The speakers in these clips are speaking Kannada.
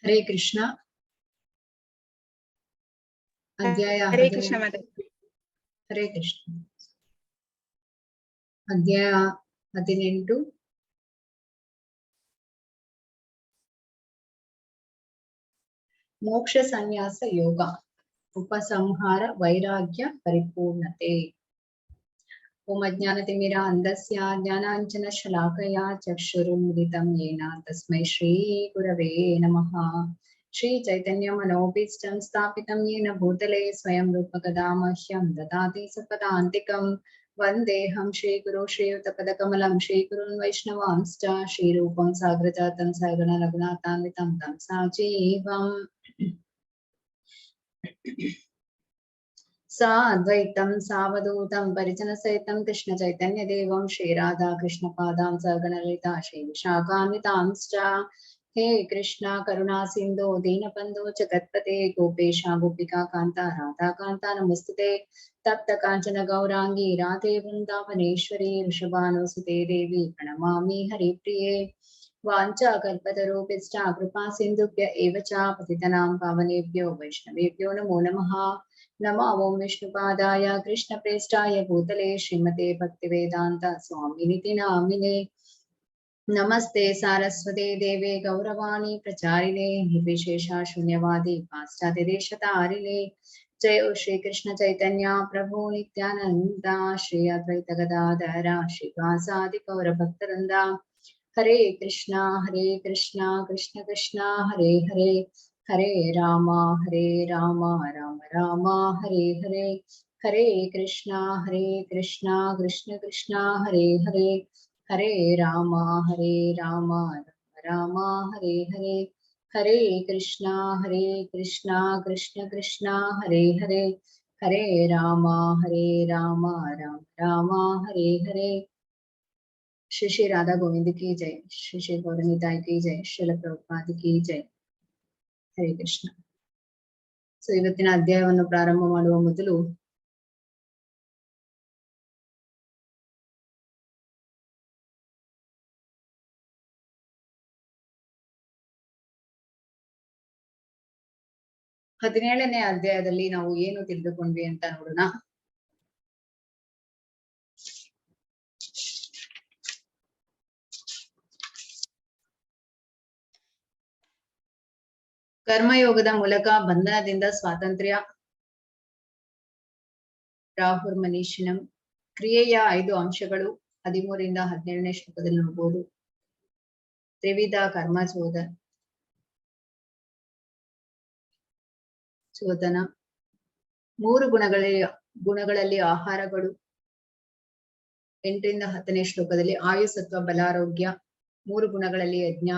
हरे कृष्ण अध्याय हरे कृष्ण माता। हरे कृष्ण अध्याय 18 मोक्ष संन्यास योग उपसंहार वैराग्य परिपूर्णते। ओम अज्ञानतिमिरान्धस्य ज्ञानाञ्जनशलाकया चक्षुरुन्मिलितं येन तस्मै श्रीगुरवे नमः। श्रीचैतन्यमनोभीष्टं स्थापितं येन भूतले स्वयं रूपकदा मह्यं ददाति सपदान्तिकं। वन्देऽहं श्रीगुरो श्रीयुतपदकमलं श्रीगुरुन् वैष्णवांश्च श्रीरूपं साग्रजातं सगण रघुनाथान्वितं तं साजीवम् सा अद्वैतं सावधूतं परिजनसहितं कृष्ण चैतन्य देवं श्रीराधा कृष्ण पादां सगणललिता श्रीविशाखान्वितांश्च। हे कृष्णा करुणा सिन्धो दीनबन्धो जगत्पते गोपेश गोपिका कान्ता राधा कान्ता नमोस्तुते। तप्त काञ्चन गौरांगी राधे वृन्दावनेश्वरी वृषभानुसुते देवी प्रणमामि हरिप्रिये। वाञ्छाकल्पतरुभ्यश्च कृपा सिन्धुभ्य एव च पतितनां पावनेभ्यो वैष्णवेभ्यो नमो नमः। नमो ओं विष्णुपादाय कृष्णप्रेष्ठाय भूतले श्रीमते भक्तिवेदांत स्वामिनिति नामिने। नमस्ते सारस्वते देवे गौरवाणी प्रचारिणे निर्विशेषा शून्यवादी पाश्चात्यदेशतारिणे। जय श्री कृष्ण चैतन्य प्रभु नित्यानंद श्री अद्वैत गदाधर श्रीवासादि गौर भक्तवृंदा। हरे कृष्णा कृष्ण कृष्ण हरे हरे हरे राम राम राम हरे हरे। हरे कृष्णा कृष्ण कृष्ण हरे हरे हरे राम राम राम हरे हरे। हरे कृष्णा कृष्ण कृष्ण हरे हरे हरे राम राम राम हरे हरे। श्री श्री राधा गोविंद की जय, श्री श्री गौरनिताई की जय, श्रील प्रभुपाद की जय। हरे कृष्ण। सो ಇವತ್ತಿನ ಅಧ್ಯಾಯವನ್ನು ಪ್ರಾರಂಭ ಮಾಡುವ ಮೊದಲು ಹದಿನೇಳನೇ ಅಧ್ಯಾಯದಲ್ಲಿ ನಾವು ಏನು ತಿಳಿದುಕೊಂಡ್ವಿ ಅಂತ ನೋಡೋಣ. ಕರ್ಮಯೋಗದ ಮೂಲಕ ಬಂಧನದಿಂದ ಸ್ವಾತಂತ್ರ್ಯ, ರಾಹುರ್ ಮನೀಷಿನಂ, ಕ್ರಿಯೆಯ 5 ಅಂಶಗಳು 13ರಿಂದ 17ನೇ ಶ್ಲೋಕದಲ್ಲಿ ನೋಡಬಹುದು. ತ್ರಿವಿಧ ಕರ್ಮ ಚೋದನ, 3 ಗುಣಗಳಲ್ಲಿ ಆಹಾರಗಳು 8ರಿಂದ 10ನೇ ಶ್ಲೋಕದಲ್ಲಿ, ಆಯುಸತ್ವ ಬಲಾರೋಗ್ಯ, 3 ಗುಣಗಳಲ್ಲಿ ಯಜ್ಞ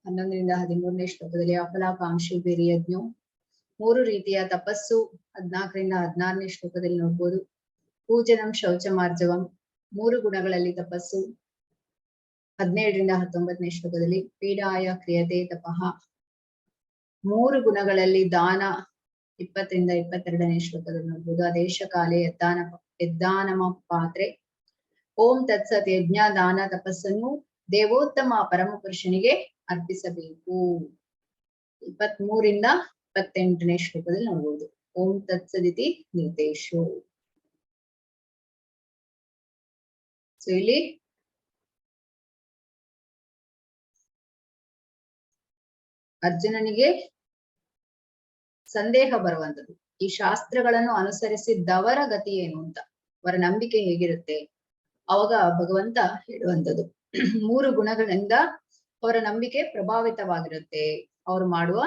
11ರಿಂದ 13ನೇ ಶ್ಲೋಕದಲ್ಲಿ, ಅಫಲಾಕಾಂಕ್ಷಿ ವೀರ್ಯಜ್ಞ, 3 ರೀತಿಯ ತಪಸ್ಸು 14ರಿಂದ 16ನೇ ಶ್ಲೋಕದಲ್ಲಿ ನೋಡ್ಬೋದು. ಪೂಜನಂ ಶೌಚಮಾರ್ಜವಂ, 3 ಗುಣಗಳಲ್ಲಿ ತಪಸ್ಸು 17ರಿಂದ 19ನೇ ಶ್ಲೋಕದಲ್ಲಿ, ಪೀಡಾಯ ಕ್ರಿಯತೆ ತಪಃ, 3 ಗುಣಗಳಲ್ಲಿ ದಾನ 20ರಿಂದ 22ನೇ ಶ್ಲೋಕದಲ್ಲಿ ನೋಡ್ಬೋದು. ಆದೇಶ ಕಾಲೇ ಯದ್ದಾನಮ ಪಾತ್ರೆ, ಓಂ ತತ್ಸತ್, ಯಜ್ಞ ದಾನ ತಪಸ್ಸನ್ನು ದೇವೋತ್ತಮ ಪರಮ ಪುರುಷನಿಗೆ ಅರ್ಪಿಸಬೇಕು. 23ರಿಂದ 28ನೇ ಶ್ಲೋಕದಲ್ಲಿ ನೋಡಬಹುದು. ಓಂ ತತ್ಸದಿತಿ ನಿರ್ದೇಶೋ. ಸೊ ಇಲ್ಲಿ ಅರ್ಜುನನಿಗೆ ಸಂದೇಹ ಬರುವಂತದ್ದು, ಈ ಶಾಸ್ತ್ರಗಳನ್ನು ಅನುಸರಿಸಿದ್ದವರ ಗತಿ ಏನು ಅಂತ, ಅವರ ನಂಬಿಕೆ ಹೇಗಿರುತ್ತೆ. ಅವಾಗ ಭಗವಂತ ಹೇಳುವಂಥದ್ದು 3 ಗುಣಗಳಿಂದ ಅವರ ನಂಬಿಕೆ ಪ್ರಭಾವಿತವಾಗಿರುತ್ತೆ, ಅವರು ಮಾಡುವ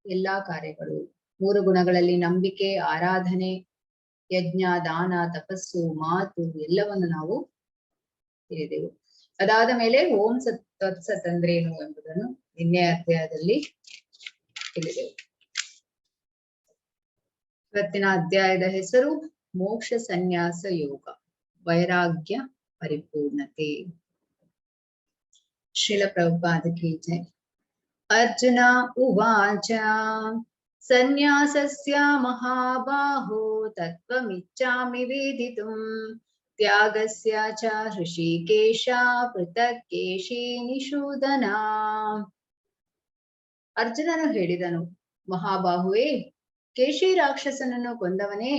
ಎಲ್ಲಾ ಕಾರ್ಯಗಳು. 3 ಗುಣಗಳಲ್ಲಿ ನಂಬಿಕೆ, ಆರಾಧನೆ, ಯಜ್ಞ, ದಾನ, ತಪಸ್ಸು, ಮಾತು ಎಲ್ಲವನ್ನು ನಾವು ತಿಳಿದೆವು. ಅದಾದ ಮೇಲೆ ಓಂ ತತ್ಸತ್ ಅಂದ್ರೆ ಏನು ಎಂಬುದನ್ನು ನಿನ್ನೆ ಅಧ್ಯಾಯದಲ್ಲಿ ತಿಳಿದೆವು. ಇವತ್ತಿನ ಅಧ್ಯಾಯದ ಹೆಸರು ಮೋಕ್ಷ ಸನ್ಯಾಸ ಯೋಗ ವೈರಾಗ್ಯ ಪರಿಪೂರ್ಣತೆ. ಶ್ರೀಲ ಪ್ರಭುಪಾದ ಕಿ ಜೈ. ಅರ್ಜುನ ಉವಾಚ ಸನ್ಯಾಸಸ್ಯ ಮಹಾಬಾಹೋ ತತ್ವಮಿಚ್ಛಾಮಿ ವೇದಿತುಂ ತ್ಯಾಗಸ್ಯ ಚ ಹೃಷಿಕೇಶ ಪೃಥಕ್ ಕೇಶಿ ನಿಷೂದನ. ಅರ್ಜುನನು ಹೇಳಿದನು, ಮಹಾಬಾಹುವೇ, ಕೇಶಿ ರಾಕ್ಷಸನನ್ನು ಕೊಂದವನೇ,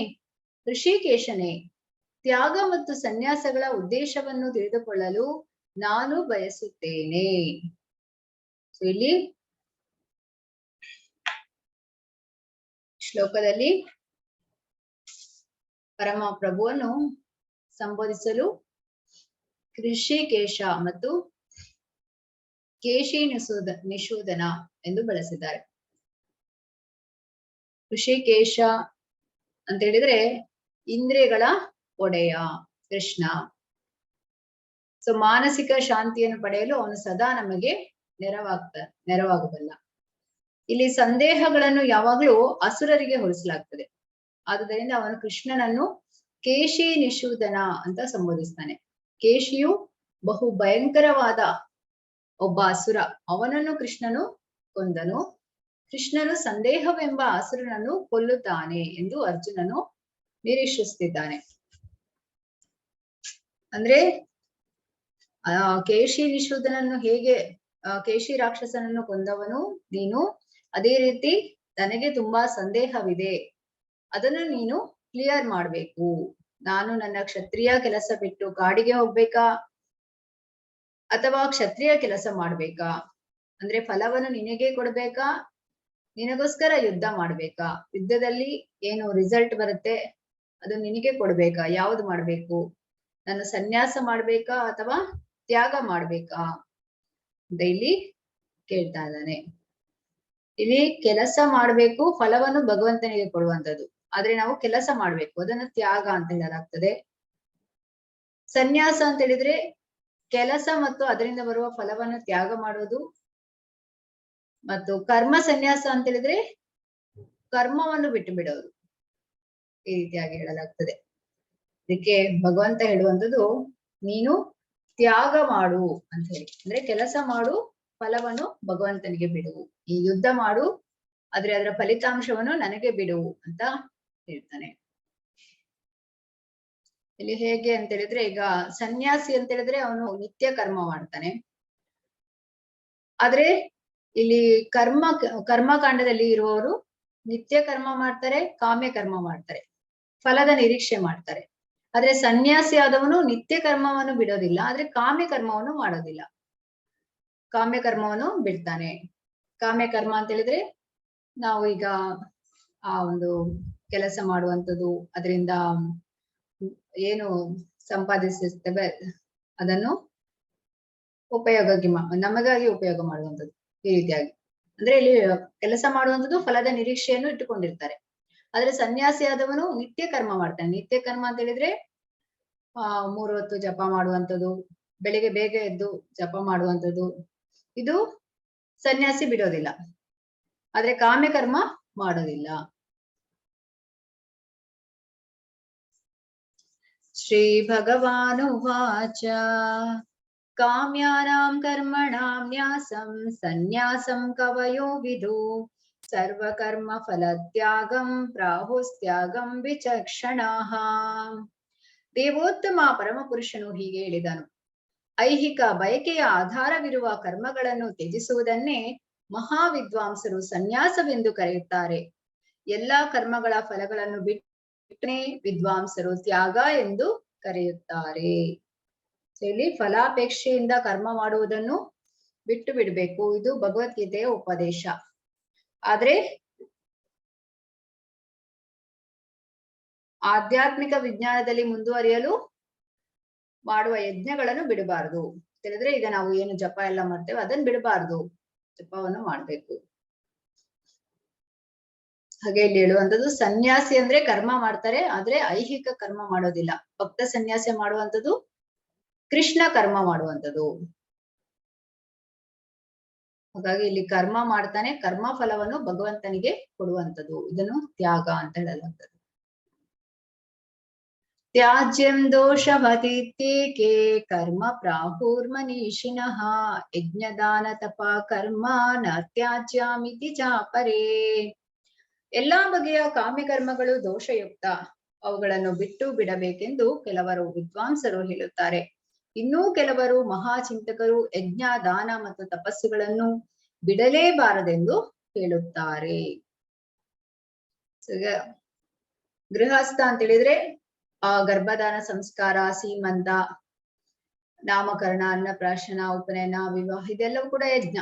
ಋಷಿಕೇಶನೇ, ತ್ಯಾಗ ಮತ್ತು ಸನ್ಯಾಸಗಳ ಉದ್ದೇಶವನ್ನು ತಿಳಿದುಕೊಳ್ಳಲು ನಾನು ಬಯಸುತ್ತೇನೆ. ಇಲ್ಲಿ ಶ್ಲೋಕದಲ್ಲಿ ಪರಮ ಪ್ರಭುವನ್ನು ಸಂಬೋಧಿಸಲು ಋಷಿಕೇಶ ಮತ್ತು ಕೇಶಿ ನಿಷೂದನ ಎಂದು ಬಳಸಿದ್ದಾರೆ. ಋಷಿಕೇಶ ಅಂತ ಹೇಳಿದ್ರೆ ಇಂದ್ರಿಯಗಳ ಒಡೆಯ ಕೃಷ್ಣ. ಸೊ ಮಾನಸಿಕ ಶಾಂತಿಯನ್ನು ಪಡೆಯಲು ಅವನು ಸದಾ ನಮಗೆ ನೆರವಾಗಬಲ್ಲ. ಇಲ್ಲಿ ಸಂದೇಹಗಳನ್ನು ಯಾವಾಗಲೂ ಅಸುರರಿಗೆ ಹೋಲಿಸಲಾಗ್ತದೆ. ಆದುದರಿಂದ ಅವನು ಕೃಷ್ಣನನ್ನು ಕೇಶಿ ನಿಷೂದನ ಅಂತ ಸಂಬೋಧಿಸ್ತಾನೆ. ಕೇಶಿಯು ಬಹು ಭಯಂಕರವಾದ ಒಬ್ಬ ಅಸುರ. ಅವನನ್ನು ಕೃಷ್ಣನು ಕೊಂದನು. ಕೃಷ್ಣನು ಸಂದೇಹವೆಂಬ ಅಸುರನನ್ನು ಕೊಲ್ಲುತ್ತಾನೆ ಎಂದು ಅರ್ಜುನನು ನಿರೀಕ್ಷಿಸುತ್ತಿದ್ದಾನೆ. ಅಂದ್ರೆ ಕೇಶಿ ನಿಷೂದನನ್ನು ಹೇಗೆ ಕೇಶಿ ರಾಕ್ಷಸನನ್ನು ಕೊಂದವನು ನೀನು, ಅದೇ ರೀತಿ ನನಗೆ ತುಂಬಾ ಸಂದೇಹವಿದೆ, ಅದನ್ನು ನೀನು ಕ್ಲಿಯರ್ ಮಾಡ್ಬೇಕು. ನಾನು ನನ್ನ ಕ್ಷತ್ರಿಯ ಕೆಲಸ ಬಿಟ್ಟು ಕಾಡಿಗೆ ಹೋಗ್ಬೇಕಾ ಅಥವಾ ಕ್ಷತ್ರಿಯ ಕೆಲಸ ಮಾಡ್ಬೇಕಾ? ಅಂದ್ರೆ ಫಲವನ್ನು ನಿನಗೆ ಕೊಡ್ಬೇಕಾ, ನಿನಗೋಸ್ಕರ ಯುದ್ಧ ಮಾಡ್ಬೇಕಾ? ಯುದ್ಧದಲ್ಲಿ ಏನು ರಿಸಲ್ಟ್ ಬರುತ್ತೆ ಅದು ನಿನಗೆ ಕೊಡ್ಬೇಕಾ? ಯಾವ್ದು ಮಾಡ್ಬೇಕು? ನಾನು ಸನ್ಯಾಸ ಮಾಡ್ಬೇಕಾ ಅಥವಾ ತ್ಯಾಗ ಮಾಡ್ಬೇಕಾ ಅಂತ ಇಲ್ಲಿ ಕೇಳ್ತಾ ಇದ್ದಾನೆ. ಇಲ್ಲಿ ಕೆಲಸ ಮಾಡ್ಬೇಕು, ಫಲವನ್ನು ಭಗವಂತನಿಗೆ ಕೊಡುವಂಥದ್ದು. ಆದ್ರೆ ನಾವು ಕೆಲಸ ಮಾಡ್ಬೇಕು, ಅದನ್ನು ತ್ಯಾಗ ಅಂತ ಹೇಳಲಾಗ್ತದೆ. ಸನ್ಯಾಸ ಅಂತ ಹೇಳಿದ್ರೆ ಕೆಲಸ ಮತ್ತು ಅದರಿಂದ ಬರುವ ಫಲವನ್ನು ತ್ಯಾಗ ಮಾಡೋದು. ಮತ್ತು ಕರ್ಮ ಸನ್ಯಾಸ ಅಂತ ಹೇಳಿದ್ರೆ ಕರ್ಮವನ್ನು ಬಿಟ್ಟು ಬಿಡೋದು, ಈ ರೀತಿಯಾಗಿ ಹೇಳಲಾಗ್ತದೆ. ಅದಕ್ಕೆ ಭಗವಂತ ಹೇಳುವಂಥದ್ದು ನೀನು ತ್ಯಾಗ ಮಾಡು ಅಂತ ಹೇಳಿ. ಅಂದ್ರೆ ಕೆಲಸ ಮಾಡು, ಫಲವನ್ನು ಭಗವಂತನಿಗೆ ಬಿಡು. ಈ ಯುದ್ಧ ಮಾಡು, ಆದ್ರೆ ಅದರ ಫಲಿತಾಂಶವನ್ನು ನನಗೆ ಬಿಡು ಅಂತ ಹೇಳ್ತಾನೆ. ಇಲ್ಲಿ ಹೇಗೆ ಅಂತ ಹೇಳಿದ್ರೆ, ಈಗ ಸನ್ಯಾಸಿ ಅಂತ ಹೇಳಿದ್ರೆ ಅವನು ನಿತ್ಯ ಕರ್ಮ ಮಾಡ್ತಾನೆ. ಆದ್ರೆ ಇಲ್ಲಿ ಕರ್ಮಕಾಂಡದಲ್ಲಿ ಇರುವವರು ನಿತ್ಯ ಕರ್ಮ ಮಾಡ್ತಾರೆ, ಕಾಮ್ಯ ಕರ್ಮ ಮಾಡ್ತಾರೆ, ಫಲದ ನಿರೀಕ್ಷೆ ಮಾಡ್ತಾರೆ. ಆದ್ರೆ ಸನ್ಯಾಸಿ ಆದವನು ನಿತ್ಯ ಕರ್ಮವನ್ನು ಬಿಡೋದಿಲ್ಲ, ಆದ್ರೆ ಕಾಮ್ಯ ಕರ್ಮವನ್ನು ಮಾಡೋದಿಲ್ಲ, ಕಾಮ್ಯ ಕರ್ಮವನ್ನು ಬಿಡ್ತಾನೆ. ಕಾಮ್ಯ ಕರ್ಮ ಅಂತ ಹೇಳಿದ್ರೆ ನಾವು ಈಗ ಆ ಒಂದು ಕೆಲಸ ಮಾಡುವಂಥದ್ದು, ಅದರಿಂದ ಏನು ಸಂಪಾದಿಸುತ್ತೇವೆ ಅದನ್ನು ನಮಗಾಗಿ ಉಪಯೋಗ ಮಾಡುವಂಥದ್ದು, ಈ ರೀತಿಯಾಗಿ. ಅಂದ್ರೆ ಇಲ್ಲಿ ಕೆಲಸ ಮಾಡುವಂಥದ್ದು ಫಲದ ನಿರೀಕ್ಷೆಯನ್ನು ಇಟ್ಟುಕೊಂಡಿರ್ತಾರೆ. ಆದ್ರೆ ಸನ್ಯಾಸಿ ಆದವನು ನಿತ್ಯ ಕರ್ಮ ಮಾಡ್ತಾನೆ. ನಿತ್ಯ ಕರ್ಮ ಅಂತ ಹೇಳಿದ್ರೆ 3 ಹೊತ್ತು ಜಪ ಮಾಡುವಂಥದ್ದು, ಬೆಳಿಗ್ಗೆ ಬೇಗ ಎದ್ದು ಜಪ ಮಾಡುವಂಥದ್ದು, ಇದು ಸನ್ಯಾಸಿ ಬಿಡೋದಿಲ್ಲ. ಆದ್ರೆ ಕಾಮ್ಯ ಕರ್ಮ ಮಾಡೋದಿಲ್ಲ. ಶ್ರೀ ಭಗವಾನುವಾಚ ಕಾಮ್ಯಾನಾಂ ಕರ್ಮಣಾಂ ನ್ಯಾಸಂ ಸನ್ಯಾಸಂ ಕವಯೋ ವಿದು ಸರ್ವಕರ್ಮ ಫಲತ್ಯಾಗಂ ಪ್ರಾಹುಸ್ತ್ಯಾಗಂ ವಿಚಕ್ಷಣಾಃ. ದೇವೋತ್ತಮ ಪರಮಪುರುಷನು ಹೀಗೆ ಹೇಳಿದನು. ಐಹಿಕ ಬಯಕೆಯ ಆಧಾರವಿರುವ ಕರ್ಮಗಳನ್ನು ತ್ಯಜಿಸುವುದನ್ನೇ ಮಹಾವಿದ್ವಾಂಸರು ಸನ್ಯಾಸವೆಂದು ಕರೆಯುತ್ತಾರೆ. ಎಲ್ಲಾ ಕರ್ಮಗಳ ಫಲಗಳನ್ನು ಬಿಟ್ಟನೆ ವಿದ್ವಾಂಸರು ತ್ಯಾಗ ಎಂದು ಕರೆಯುತ್ತಾರೆ. ಇಲ್ಲಿ ಫಲಾಪೇಕ್ಷೆಯಿಂದ ಕರ್ಮ ಮಾಡುವುದನ್ನು ಬಿಟ್ಟು ಬಿಡಬೇಕು, ಇದು ಭಗವದ್ಗೀತೆಯ ಉಪದೇಶ. ಆದ್ರೆ ಆಧ್ಯಾತ್ಮಿಕ ವಿಜ್ಞಾನದಲ್ಲಿ ಮುಂದುವರಿಯಲು ಮಾಡುವ ಯಜ್ಞಗಳನ್ನು ಬಿಡಬಾರದು. ಹೇಳಿದ್ರೆ ಈಗ ನಾವು ಏನು ಜಪ ಎಲ್ಲ ಮಾಡ್ತೇವೆ ಅದನ್ನ ಬಿಡಬಾರ್ದು, ಜಪವನ್ನು ಮಾಡ್ಬೇಕು. ಹಾಗೆ ಇಲ್ಲಿ ಹೇಳುವಂಥದ್ದು ಸನ್ಯಾಸಿ ಅಂದ್ರೆ ಕರ್ಮ ಮಾಡ್ತಾರೆ, ಆದ್ರೆ ಐಹಿಕ ಕರ್ಮ ಮಾಡೋದಿಲ್ಲ. ಭಕ್ತ ಸನ್ಯಾಸಿ ಮಾಡುವಂಥದ್ದು ಕೃಷ್ಣ ಕರ್ಮ ಮಾಡುವಂಥದ್ದು. ಹಾಗಾಗಿ ಇಲ್ಲಿ ಕರ್ಮ ಮಾಡ್ತಾನೆ, ಕರ್ಮ ಫಲವನ್ನು ಭಗವಂತನಿಗೆ ಕೊಡುವಂಥದ್ದು, ಇದನ್ನು ತ್ಯಾಗ ಅಂತ ಹೇಳಲಾಗ್ತದೆ. ತ್ಯಾಜ್ಯಂ ದೋಷವತೀತ್ಯೇಕೆ ಕರ್ಮ ಪ್ರಾಹುರ್ಮನೀಷಿಣಃ ಯಜ್ಞದಾನ ತಪ ಕರ್ಮ ನ ತ್ಯಾಜ್ಯಾಮಿತಿ ಚಾಪರೇ. ಎಲ್ಲಾ ಬಗೆಯ ಕಾಮ್ಯ ಕರ್ಮಗಳು ದೋಷಯುಕ್ತ, ಅವುಗಳನ್ನು ಬಿಟ್ಟು ಬಿಡಬೇಕೆಂದು ಕೆಲವರು ವಿದ್ವಾಂಸರು ಹೇಳುತ್ತಾರೆ. ಇನ್ನೂ ಕೆಲವರು ಮಹಾಚಿಂತಕರು ಯಜ್ಞ ದಾನ ಮತ್ತು ತಪಸ್ಸುಗಳನ್ನು ಬಿಡಲೇಬಾರದೆಂದು ಹೇಳುತ್ತಾರೆ. ಗೃಹಸ್ಥ ಅಂತ ಹೇಳಿದ್ರೆ ಗರ್ಭಧಾನ ಸಂಸ್ಕಾರ, ಸೀಮಂತ, ನಾಮಕರಣ, ಅನ್ನಪ್ರಾಶನ, ಉಪನಯನ, ವಿವಾಹ ಇದೆಲ್ಲವೂ ಕೂಡ ಯಜ್ಞ.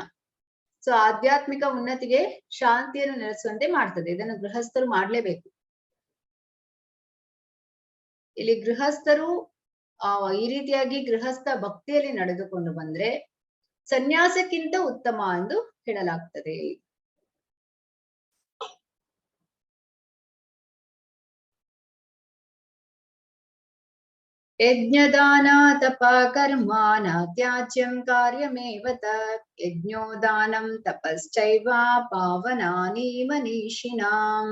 ಸೊ ಆಧ್ಯಾತ್ಮಿಕ ಉನ್ನತಿಗೆ ಶಾಂತಿಯನ್ನು ನೆಲೆಸುವಂತೆ ಮಾಡ್ತದೆ. ಇದನ್ನು ಗೃಹಸ್ಥರು ಮಾಡ್ಲೇಬೇಕು. ಇಲ್ಲಿ ಗೃಹಸ್ಥರು ಈ ರೀತಿಯಾಗಿ ಗೃಹಸ್ಥ ಭಕ್ತಿಯಲ್ಲಿ ನಡೆದುಕೊಂಡು ಬಂದ್ರೆ ಸನ್ಯಾಸಕ್ಕಿಂತ ಉತ್ತಮ ಎಂದು ಹೇಳಲಾಗ್ತದೆ. ಯಜ್ಞದಾನ ತಪ ಕರ್ಮಾನ ತ್ಯಾಜ್ಯಂ ಕಾರ್ಯಮೇವ ತತ್ ಯಜ್ಞೋ ದಾನಂ ತಪಶ್ಚೈವ ಪಾವನಾನಿ ಮನೀಷಿಣಾಂ.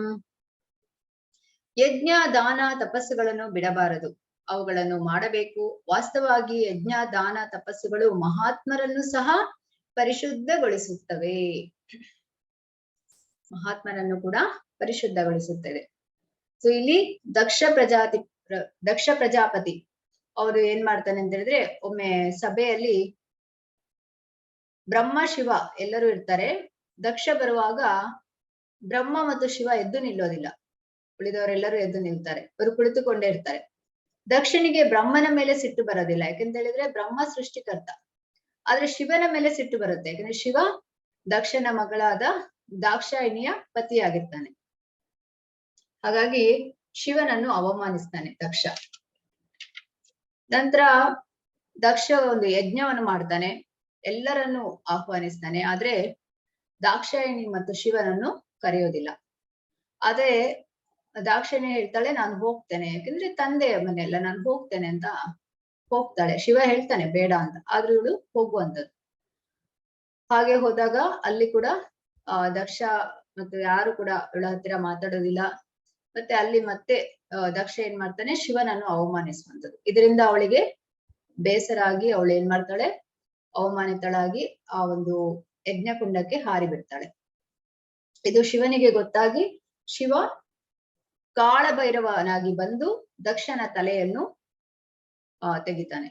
ಯಜ್ಞ ದಾನ ತಪಸ್ಸುಗಳನ್ನು ಬಿಡಬಾರದು, ಅವುಗಳನ್ನು ಮಾಡಬೇಕು. ವಾಸ್ತವವಾಗಿ ಯಜ್ಞ ದಾನ ತಪಸ್ಸುಗಳು ಮಹಾತ್ಮರನ್ನು ಸಹ ಪರಿಶುದ್ಧಗೊಳಿಸುತ್ತವೆ. ಮಹಾತ್ಮರನ್ನು ಕೂಡ ಪರಿಶುದ್ಧಗೊಳಿಸುತ್ತದೆ. ಸೊ ಇಲ್ಲಿ ದಕ್ಷ ಪ್ರಜಾಪತಿ ಅವರು ಏನ್ ಮಾಡ್ತಾನೆ ಅಂತ ಹೇಳಿದ್ರೆ, ಒಮ್ಮೆ ಸಭೆಯಲ್ಲಿ ಬ್ರಹ್ಮ ಶಿವ ಎಲ್ಲರೂ ಇರ್ತಾರೆ. ದಕ್ಷ ಬರುವಾಗ ಬ್ರಹ್ಮ ಮತ್ತು ಶಿವ ಎದ್ದು ನಿಲ್ಲೋದಿಲ್ಲ, ಉಳಿದವರೆಲ್ಲರೂ ಎದ್ದು ನಿಲ್ತಾರೆ. ಅವರು ಕುಳಿತುಕೊಂಡೇ ಇರ್ತಾರೆ. ದಕ್ಷನಿಗೆ ಬ್ರಹ್ಮನ ಮೇಲೆ ಸಿಟ್ಟು ಬರೋದಿಲ್ಲ, ಯಾಕಂತ ಹೇಳಿದ್ರೆ ಬ್ರಹ್ಮ ಸೃಷ್ಟಿಕರ್ತ. ಆದ್ರೆ ಶಿವನ ಮೇಲೆ ಸಿಟ್ಟು ಬರುತ್ತೆ, ಯಾಕಂದ್ರೆ ಶಿವ ದಕ್ಷನ ಮಗಳಾದ ದಾಕ್ಷಾಯಿಣಿಯ ಪತಿಯಾಗಿರ್ತಾನೆ. ಹಾಗಾಗಿ ಶಿವನನ್ನು ಅವಮಾನಿಸ್ತಾನೆ ದಕ್ಷ. ನಂತರ ದಕ್ಷ ಒಂದು ಯಜ್ಞವನ್ನು ಮಾಡ್ತಾನೆ, ಎಲ್ಲರನ್ನು ಆಹ್ವಾನಿಸ್ತಾನೆ. ಆದ್ರೆ ದಾಕ್ಷಾಯಿಣಿ ಮತ್ತು ಶಿವನನ್ನು ಕರೆಯೋದಿಲ್ಲ. ಆದ್ರೆ ದಾಕ್ಷಾಯಿಣಿ ಹೇಳ್ತಾಳೆ, ನಾನು ಹೋಗ್ತೇನೆ, ಯಾಕಂದ್ರೆ ತಂದೆಯ ಮನೆಯಲ್ಲ, ನಾನು ಹೋಗ್ತೇನೆ ಅಂತ ಹೋಗ್ತಾಳೆ. ಶಿವ ಹೇಳ್ತಾನೆ ಬೇಡ ಅಂತ, ಆದ್ರೂ ಇವಳು ಹೋಗುವಂಥದ್ದು. ಹಾಗೆ ಹೋದಾಗ ಅಲ್ಲಿ ಕೂಡ ದಕ್ಷ ಮತ್ತು ಯಾರು ಕೂಡ ಇವಳ ಹತ್ತಿರ ಮಾತಾಡೋದಿಲ್ಲ. ಮತ್ತೆ ಅಲ್ಲಿ ಮತ್ತೆ ದಕ್ಷ ಏನ್ ಮಾಡ್ತಾನೆ, ಶಿವನನ್ನು ಅವಮಾನಿಸುವಂಥದ್ದು. ಇದರಿಂದ ಅವಳಿಗೆ ಬೇಸರ ಆಗಿ ಅವಳು ಏನ್ ಮಾಡ್ತಾಳೆ, ಅವಮಾನಿತಳಾಗಿ ಆ ಒಂದು ಯಜ್ಞಕುಂಡಕ್ಕೆ ಹಾರಿ ಬಿಡ್ತಾಳೆ. ಇದು ಶಿವನಿಗೆ ಗೊತ್ತಾಗಿ ಶಿವ ಕಾಳಭೈರವನಾಗಿ ಬಂದು ದಕ್ಷನ ತಲೆಯನ್ನು ತೆಗಿತಾನೆ.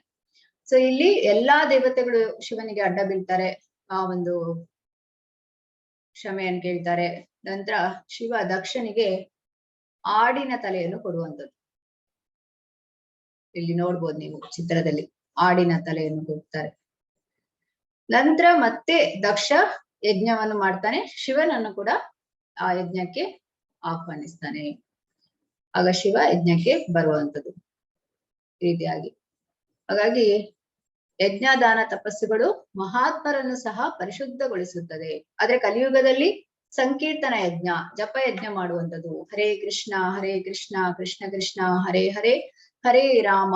ಸೊ ಇಲ್ಲಿ ಎಲ್ಲಾ ದೇವತೆಗಳು ಶಿವನಿಗೆ ಅಡ್ಡ ಬೀಳ್ತಾರೆ, ಆ ಒಂದು ಕ್ಷಮೆಯನ್ನು ಕೇಳ್ತಾರೆ. ನಂತರ ಶಿವ ದಕ್ಷನಿಗೆ ಆಡಿನ ತಲೆಯನ್ನು ಕೊಡುವಂಥದ್ದು. ಇಲ್ಲಿ ನೋಡ್ಬೋದು ನೀವು ಚಿತ್ರದಲ್ಲಿ, ಆಡಿನ ತಲೆಯನ್ನು ಕೊಡ್ತಾರೆ. ನಂತರ ಮತ್ತೆ ದಕ್ಷ ಯಜ್ಞವನ್ನು ಮಾಡ್ತಾನೆ, ಶಿವನನ್ನು ಕೂಡ ಆ ಯಜ್ಞಕ್ಕೆ ಆಹ್ವಾನಿಸ್ತಾನೆ. ಆಗ ಶಿವ ಯಜ್ಞಕ್ಕೆ ಬರುವಂಥದ್ದು ಈ ರೀತಿಯಾಗಿ. ಹಾಗಾಗಿ ಯಜ್ಞದಾನ ತಪಸ್ಸುಗಳು ಮಹಾತ್ಮರನ್ನು ಸಹ ಪರಿಶುದ್ಧಗೊಳಿಸುತ್ತದೆ. ಆದ್ರೆ ಕಲಿಯುಗದಲ್ಲಿ ಸಂಕೀರ್ತನ ಯಜ್ಞ, ಜಪ ಯಜ್ಞ ಮಾಡುವಂಥದ್ದು. ಹರೇ ಕೃಷ್ಣ ಕೃಷ್ಣ ಕೃಷ್ಣ ಹರೇ ಹರೇ, ಹರೇ ರಾಮ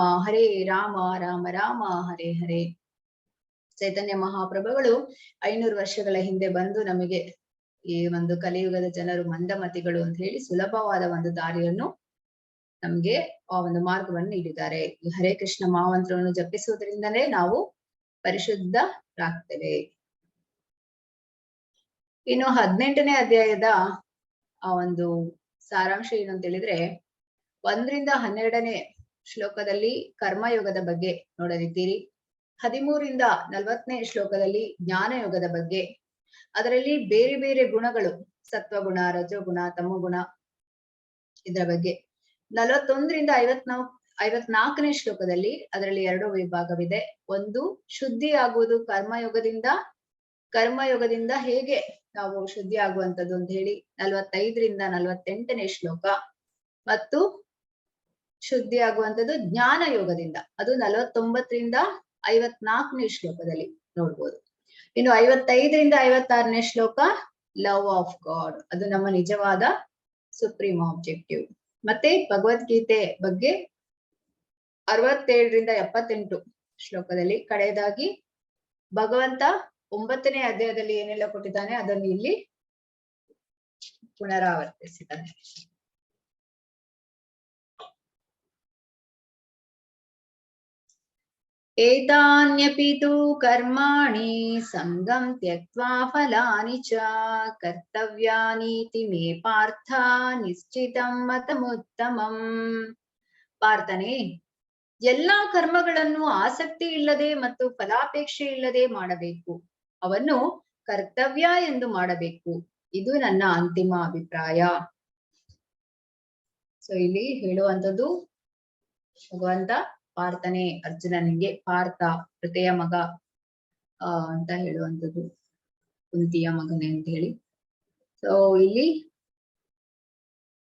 ರಾಮ ರಾಮ ಹರೇ ಹರೇ. ಚೈತನ್ಯ ಮಹಾಪ್ರಭುಗಳು 500 ವರ್ಷಗಳ ಹಿಂದೆ ಬಂದು ನಮಗೆ ಈ ಒಂದು ಕಲಿಯುಗದ ಜನರು ಮಂದಮತಿಗಳು ಅಂತ ಹೇಳಿ ಸುಲಭವಾದ ಒಂದು ದಾರಿಯನ್ನು ನಮ್ಗೆ ಆ ಒಂದು ಮಾರ್ಗವನ್ನು ನೀಡಿದ್ದಾರೆ. ಈ ಹರೇ ಕೃಷ್ಣ ಮಹಾಮಂತ್ರವನ್ನು ಜಪಿಸುವುದರಿಂದಲೇ ನಾವು ಪರಿಶುದ್ಧರಾಗ್ತೇವೆ. ಇನ್ನು 18ನೇ ಅಧ್ಯಾಯದ ಆ ಒಂದು ಸಾರಾಂಶ ಏನು ಅಂತ ಹೇಳಿದ್ರೆ, 1ರಿಂದ 12ನೇ ಶ್ಲೋಕದಲ್ಲಿ ಕರ್ಮಯೋಗದ ಬಗ್ಗೆ ನೋಡಲಿದ್ದೀರಿ. 13ರಿಂದ 40ನೇ ಶ್ಲೋಕದಲ್ಲಿ ಜ್ಞಾನಯೋಗದ ಬಗ್ಗೆ, ಅದರಲ್ಲಿ ಬೇರೆ ಬೇರೆ ಗುಣಗಳು, ಸತ್ವಗುಣ, ರಜೋಗುಣ, ತಮೋಗುಣ, ಇದರ ಬಗ್ಗೆ. 41ರಿಂದ 54ನೇ ಶ್ಲೋಕದಲ್ಲಿ ಅದರಲ್ಲಿ 2 ವಿಭಾಗವಿದೆ. ಒಂದು ಶುದ್ಧಿ ಆಗುವುದು ಕರ್ಮಯೋಗದಿಂದ ಹೇಗೆ ನಾವು ಶುದ್ಧಿ ಆಗುವಂಥದ್ದು ಅಂತ ಹೇಳಿ 45ರಿಂದ 48ನೇ ಶ್ಲೋಕ. ಮತ್ತು ಶುದ್ಧಿ ಆಗುವಂಥದ್ದು ಜ್ಞಾನ ಯೋಗದಿಂದ, ಅದು 49ರಿಂದ 54ನೇ ಶ್ಲೋಕದಲ್ಲಿ ನೋಡ್ಬೋದು. ಇನ್ನು 55ರಿಂದ 56ನೇ ಶ್ಲೋಕ ಲವ್ ಆಫ್ ಗಾಡ್, ಅದು ನಮ್ಮ ನಿಜವಾದ ಸುಪ್ರೀಂ ಆಬ್ಜೆಕ್ಟಿವ್. ಮತ್ತೆ ಭಗವದ್ಗೀತೆ ಬಗ್ಗೆ 67ರಿಂದ 78 ಶ್ಲೋಕದಲ್ಲಿ ಕಡೆಯದಾಗಿ ಭಗವಂತ 9ನೇ ಅಧ್ಯಾಯದಲ್ಲಿ ಏನೆಲ್ಲ ಕೊಟ್ಟಿದ್ದಾನೆ ಅದನ್ನು ಇಲ್ಲಿ ಪುನರಾವರ್ತಿಸಿದ್ದಾನೆ. ಏತಾನ್ಯಪಿ ತು ಕರ್ಮಾಣಿ ಸಂಗಂ ತ್ಯಕ್ತ್ವಾ ಫಲಾನಿ ಚ ಕರ್ತವ್ಯಾನೀತಿ ಮೇ ಪಾರ್ಥ ನಿಶ್ಚಿತಂ ಮತಮುತ್ತಮಂ. ಪಾರ್ಥನೇ, ಎಲ್ಲಾ ಕರ್ಮಗಳನ್ನು ಆಸಕ್ತಿ ಇಲ್ಲದೆ ಮತ್ತು ಫಲಾಪೇಕ್ಷೆ ಇಲ್ಲದೆ ಮಾಡಬೇಕು. ಅವನ್ನು ಕರ್ತವ್ಯ ಎಂದು ಮಾಡಬೇಕು. ಇದು ನನ್ನ ಅಂತಿಮ ಅಭಿಪ್ರಾಯ. ಸೊ ಇಲ್ಲಿ ಹೇಳುವಂಥದ್ದು ಭಗವಂತ ಪಾರ್ಥನೆ ಅರ್ಜುನನಿಗೆ, ಪಾರ್ಥ ಕೃತೆಯ ಮಗ ಅಂತ ಹೇಳುವಂಥದ್ದು, ಕುಂತಿಯ ಮಗನೇ ಅಂತ ಹೇಳಿ. ಸೊ ಇಲ್ಲಿ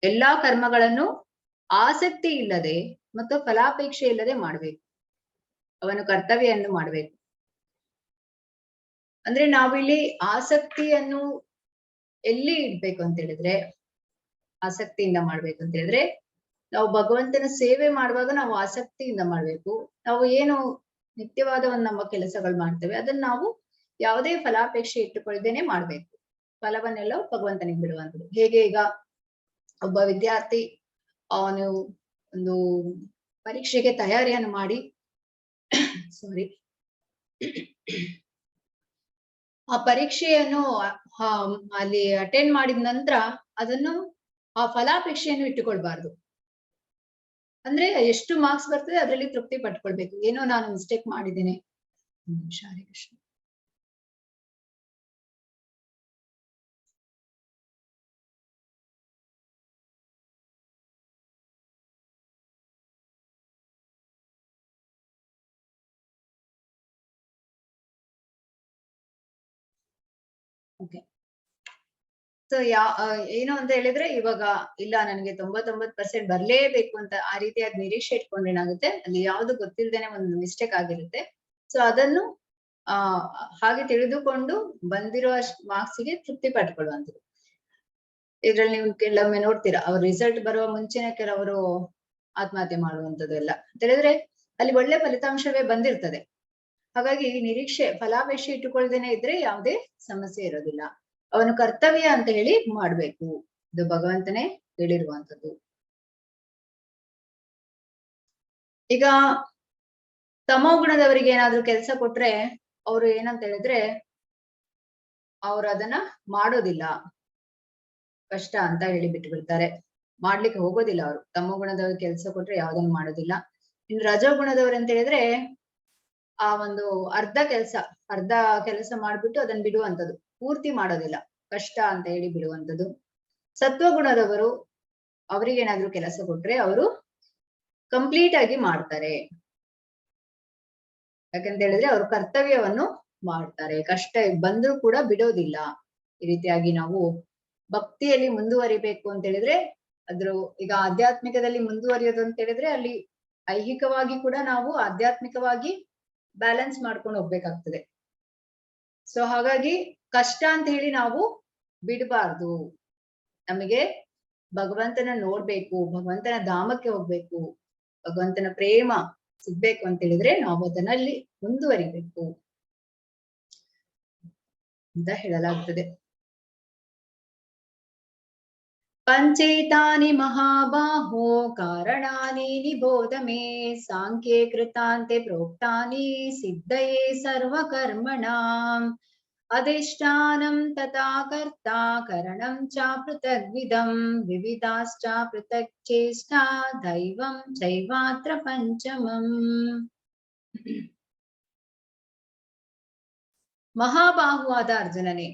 ಎಲ್ಲಾ ಕರ್ಮಗಳನ್ನು ಆಸಕ್ತಿ ಇಲ್ಲದೆ ಮತ್ತು ಫಲಾಪೇಕ್ಷೆ ಇಲ್ಲದೆ ಮಾಡ್ಬೇಕು. ಅವನು ಕರ್ತವ್ಯವನ್ನು ಮಾಡ್ಬೇಕು. ಅಂದ್ರೆ ನಾವಿಲ್ಲಿ ಆಸಕ್ತಿಯನ್ನು ಎಲ್ಲಿ ಇಡ್ಬೇಕು ಅಂತ ಹೇಳಿದ್ರೆ, ಆಸಕ್ತಿಯಿಂದ ಮಾಡ್ಬೇಕು ಅಂತ ಹೇಳಿದ್ರೆ, ನಾವು ಭಗವಂತನ ಸೇವೆ ಮಾಡುವಾಗ ನಾವು ಆಸಕ್ತಿಯಿಂದ ಮಾಡ್ಬೇಕು. ನಾವು ಏನು ನಿತ್ಯವಾದ ನಮ್ಮ ಕೆಲಸಗಳು ಮಾಡ್ತೇವೆ ಅದನ್ನ ನಾವು ಯಾವುದೇ ಫಲಾಪೇಕ್ಷೆ ಇಟ್ಟುಕೊಳ್ಳದೇನೆ ಮಾಡ್ಬೇಕು. ಫಲವನ್ನೆಲ್ಲ ಭಗವಂತನಿಗೆ ಬಿಡುವಂಥದ್ದು. ಹೇಗೆ ಈಗ ಒಬ್ಬ ವಿದ್ಯಾರ್ಥಿ ಅವನು ಒಂದು ಪರೀಕ್ಷೆಗೆ ತಯಾರಿಯನ್ನು ಮಾಡಿ ಸಾರಿ ಆ ಪರೀಕ್ಷೆಯನ್ನು ಅಲ್ಲಿ ಅಟೆಂಡ್ ಮಾಡಿದ ನಂತರ ಅದನ್ನು ಆ ಫಲಾಪೇಕ್ಷೆಯನ್ನು ಇಟ್ಟುಕೊಳ್ಬಾರ್ದು. ಅಂದ್ರೆ ಎಷ್ಟು ಮಾರ್ಕ್ಸ್ ಬರ್ತದೆ ಅದರಲ್ಲಿ ತೃಪ್ತಿ ಪಟ್ಕೊಳ್ಬೇಕು. ಏನೋ ನಾನು ಮಿಸ್ಟೇಕ್ ಮಾಡಿದ್ದೇನೆ. ಹರೇ ಕೃಷ್ಣ. ಓಕೆ. ಸೊ ಏನು ಅಂತ ಹೇಳಿದ್ರೆ, ಇವಾಗ ಇಲ್ಲ ನನಗೆ 99% ಬರ್ಲೇಬೇಕು ಅಂತ ಆ ರೀತಿಯಾದ ನಿರೀಕ್ಷೆ ಇಟ್ಕೊಂಡ್ರೆ ಏನಾಗುತ್ತೆ, ಅಲ್ಲಿ ಯಾವ್ದು ಗೊತ್ತಿಲ್ದೇನೆ ಒಂದು ಮಿಸ್ಟೇಕ್ ಆಗಿರುತ್ತೆ. ಸೊ ಅದನ್ನು ಹಾಗೆ ತಿಳಿದುಕೊಂಡು ಬಂದಿರೋ ಮಾರ್ಕ್ಸ್ಗೆ ತೃಪ್ತಿ ಪಡ್ಕೊಳ್ಳುವಂಥದ್ದು. ಇದ್ರಲ್ಲಿ ನೀವು ಕೆಲವೊಮ್ಮೆ ನೋಡ್ತೀರಾ, ಅವ್ರ ರಿಸಲ್ಟ್ ಬರುವ ಮುಂಚೆನೆ ಕೆಲವರು ಆತ್ಮಹತ್ಯೆ ಮಾಡುವಂಥದ್ದು ಎಲ್ಲ ಅಂತ ಹೇಳಿದ್ರೆ ಅಲ್ಲಿ ಒಳ್ಳೆ ಫಲಿತಾಂಶವೇ ಬಂದಿರ್ತದೆ. ಹಾಗಾಗಿ ನಿರೀಕ್ಷೆ ಫಲಾಪೇಕ್ಷೆ ಇಟ್ಟುಕೊಳ್ಳದೇನೆ ಇದ್ರೆ ಯಾವುದೇ ಸಮಸ್ಯೆ ಇರೋದಿಲ್ಲ. ಅವನು ಕರ್ತವ್ಯ ಅಂತ ಹೇಳಿ ಮಾಡ್ಬೇಕು. ಇದು ಭಗವಂತನೇ ಹೇಳಿರುವಂಥದ್ದು. ಈಗ ತಮೋ ಗುಣದವರಿಗೆ ಏನಾದ್ರು ಕೆಲಸ ಕೊಟ್ರೆ ಅವ್ರು ಏನಂತ ಹೇಳಿದ್ರೆ ಅವ್ರು ಅದನ್ನ ಮಾಡೋದಿಲ್ಲ, ಕಷ್ಟ ಅಂತ ಹೇಳಿ ಬಿಟ್ಟು ಬಿಡ್ತಾರೆ, ಮಾಡ್ಲಿಕ್ಕೆ ಹೋಗೋದಿಲ್ಲ. ಅವರು ತಮೋ ಗುಣದವ್ರಿಗೆ ಕೆಲಸ ಕೊಟ್ರೆ ಯಾವ್ದನ್ನು ಮಾಡೋದಿಲ್ಲ. ಇನ್ನು ರಜೋ ಗುಣದವ್ರು ಅಂತ ಹೇಳಿದ್ರೆ ಆ ಒಂದು ಅರ್ಧ ಕೆಲಸ ಮಾಡ್ಬಿಟ್ಟು ಅದನ್ನ ಬಿಡುವಂಥದ್ದು, ಪೂರ್ತಿ ಮಾಡೋದಿಲ್ಲ, ಕಷ್ಟ ಅಂತ ಹೇಳಿ ಬಿಡುವಂಥದ್ದು. ಸತ್ವಗುಣದವರು ಅವರಿಗೆ ಏನಾದ್ರು ಕೆಲಸ ಕೊಟ್ರೆ ಅವರು ಕಂಪ್ಲೀಟ್ ಆಗಿ ಮಾಡ್ತಾರೆ. ಯಾಕಂತ ಹೇಳಿದ್ರೆ ಅವರು ಕರ್ತವ್ಯವನ್ನು ಮಾಡ್ತಾರೆ, ಕಷ್ಟ ಬಂದ್ರೂ ಕೂಡ ಬಿಡೋದಿಲ್ಲ. ಈ ರೀತಿಯಾಗಿ ನಾವು ಭಕ್ತಿಯಲ್ಲಿ ಮುಂದುವರಿಬೇಕು ಅಂತ ಹೇಳಿದ್ರೆ ಈಗ ಆಧ್ಯಾತ್ಮಿಕದಲ್ಲಿ ಮುಂದುವರಿಯೋದು ಅಂತ ಹೇಳಿದ್ರೆ ಅಲ್ಲಿ ಐಹಿಕವಾಗಿ ಕೂಡ ನಾವು ಆಧ್ಯಾತ್ಮಿಕವಾಗಿ ಬ್ಯಾಲೆನ್ಸ್ ಮಾಡ್ಕೊಂಡು ಹೋಗ್ಬೇಕಾಗ್ತದೆ. ಸೊ ಹಾಗಾಗಿ ಕಷ್ಟ ಅಂತ ಹೇಳಿ ನಾವು ಬಿಡಬಾರ್ದು. ನಮಗೆ ಭಗವಂತನ ನೋಡ್ಬೇಕು, ಭಗವಂತನ ಧಾಮಕ್ಕೆ ಹೋಗ್ಬೇಕು, ಭಗವಂತನ ಪ್ರೇಮ ಸಿಗ್ಬೇಕು ಅಂತ ಹೇಳಿದ್ರೆ ನಾವು ಅದನ್ನಲ್ಲಿ ಮುಂದುವರಿಬೇಕು ಅಂತ ಹೇಳಲಾಗ್ತದೆ. ಪಂಚೇತಾನಿ ಮಹಾಬಾಹೋ ಕಾರಣಾನಿ ನಿಬೋಧ ಮೇ ಸಾಂಖ್ಯೇ ಕೃತಾಂತೆ ಪ್ರೋಕ್ತಾನಿ ಸಿದ್ಧಯೇ ಸರ್ವಕರ್ಮಣಾಂ ಅಧಿಷ್ಠಾನಂ ತಥಾ ಕರ್ತಾ ಕರಣಂ ಚ ಪೃಥಗ್ವಿಧಂ ವಿವಿಧಾಶ್ಚ ಪೃಥಕ್ ಚೇಷ್ಟಾ ದೈವಂ ಚೈವಾತ್ರ ಪಂಚಮಂ. ಮಹಾಬಾಹುವಾದ ಅರ್ಜುನನೇ,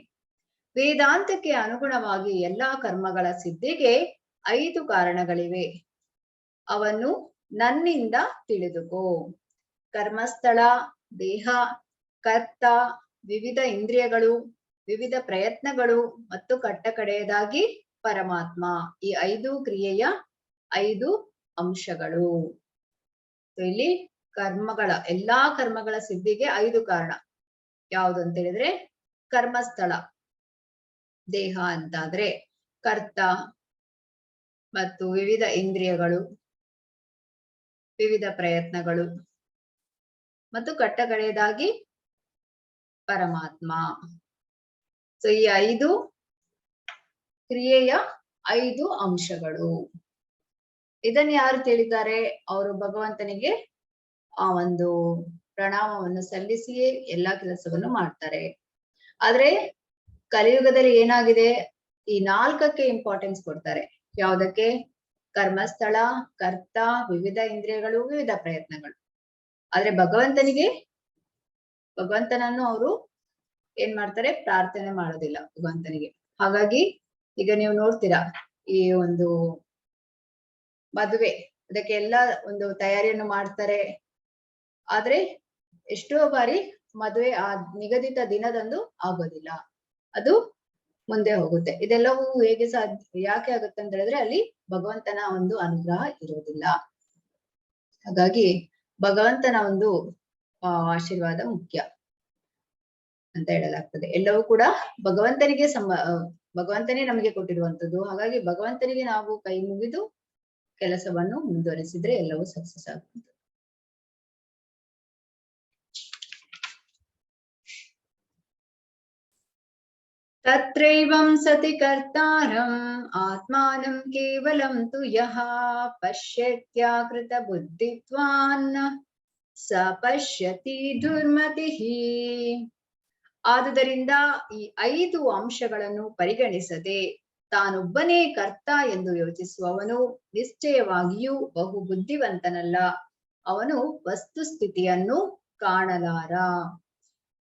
ವೇದಾಂತಕ್ಕೆ ಅನುಗುಣವಾಗಿ ಎಲ್ಲಾ ಕರ್ಮಗಳ ಸಿದ್ಧಿಗೆ 5 ಕಾರಣಗಳಿವೆ. ಅವನ್ನು ನನ್ನಿಂದ ತಿಳಿದುಕೋ. ಕರ್ಮಸ್ಥಳ, ದೇಹ, ಕರ್ತ, ವಿವಿಧ ಇಂದ್ರಿಯಗಳು, ವಿವಿಧ ಪ್ರಯತ್ನಗಳು ಮತ್ತು ಕಟ್ಟಕಡೆಯದಾಗಿ ಪರಮಾತ್ಮ. ಈ 5 ಕ್ರಿಯೆಯ 5 ಅಂಶಗಳು. ಇಲ್ಲಿ ಎಲ್ಲಾ ಕರ್ಮಗಳ ಸಿದ್ಧಿಗೆ 5 ಕಾರಣ. ಯಾವುದು ಅಂತ ಹೇಳಿದ್ರೆ ಕರ್ಮಸ್ಥಳ, ದೇಹ ಅಂತಾದ್ರೆ, ಕರ್ತ ಮತ್ತು ವಿವಿಧ ಇಂದ್ರಿಯಗಳು, ವಿವಿಧ ಪ್ರಯತ್ನಗಳು ಮತ್ತು ಕಟ್ಟಕಡೆಯದಾಗಿ ಪರಮಾತ್ಮ. ಸೊ ಈ 5 ಕ್ರಿಯೆಯ 5 ಅಂಶಗಳು. ಇದನ್ನ ಯಾರು ತಿಳಿತಾರೆ? ಅವರು ಭಗವಂತನಿಗೆ ಆ ಒಂದು ಪ್ರಣಾಮವನ್ನು ಸಲ್ಲಿಸಿಯೇ ಎಲ್ಲಾ ಕೆಲಸವನ್ನು ಮಾಡ್ತಾರೆ. ಆದ್ರೆ ಕಲಿಯುಗದಲ್ಲಿ ಏನಾಗಿದೆ, ಈ 4ಕ್ಕೆ ಇಂಪಾರ್ಟೆನ್ಸ್ ಕೊಡ್ತಾರೆ. ಯಾವುದಕ್ಕೆ? ಕರ್ಮಸ್ಥಳ, ಕರ್ತ, ವಿವಿಧ ಇಂದ್ರಿಯಗಳು, ವಿವಿಧ ಪ್ರಯತ್ನಗಳು. ಆದ್ರೆ ಭಗವಂತನನ್ನು ಅವರು ಏನ್ ಮಾಡ್ತಾರೆ, ಪ್ರಾರ್ಥನೆ ಮಾಡೋದಿಲ್ಲ ಭಗವಂತನಿಗೆ. ಹಾಗಾಗಿ ಈಗ ನೀವು ನೋಡ್ತೀರಾ ಈ ಒಂದು ಮದುವೆ, ಅದಕ್ಕೆ ಎಲ್ಲ ಒಂದು ತಯಾರಿಯನ್ನು ಮಾಡ್ತಾರೆ. ಆದ್ರೆ ಎಷ್ಟೋ ಬಾರಿ ಮದುವೆ ಆ ನಿಗದಿತ ದಿನದಂದು ಆಗೋದಿಲ್ಲ, ಅದು ಮುಂದೆ ಹೋಗುತ್ತೆ. ಇದೆಲ್ಲವೂ ಹೇಗೆ ಸಾಧ್ಯ, ಯಾಕೆ ಆಗುತ್ತೆ ಅಂತ ಹೇಳಿದ್ರೆ ಅಲ್ಲಿ ಭಗವಂತನ ಒಂದು ಅನುಗ್ರಹ ಇರುವುದಿಲ್ಲ. ಹಾಗಾಗಿ ಭಗವಂತನ ಒಂದು ಆಶೀರ್ವಾದ ಮುಖ್ಯ ಅಂತ ಹೇಳಲಾಗ್ತದೆ. ಎಲ್ಲವೂ ಕೂಡ ಭಗವಂತನಿಗೆ ಭಗವಂತನೇ ನಮಗೆ ಕೊಟ್ಟಿರುವಂತದ್ದು. ಹಾಗಾಗಿ ಭಗವಂತನಿಗೆ ನಾವು ಕೈ ಮುಗಿದು ಕೆಲಸವನ್ನು ಮುಂದುವರಿಸಿದ್ರೆ ಎಲ್ಲವೂ ಸಕ್ಸಸ್ ಆಗ್ತದೆ. ತತ್ರೈವಂ ಸತಿ ಕರ್ತಾರಂ ಆತ್ಮಾನಂ ಕೇವಲಂ ತು ಯಃ ಪಶ್ಯತ್ಯಾಕೃತ ಬುದ್ಧಿತ್ವಾನ್ ಸ ಪಶ್ಯತಿ ದುರ್ಮತಿಃ. ಆದುದರಿಂದ ಈ 5 ಅಂಶಗಳನ್ನು ಪರಿಗಣಿಸದೆ ತಾನೊಬ್ಬನೇ ಕರ್ತ ಎಂದು ಯೋಚಿಸುವವನು ನಿಶ್ಚಯವಾಗಿಯೂ ಬಹು ಬುದ್ಧಿವಂತನಲ್ಲ, ಅವನು ವಸ್ತುಸ್ಥಿತಿಯನ್ನು ಕಾಣಲಾರ.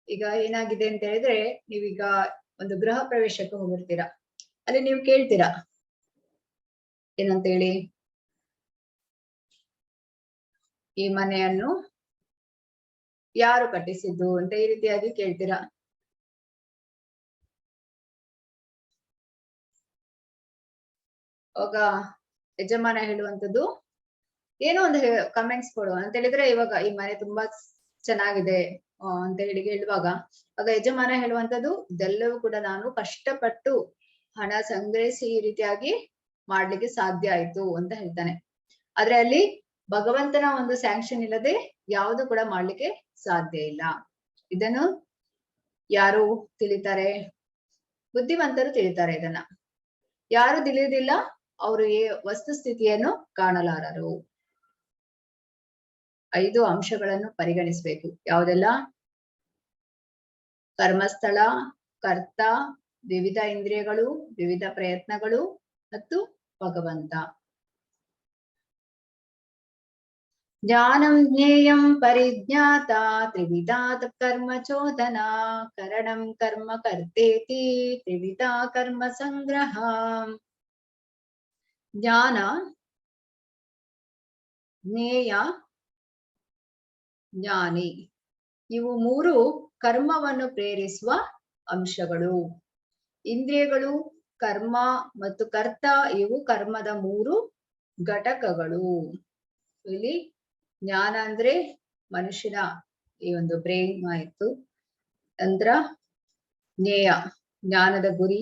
ಈಗ ಏನಾಗಿದೆ ಅಂತ ಹೇಳಿದ್ರೆ, ನೀವೀಗ ಒಂದು ಗೃಹ ಪ್ರವೇಶಕ್ಕೆ ಹೋಗಿರ್ತೀರಾ, ಅಲ್ಲಿ ನೀವು ಕೇಳ್ತೀರಾ ಏನಂತ ಹೇಳಿ, ಈ ಮನೆಯನ್ನು ಯಾರು ಕಟ್ಟಿಸಿದ್ದು ಅಂತ ಈ ರೀತಿಯಾಗಿ ಕೇಳ್ತೀರಾ. ಆಗ ಯಜಮಾನ ಹೇಳುವಂಥದ್ದು ಏನೋ ಒಂದು ಕಮೆಂಟ್ಸ್ ಕೊಡು ಅಂತ ಹೇಳಿದ್ರೆ, ಇವಾಗ ಈ ಮನೆ ತುಂಬಾ ಚೆನ್ನಾಗಿದೆ ಅಂತ ಹೇಳುವಾಗ ಆಗ ಯಜಮಾನ ಹೇಳುವಂಥದ್ದು ಇದೆಲ್ಲವೂ ಕೂಡ ನಾನು ಕಷ್ಟಪಟ್ಟು ಹಣ ಸಂಗ್ರಹಿಸಿ ಈ ರೀತಿಯಾಗಿ ಮಾಡ್ಲಿಕ್ಕೆ ಸಾಧ್ಯ ಆಯ್ತು ಅಂತ ಹೇಳ್ತಾನೆ. ಆದ್ರೆ ಅಲ್ಲಿ ಭಗವಂತನ ಒಂದು ಸ್ಯಾಂಕ್ಷನ್ ಇಲ್ಲದೆ ಯಾವುದು ಕೂಡ ಮಾಡ್ಲಿಕ್ಕೆ ಸಾಧ್ಯ ಇಲ್ಲ. ಇದನ್ನು ಯಾರು ತಿಳಿತಾರೆ? ಬುದ್ಧಿವಂತರು ತಿಳಿತಾರೆ ಇದನ್ನ. ಯಾರು ತಿಳಿಯುವುದಿಲ್ಲ, ಅವರು ವಸ್ತುಸ್ಥಿತಿಯನ್ನು ಕಾಣಲಾರರು. 5 ಅಂಶಗಳನ್ನು ಪರಿಗಣಿಸಬೇಕು. ಯಾವುದೆಲ್ಲ? ಕರ್ಮಸ್ಥಳ, ಕರ್ತ, ವಿವಿಧ ಇಂದ್ರಿಯಗಳು, ವಿವಿಧ ಪ್ರಯತ್ನಗಳು ಮತ್ತು ಭಗವಂತ. ಜ್ಞಾನಂ ಜ್ಞೇಯಂ ಪರಿಜ್ಞಾತ ತ್ರಿವಿಧಾತ್ ಕರ್ಮ ಚೋದನ ಕರಣಂ ಕರ್ಮ ಕರ್ತೇತಿ ತ್ರಿವಿಧ ಕರ್ಮ ಸಂಗ್ರಹ. ಜ್ಞಾನ, ಜ್ಞೇಯ, ಜ್ಞಾನಿ, ಇವು 3 ಕರ್ಮವನ್ನು ಪ್ರೇರಿಸುವ ಅಂಶಗಳು. ಇಂದ್ರಿಯಗಳು, ಕರ್ಮ ಮತ್ತು ಕರ್ತ ಇವು ಕರ್ಮದ 3 ಘಟಕಗಳು. ಇಲ್ಲಿ ಜ್ಞಾನ ಅಂದ್ರೆ ಮನುಷ್ಯನ ಈ ಒಂದು ಬ್ರೈನ್ ಆಯ್ತು. ನಂತರ ಜ್ಞೇಯ, ಜ್ಞಾನದ ಗುರಿ,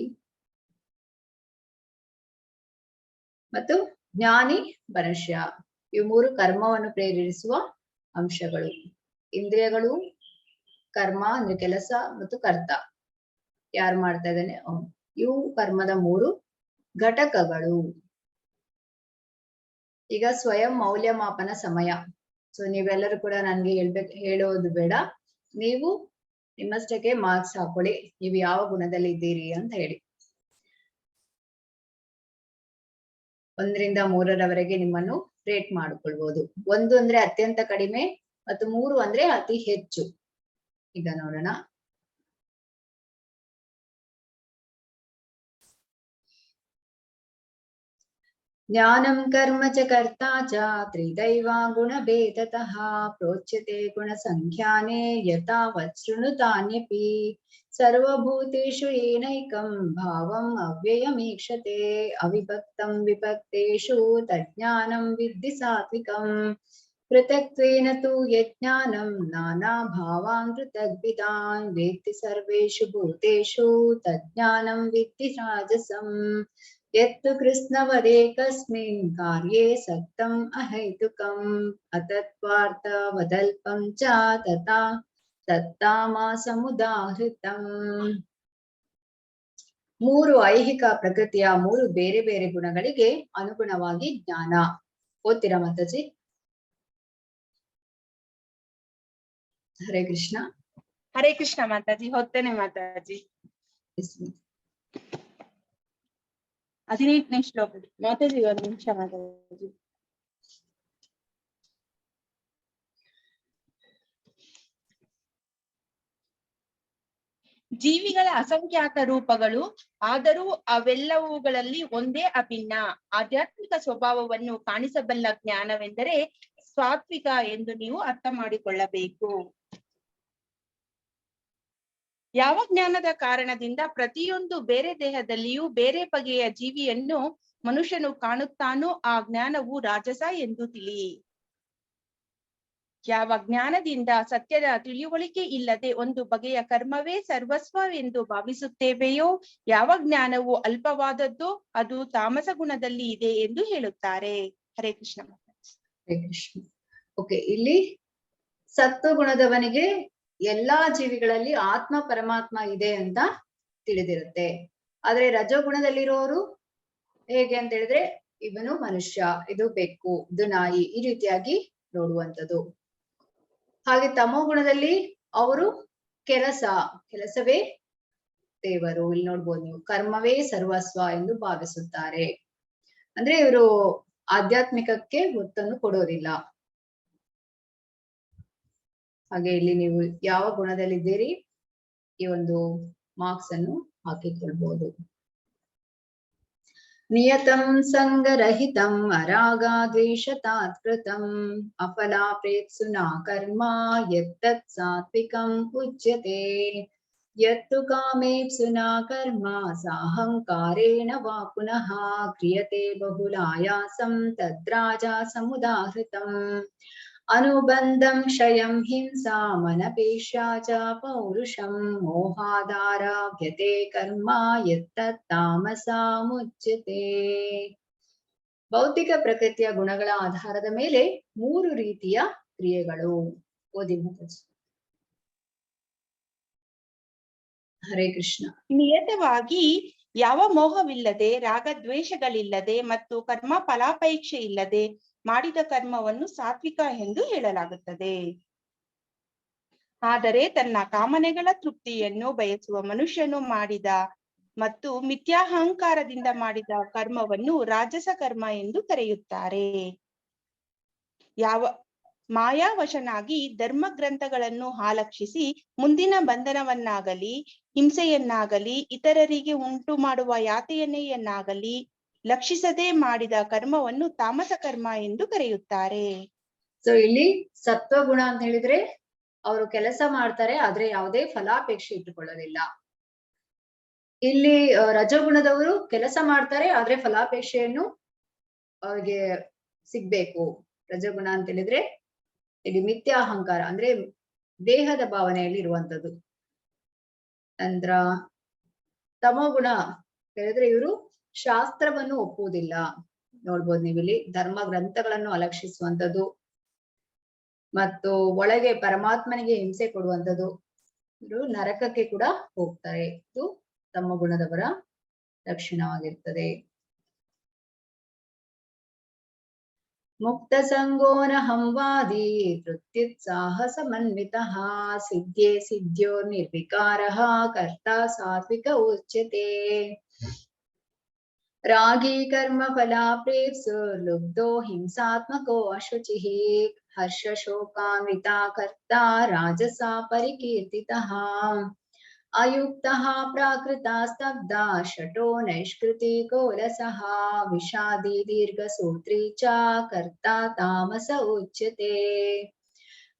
ಮತ್ತು ಜ್ಞಾನಿ ಮನುಷ್ಯ. ಇವು 3 ಕರ್ಮವನ್ನು ಪ್ರೇರೇಪಿಸುವ ಅಂಶಗಳು. ಇಂದ್ರಿಯಗಳು, ಕರ್ಮ ಅಂದ್ರೆ ಕೆಲಸ, ಮತ್ತು ಕರ್ತ ಯಾರು ಮಾಡ್ತಾ ಇದ್ದಾನೆ ಅವನು. ಇವು ಕರ್ಮದ 3 ಘಟಕಗಳು. ಈಗ ಸ್ವಯಂ ಮೌಲ್ಯಮಾಪನ ಸಮಯ. ಸೊ ನೀವೆಲ್ಲರೂ ಕೂಡ ನನ್ಗೆ ಹೇಳೋದು ಬೇಡ, ನೀವು ನಿಮ್ಮಷ್ಟಕ್ಕೆ ಮಾರ್ಕ್ಸ್ ಹಾಕೊಳ್ಳಿ, ನೀವು ಯಾವ ಗುಣದಲ್ಲಿ ಇದ್ದೀರಿ ಅಂತ ಹೇಳಿ. 1 ರಿಂದ 3ರವರೆಗೆ ನಿಮ್ಮನ್ನು ರೇಟ್ ಮಾಡಿಕೊಳ್ಬಹುದು. 1 ಅಂದ್ರೆ ಅತ್ಯಂತ ಕಡಿಮೆ ಮತ್ತು 3 ಅಂದ್ರೆ ಅತಿ ಹೆಚ್ಚು. ಈಗ ನೋಡೋಣ. ಜ್ಞಾನಂ ಕರ್ಮ ಚ ಕರ್ತಾ ಚ ತ್ರಿದೈವ ಗುಣಭೇದತಃ ಪ್ರೋಚ್ಯತೆ ಗುಣಸಂಖ್ಯಾನೇ ಯಥಾವತ್ ಶೃಣುತಾನ್ಯಪಿ ಸರ್ವಭೂತೇಷು ಏನೈಕಂ ಭಾವಂ ಅವ್ಯಯಮೀಕ್ಷತೆ ಅವಿಭಕ್ತಂ ವಿಭಕ್ತೇಷು ತಜ್ಞಾನಂ ವಿದ್ಧಿ ಸಾತ್ವಿಕಂ ಪೃಥಕ್ತ್ವೇನ ತು ಯಜ್ಞಾನಂ ನಾನಾ ಭಾವಾನ್ ಪೃಥಗ್ವಿದಾನ್ ವೇತ್ತಿ ಸರ್ವೇಷು ಭೂತೇಷು ತಜ್ಞಾನಂ ವಿದ್ಧಿ ರಾಜಸಂ ಯತ್ತು ಕೃಷ್ಣವದೇಕಸ್ಮಿನ್ ಕಾರ್ಯೇ ಸಕ್ತಂ ಅಹೈತುಕಂ ಅತತ್ವಾರ್ಥ ವದಲ್ಪಂ ಚ ತಥಾ ತತ್ತಾಮಾಸಮುದಾಹೃತಂ. 3 ಐಹಿಕ ಪ್ರಕೃತಿಯ 3 ಬೇರೆ ಬೇರೆ ಗುಣಗಳಿಗೆ ಅನುಗುಣವಾಗಿ ಜ್ಞಾನ. ಓದ್ತೀರಾ ಮಾತಾಜಿ? ಹರೇ ಕೃಷ್ಣ. ಹರೇ ಕೃಷ್ಣ ಮಾತಾಜಿ. ಹೋಗ್ತೇನೆ ಮಾತಾಜಿ. 18ನೇ ಶ್ಲೋಕ ಮಾತಾಜಿ. 1 ನಿಮಿಷ ಮಾತಾಜಿ. ಜೀವಿಗಳ ಅಸಂಖ್ಯಾತ ರೂಪಗಳು, ಆದರೂ ಅವೆಲ್ಲವುಗಳಲ್ಲಿ ಒಂದೇ ಅಭಿನ್ನ ಆಧ್ಯಾತ್ಮಿಕ ಸ್ವಭಾವವನ್ನು ಕಾಣಿಸಬಲ್ಲ ಜ್ಞಾನವೆಂದರೆ ಸಾತ್ವಿಕ ಎಂದು ನೀವು ಅರ್ಥ ಮಾಡಿಕೊಳ್ಳಬೇಕು. ಯಾವ ಜ್ಞಾನದ ಕಾರಣದಿಂದ ಪ್ರತಿಯೊಂದು ಬೇರೆ ದೇಹದಲ್ಲಿಯೂ ಬೇರೆ ಬಗೆಯ ಜೀವಿಯನ್ನು ಮನುಷ್ಯನು ಕಾಣುತ್ತಾನೋ ಆ ಜ್ಞಾನವು ರಾಜಸ ಎಂದು ತಿಳಿ. ಯಾವ ಜ್ಞಾನದಿಂದ ಸತ್ಯದ ತಿಳಿವಳಿಕೆ ಇಲ್ಲದೆ ಒಂದು ಬಗೆಯ ಕರ್ಮವೇ ಸರ್ವಸ್ವವೆಂದು ಭಾವಿಸುತ್ತೇವೆಯೋ, ಯಾವ ಜ್ಞಾನವು ಅಲ್ಪವಾದದ್ದೋ ಅದು ತಾಮಸ ಗುಣದಲ್ಲಿ ಇದೆ ಎಂದು ಹೇಳುತ್ತಾರೆ. ಹರೇ ಕೃಷ್ಣ. ಹರೇ ಕೃಷ್ಣ. ಓಕೆ, ಇಲ್ಲಿ ಸತ್ವ ಗುಣದವನಿಗೆ ಎಲ್ಲಾ ಜೀವಿಗಳಲ್ಲಿ ಆತ್ಮ ಪರಮಾತ್ಮ ಇದೆ ಅಂತ ತಿಳಿದಿರುತ್ತೆ. ಆದ್ರೆ ರಜೋಗುಣದಲ್ಲಿರೋರು ಹೇಗೆ ಅಂತ ಹೇಳಿದ್ರೆ, ಇವನು ಮನುಷ್ಯ, ಇದು ಬೆಕ್ಕು, ಇದು ನಾಯಿ, ಈ ರೀತಿಯಾಗಿ ನೋಡುವಂಥದ್ದು. ಹಾಗೆ ತಮೋ ಗುಣದಲ್ಲಿ ಅವರು ಕೆಲಸವೇ ದೇವರು, ಇಲ್ಲಿ ನೋಡ್ಬೋದು ನೀವು, ಕರ್ಮವೇ ಸರ್ವಸ್ವ ಎಂದು ಭಾವಿಸುತ್ತಾರೆ. ಅಂದ್ರೆ ಇವರು ಆಧ್ಯಾತ್ಮಿಕಕ್ಕೆ ಒತ್ತನ್ನು ಕೊಡೋದಿಲ್ಲ. ಹಾಗೆ ಇಲ್ಲಿ ನೀವು ಯಾವ ಗುಣದಲ್ಲಿದ್ದೀರಿ ಈ ಒಂದು ಮಾರ್ಕ್ಸ್ ಅನ್ನು ಹಾಕಿಕೊಳ್ಬಹುದು. ನಿಯತಂ ಸಂಗರಹಿತಂ ಅರಾಗಾದ್ವೇಷತಾತ್ಕೃತಂ ಅಫಲಾಪ್ರೇತ್ಸುನಾ ಕರ್ಮ ಯತ್ತತ್ ಸಾತ್ವಿಕಂ ಉಚ್ಯತೆ. ಯತ್ತು ಕಾಮೇಪ್ಸುನಾ ಕರ್ಮ ಸಾಹಂಕಾರೇಣ ವಾ ಪುನಃ ಕ್ರಿಯತೆ ಬಹುಲಾಯಾಸಂ ತದ್ರಾಜಸಮುದಾಹೃತಂ. ಅನುಬಂಧಂ ಕ್ಷಯಂ ಹಿಂಸಾ ಮನಪೇಕ್ಷಾ ಚ ಪೌರುಷಂ ಮೋಹಾದಾರಭ್ಯತೆ ಕರ್ಮ ಯತ್ತತ್ ತಾಮಸಾ ಮುಚ್ಯತೆ. ಭೌತಿಕ ಪ್ರಕೃತಿಯ ಗುಣಗಳ ಆಧಾರದ ಮೇಲೆ 3 ರೀತಿಯ ಕ್ರಿಯೆಗಳು. ಓದಿ ಮಾತಾಜಿ. ಹರೇ ಕೃಷ್ಣ. ನಿಯತವಾಗಿ ಯಾವ ಮೋಹವಿಲ್ಲದೆ, ರಾಗದ್ವೇಷಗಳಿಲ್ಲದೆ ಮತ್ತು ಕರ್ಮ ಫಲಾಪೇಕ್ಷೆ ಇಲ್ಲದೆ ಮಾಡಿದ ಕರ್ಮವನ್ನು ಸಾತ್ವಿಕ ಎಂದು ಹೇಳಲಾಗುತ್ತದೆ. ಆದರೆ ತನ್ನ ಕಾಮನೆಗಳ ತೃಪ್ತಿಯನ್ನು ಬಯಸುವ ಮನುಷ್ಯನು ಮಾಡಿದ ಮತ್ತು ಮಿಥ್ಯಾಹಂಕಾರದಿಂದ ಮಾಡಿದ ಕರ್ಮವನ್ನು ರಾಜಸ ಕರ್ಮ ಎಂದು ಕರೆಯುತ್ತಾರೆ. ಮಾಯಾವಶನಾಗಿ ಧರ್ಮ ಗ್ರಂಥಗಳನ್ನು ಆಲಕ್ಷಿಸಿ ಮುಂದಿನ ಬಂಧನವನ್ನಾಗಲಿ ಹಿಂಸೆಯನ್ನಾಗಲಿ ಇತರರಿಗೆ ಉಂಟು ಮಾಡುವ ಯಾತನೆಯನ್ನಾಗಲಿ ಲಕ್ಷಿಸದೆ ಮಾಡಿದ ಕರ್ಮವನ್ನು ತಾಮಸ ಕರ್ಮ ಎಂದು ಕರೆಯುತ್ತಾರೆ. ಸೊ ಇಲ್ಲಿ ಸತ್ವ ಗುಣ ಅಂತ ಹೇಳಿದ್ರೆ ಅವರು ಕೆಲಸ ಮಾಡ್ತಾರೆ, ಆದ್ರೆ ಯಾವುದೇ ಫಲಾಪೇಕ್ಷೆ ಇಟ್ಟುಕೊಳ್ಳೋದಿಲ್ಲ. ಇಲ್ಲಿ ರಜೋಗುಣದವರು ಕೆಲಸ ಮಾಡ್ತಾರೆ, ಆದ್ರೆ ಫಲಾಪೇಕ್ಷೆಯನ್ನು ಅವ್ರಿಗೆ ಸಿಗ್ಬೇಕು. ರಜೋಗುಣ ಅಂತ ಹೇಳಿದ್ರೆ ಇಲ್ಲಿ ಮಿಥ್ಯಾ ಅಹಂಕಾರ ಅಂದ್ರೆ ದೇಹದ ಭಾವನೆಯಲ್ಲಿ ಇರುವಂತದ್ದು. ನಂತರ ತಮೋಗುಣ ಹೇಳಿದ್ರೆ ಇವರು ಶಾಸ್ತ್ರವನ್ನು ಒಪ್ಪುವುದಿಲ್ಲ. ನೋಡ್ಬೋದು ನೀವಿಲ್ಲಿ ಧರ್ಮ ಗ್ರಂಥಗಳನ್ನು ಅಲಕ್ಷಿಸುವಂಥದ್ದು ಮತ್ತು ಒಳಗೆ ಪರಮಾತ್ಮನಿಗೆ ಹಿಂಸೆ ಕೊಡುವಂಥದ್ದು. ಇವರು ನರಕಕ್ಕೆ ಕೂಡ ಹೋಗ್ತಾರೆ. ಇದು ತಮ್ಮ ಗುಣದವರ ಲಕ್ಷಣವಾಗಿರ್ತದೆ. ಮುಕ್ತ ಸಂಗೋನ ಹಂವಾದಿ ವೃತ್ತಿತ್ಸಾಹ ಸಮನ್ವಿತಃ ಸಿದ್ಧೇ ಸಿದ್ಧ್ಯ ನಿರ್ವಿಕಾರಃ ಕರ್ತ ಸಾತ್ವಿಕ ಉಚ್ಯತೆ. ರಾಗಿ ಕರ್ಮ ಫಲಾಪ್ರೇಪ್ಸು ಲುಬ್ಧೋ ಹಿಂಸಾತ್ಮಕೋ ಅಶುಚಿಃ ಹರ್ಷ ಶೋಕಾನ್ವಿತ ಕರ್ತ ರಾಜಸ ಪರಿಕೀರ್ತಿತಃ. ಅಯುಕ್ತಃ ಪ್ರಾಕೃತ ಸ್ತಬ್ಧ ಶಟೋ ನೈಷ್ಕೃತಿ ಕೋಲಸಃ ವಿಷಾದಿ ದೀರ್ಘಸೂತ್ರಿ ಚ ಕರ್ತ ತಾಮಸ ಉಚ್ಯತೆ.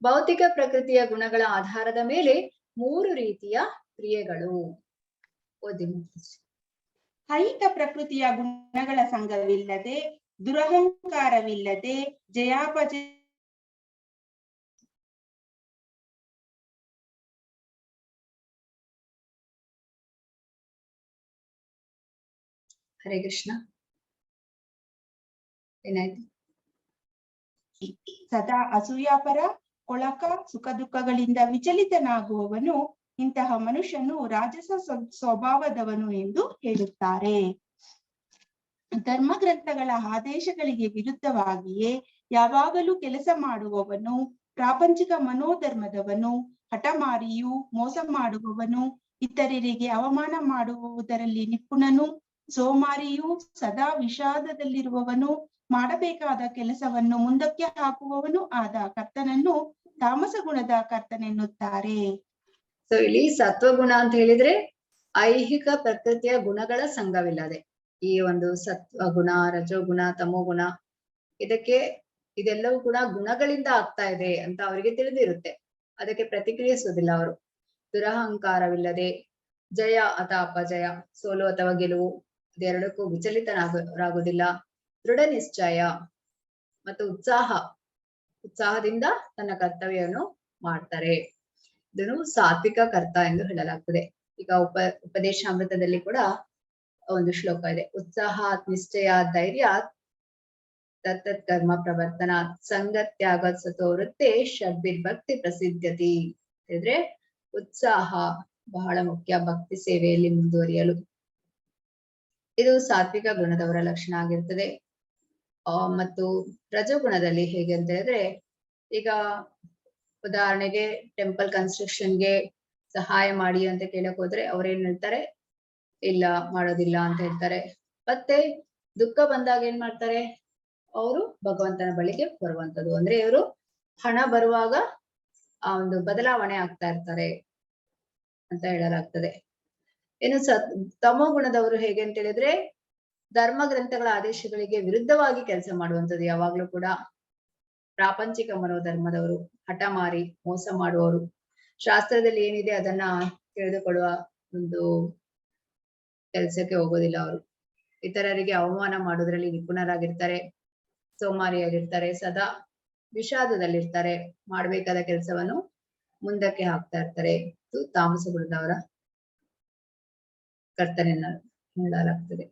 ಭೌತಿಕ ಪ್ರಕೃತಿಯ ಗುಣಗಳ ಆಧಾರದ ಮೇಲೆ 3 ರೀತಿಯ ಕ್ರಿಯೆಗಳು. ಓದಿ. ಐಹಿಕ ಪ್ರಕೃತಿಯ ಗುಣಗಳ ಸಂಘವಿಲ್ಲದೆ, ದುರಹಂಕಾರವಿಲ್ಲದೆ, ಜಯಾಪಜಯ ಹರೇ ಕೃಷ್ಣ. ಏನಾಯ್ತು? ಸದಾ ಅಸೂಯಾಪರ, ಕೊಳಕ, ಸುಖ ದುಃಖಗಳಿಂದ ವಿಚಲಿತನಾಗುವವನು ಇಂತಹ ಮನುಷ್ಯನು ರಾಜಸ ಸ್ವಭಾವದವನು ಎಂದು ಹೇಳುತ್ತಾರೆ. ಧರ್ಮ ಗ್ರಂಥಗಳ ಆದೇಶಗಳಿಗೆ ವಿರುದ್ಧವಾಗಿಯೇ ಯಾವಾಗಲೂ ಕೆಲಸ ಮಾಡುವವನು, ಪ್ರಾಪಂಚಿಕ ಮನೋಧರ್ಮದವನು, ಹಠಮಾರಿಯು, ಮೋಸ ಮಾಡುವವನು, ಇತರರಿಗೆ ಅವಮಾನ ಮಾಡುವುದರಲ್ಲಿ ನಿಪುಣನು, ಸೋಮಾರಿಯು, ಸದಾ ವಿಷಾದದಲ್ಲಿರುವವನು, ಮಾಡಬೇಕಾದ ಕೆಲಸವನ್ನು ಮುಂದಕ್ಕೆ ಹಾಕುವವನು ಆದ ಕರ್ತನನ್ನು ತಾಮಸ ಗುಣದ ಕರ್ತನೆನ್ನುತ್ತಾರೆ. ಸೊ ಇಲ್ಲಿ ಸತ್ವಗುಣ ಅಂತ ಹೇಳಿದ್ರೆ ಐಹಿಕ ಪ್ರಕೃತಿಯ ಗುಣಗಳ ಸಂಘವಿಲ್ಲದೆ, ಈ ಒಂದು ಸತ್ವಗುಣ, ರಜೋಗುಣ, ತಮೋಗುಣ ಇದೆಲ್ಲವೂ ಕೂಡ ಗುಣಗಳಿಂದ ಆಗ್ತಾ ಇದೆ ಅಂತ ಅವರಿಗೆ ತಿಳಿದಿರುತ್ತೆ. ಅದಕ್ಕೆ ಪ್ರತಿಕ್ರಿಯಿಸುವುದಿಲ್ಲ ಅವರು. ದುರಹಂಕಾರವಿಲ್ಲದೆ, ಜಯ ಅಥವಾ ಅಪಜಯ, ಸೋಲು ಅಥವಾ ಗೆಲುವು ಇದೆರಡಕ್ಕೂ ವಿಚಲಿತರಾಗುವುದಿಲ್ಲ. ದೃಢ ನಿಶ್ಚಯ ಮತ್ತು ಉತ್ಸಾಹದಿಂದ ತನ್ನ ಕರ್ತವ್ಯವನ್ನು ಮಾಡ್ತಾರೆ. ಇದನ್ನು ಸಾತ್ವಿಕ ಕರ್ತ ಎಂದು ಹೇಳಲಾಗ್ತದೆ. ಈಗ ಉಪದೇಶಾಮೃತದಲ್ಲಿ ಕೂಡ ಒಂದು ಶ್ಲೋಕ ಇದೆ. ಉತ್ಸಾಹಾತ್ ನಿಶ್ಚಯ ಧೈರ್ಯ ತತ್ತತ್ ಕರ್ಮ ಪ್ರವರ್ತನ ಸಂಗತ್ಯಾಗ ಸತೋ ವೃತ್ತೆ ಷಡ್ಭಿರ್ಭಕ್ತಿ ಪ್ರಸಿದ್ಧತಿ. ಹೇಳಿದ್ರೆ ಉತ್ಸಾಹ ಬಹಳ ಮುಖ್ಯ ಭಕ್ತಿ ಸೇವೆಯಲ್ಲಿ ಮುಂದುವರಿಯಲು. ಇದು ಸಾತ್ವಿಕ ಗುಣದವರ ಲಕ್ಷಣ ಆಗಿರ್ತದೆ. ಮತ್ತು ರಜೋಗುಣದಲ್ಲಿ ಹೇಗೆ ಅಂತ ಹೇಳಿದ್ರೆ, ಈಗ ಉದಾಹರಣೆಗೆ ಟೆಂಪಲ್ ಕನ್ಸ್ಟ್ರಕ್ಷನ್ಗೆ ಸಹಾಯ ಮಾಡಿ ಅಂತ ಕೇಳಕ್ ಹೋದ್ರೆ ಅವ್ರೇನ್ ಹೇಳ್ತಾರೆ, ಇಲ್ಲ ಮಾಡೋದಿಲ್ಲ ಅಂತ ಹೇಳ್ತಾರೆ. ಮತ್ತೆ ದುಃಖ ಬಂದಾಗ ಏನ್ ಮಾಡ್ತಾರೆ, ಅವರು ಭಗವಂತನ ಬಳಿಗೆ ಬರುವಂತದ್ದು. ಅಂದ್ರೆ ಇವರು ಹಣ ಬರುವಾಗ ಆ ಒಂದು ಬದಲಾವಣೆ ಆಗ್ತಾ ಇರ್ತಾರೆ ಅಂತ ಹೇಳಲಾಗ್ತದೆ. ಇನ್ನು ತಮೋ ಗುಣದವರು ಹೇಗೆ ಅಂತ ಹೇಳಿದ್ರೆ, ಧರ್ಮ ಗ್ರಂಥಗಳ ಆದೇಶಗಳಿಗೆ ವಿರುದ್ಧವಾಗಿ ಕೆಲಸ ಮಾಡುವಂಥದ್ದು. ಯಾವಾಗ್ಲೂ ಕೂಡ ಪ್ರಾಪಂಚಿಕ ಮನೋಧರ್ಮದವರು, ಹಠಮಾರಿ, ಮೋಸ ಮಾಡುವವರು, ಶಾಸ್ತ್ರದಲ್ಲಿ ಏನಿದೆ ಅದನ್ನ ತಿಳಿದುಕೊಳ್ಳುವ ಒಂದು ಕೆಲಸಕ್ಕೆ ಹೋಗೋದಿಲ್ಲ ಅವರು. ಇತರರಿಗೆ ಅವಮಾನ ಮಾಡೋದ್ರಲ್ಲಿ ನಿಪುಣರಾಗಿರ್ತಾರೆ, ಸೋಮಾರಿಯಾಗಿರ್ತಾರೆ, ಸದಾ ವಿಷಾದದಲ್ಲಿರ್ತಾರೆ, ಮಾಡ್ಬೇಕಾದ ಕೆಲಸವನ್ನು ಮುಂದಕ್ಕೆ ಹಾಕ್ತಾ ಇರ್ತಾರೆ. ಇದು ತಾಮಸ ಗುಣದವರ ಕರ್ತನೆಯನ್ನು ಹೇಳಲಾಗ್ತದೆ.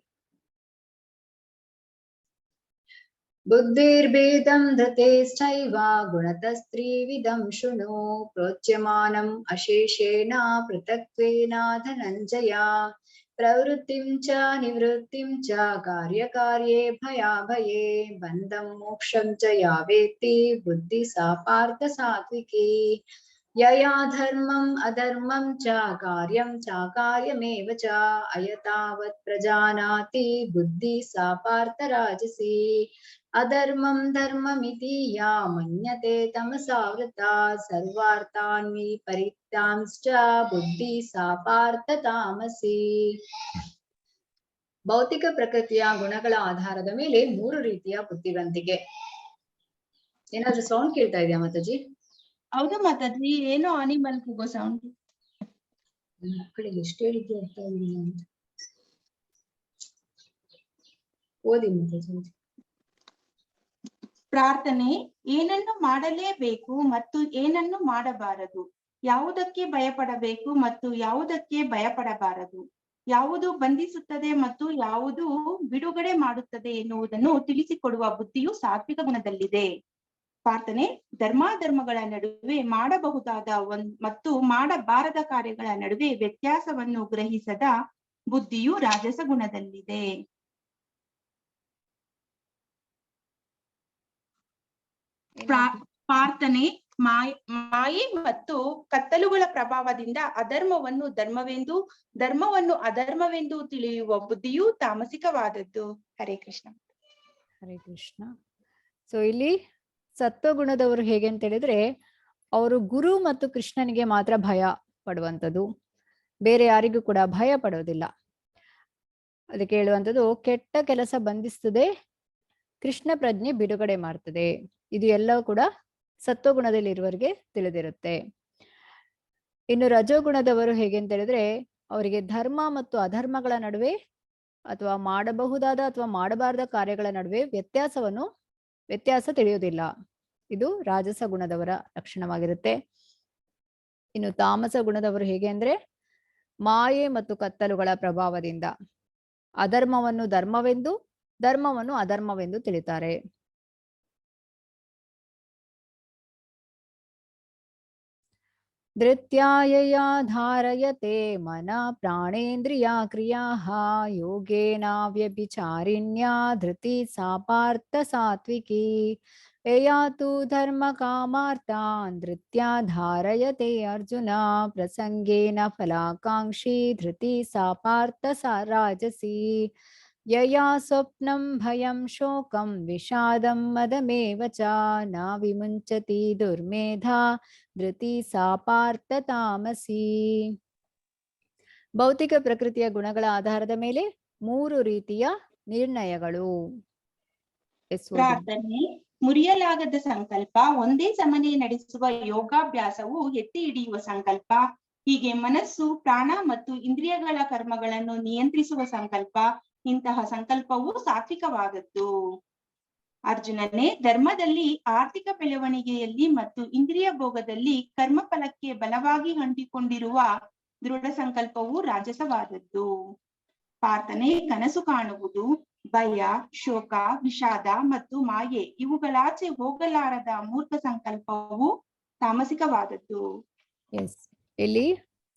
ಬುದ್ಧಿರ್ಭೇದಂ ಧತೇಶ್ಚೈವ ಗುಣತಸ್ತ್ರಿವಿಧಂ ಶೃಣು ಪ್ರೋಚ್ಯಮಾನಂ ಅಶೇಷೇಣ ಪೃಥಕ್ತ್ವೇನ ಧನಂಜಯ ಪ್ರವೃತ್ತಿಂ ಚ ನಿವೃತ್ತಿಂ ಚ ಕಾರ್ಯಕಾರ್ಯೇ ಭಯಾಭಯೇ ಬಂಧಂ ಮೋಕ್ಷಂ ಚ ಯಾವೇತ್ತಿ ಬುದ್ಧಿ ಸಾ ಪಾರ್ಥ ಸಾತ್ವಿಕಿ ಯಯಾ ಧರ್ಮಂ ಅಧರ್ಮಂ ಚ ಕಾರ್ಯಂ ಚಾಕಾರ್ಯಮೇವ ಚ ಅಯತಾವತ್ ಪ್ರಜಾನಾತಿ ಬುದ್ಧಿ ಸಾ ಪಾರ್ಥ ರಾಜಸಿ ಅಧರ್ಮಂ ಧರ್ಮಮಿತಿ ಯಾ ಮನ್ಯತೆ ತಮಸಾವೃತ ಸರ್ವಾರ್ಥಾನ್ ವಿಪರೀತಾಂಶ್ಚ ಬುದ್ಧಿ ಸಾ ಪಾರ್ಥ ತಾಮಸಿ. ಭೌತಿಕ ಪ್ರಕೃತಿಯ ಗುಣಗಳ ಆಧಾರದ ಮೇಲೆ 3 ರೀತಿಯ ಬುದ್ಧಿವಂತಿಕೆ. ಏನಾದ್ರೂ ಸೌಂಡ್ ಕೇಳ್ತಾ ಇದೆಯಾ ಮಾತಾಜಿ? ಹೌದು ಮಾತಾಜಿ, ಏನೋ ಅನಿಮಲ್ ಕೂಗೋ ಸೌಂಡ್. ಮಕ್ಕಳಿಗೆ ಎಷ್ಟು ಹೇಳಿದ್ದೆ ಅರ್ಥ ಆಗಿಲ್ಲ ಅಂತ. ಓದಿ ಮಾತಾಜಿ. ಪ್ರಾರ್ಥನೆ. ಏನನ್ನು ಮಾಡಲೇಬೇಕು ಮತ್ತು ಏನನ್ನು ಮಾಡಬಾರದು, ಯಾವುದಕ್ಕೆ ಭಯಪಡಬೇಕು ಮತ್ತು ಯಾವುದಕ್ಕೆ ಭಯಪಡಬಾರದು, ಯಾವುದು ಬಂಧಿಸುತ್ತದೆ ಮತ್ತು ಯಾವುದು ಬಿಡುಗಡೆ ಮಾಡುತ್ತದೆ ಎನ್ನುವುದನ್ನು ತಿಳಿಸಿಕೊಡುವ ಬುದ್ಧಿಯು ಸಾತ್ವಿಕ ಗುಣದಲ್ಲಿದೆ. ಪ್ರಾರ್ಥನೆ. ಧರ್ಮಾಧರ್ಮಗಳ ನಡುವೆ ಮಾಡಬಹುದಾದ ಮತ್ತು ಮಾಡಬಾರದ ಕಾರ್ಯಗಳ ನಡುವೆ ವ್ಯತ್ಯಾಸವನ್ನು ಗ್ರಹಿಸದ ಬುದ್ಧಿಯು ರಾಜಸ ಗುಣದಲ್ಲಿದೆ. ಪ್ರಾರ್ಥನೆ. ಮಾಯೆ ಮತ್ತು ಕತ್ತಲುಗಳ ಪ್ರಭಾವದಿಂದ ಅಧರ್ಮವನ್ನು ಧರ್ಮವೆಂದು, ಧರ್ಮವನ್ನು ಅಧರ್ಮವೆಂದು ತಿಳಿಯುವ ಬುದ್ಧಿಯು ತಾಮಸಿಕವಾದದ್ದು. ಹರೇ ಕೃಷ್ಣ. ಹರೇ ಕೃಷ್ಣ. ಸೊ ಇಲ್ಲಿ ಸತ್ವಗುಣದವರು ಹೇಗೆ ಅಂತ ಹೇಳಿದ್ರೆ, ಅವರು ಗುರು ಮತ್ತು ಕೃಷ್ಣನಿಗೆ ಮಾತ್ರ ಭಯ ಪಡುವಂಥದ್ದು, ಬೇರೆ ಯಾರಿಗೂ ಕೂಡ ಭಯ ಪಡೋದಿಲ್ಲ. ಅದಕ್ಕೆ ಹೇಳುವಂಥದ್ದು, ಕೆಟ್ಟ ಕೆಲಸ ಬಂಧಿಸ್ತದೆ, ಕೃಷ್ಣ ಪ್ರಜ್ಞೆ ಬಿಡುಗಡೆ ಮಾಡ್ತದೆ. ಇದು ಎಲ್ಲವೂ ಕೂಡ ಸತ್ವಗುಣದಲ್ಲಿರುವವರಿಗೆ ತಿಳಿದಿರುತ್ತೆ. ಇನ್ನು ರಜೋಗುಣದವರು ಹೇಗೆ ಅಂತ ಹೇಳಿದ್ರೆ, ಅವರಿಗೆ ಧರ್ಮ ಮತ್ತು ಅಧರ್ಮಗಳ ನಡುವೆ ಅಥವಾ ಮಾಡಬಹುದಾದ ಅಥವಾ ಮಾಡಬಾರದ ಕಾರ್ಯಗಳ ನಡುವೆ ವ್ಯತ್ಯಾಸ ತಿಳಿಯುವುದಿಲ್ಲ. ಇದು ರಾಜಸ ಗುಣದವರ ಲಕ್ಷಣವಾಗಿರುತ್ತೆ. ಇನ್ನು ತಾಮಸ ಗುಣದವರು ಹೇಗೆ ಅಂದ್ರೆ, ಮಾಯೆ ಮತ್ತು ಕತ್ತಲುಗಳ ಪ್ರಭಾವದಿಂದ ಅಧರ್ಮವನ್ನು ಧರ್ಮವೆಂದು, ಧರ್ಮವನ್ನು ಅಧರ್ಮವೆಂದು ತಿಳಿತಾರೆ. ಧೃತ್ಯಾಯಯಾ ಧಾರಯತೆ ಮನ ಪ್ರಾಣೇಂದ್ರಿಯಾ ಕ್ರಿಯಾಃ ಯೋಗೇನ ವ್ಯಭಿಚಾರಿಣ್ಯಾ ಧೃತಿ ಸಾ ಪಾರ್ಥ ಸಾತ್ವಿಕಿ ಯಯಾ ತು ಧರ್ಮ ಕಾಮಾರ್ಥಾನ್ ಧೃತ್ಯಾ ಧಾರಯತೆ ಅರ್ಜುನ ಪ್ರಸಂಗೇನ ಫಲಾಕಾಂಕ್ಷಿ ಧೃತಿ ಸಾ ಪಾರ್ಥ ಸಾ ರಾಜಸಿ ಯಯಾ ಸ್ವಪ್ನಂ ಭಯಂ ಶೋಕಂ ವಿಷಾದಂ ಮದಮೇವ ಚ ನ ವಿಮುಂಚತಿ ದುರ್ಮೇಧಾ ಧೃತಿ ಸಾ ಪಾರ್ಥ ತಾಮಸಿ. ಭೌತಿಕ ಪ್ರಕೃತಿಯ ಗುಣಗಳ ಆಧಾರದ ಮೇಲೆ 3 ರೀತಿಯ ನಿರ್ಣಯಗಳು. ಪ್ರಾರ್ಥನೆ. ಮುರಿಯಲಾಗದ ಸಂಕಲ್ಪ, ಒಂದೇ ಸಮನೆ ನಡೆಸುವ ಯೋಗಾಭ್ಯಾಸವು ಎತ್ತಿ ಹಿಡಿಯುವ ಸಂಕಲ್ಪ, ಹೀಗೆ ಮನಸ್ಸು, ಪ್ರಾಣ ಮತ್ತು ಇಂದ್ರಿಯಗಳ ಕರ್ಮಗಳನ್ನು ನಿಯಂತ್ರಿಸುವ ಸಂಕಲ್ಪ, ಇಂತಹ ಸಂಕಲ್ಪವು ಸಾತ್ವಿಕವಾದದ್ದು. ಅರ್ಜುನನೇ, ಧರ್ಮದಲ್ಲಿ, ಆರ್ಥಿಕ ಬೆಳವಣಿಗೆಯಲ್ಲಿ ಮತ್ತು ಇಂದ್ರಿಯ ಭೋಗದಲ್ಲಿ ಕರ್ಮಫಲಕ್ಕೆ ಬಲವಾಗಿ ಅಂಟಿಕೊಂಡಿರುವ ದೃಢ ಸಂಕಲ್ಪವು ರಾಜಸವಾದದ್ದು. ಪ್ರಾರ್ಥನೆ. ಕನಸು ಕಾಣುವುದು, ಭಯ, ಶೋಕ, ವಿಷಾದ ಮತ್ತು ಮಾಯೆ ಇವುಗಳಾಚೆ ಹೋಗಲಾರದ ಮೂರ್ಖ ಸಂಕಲ್ಪವು ತಾಮಸಿಕವಾದದ್ದು. ಎಸ್, ಇಲ್ಲಿ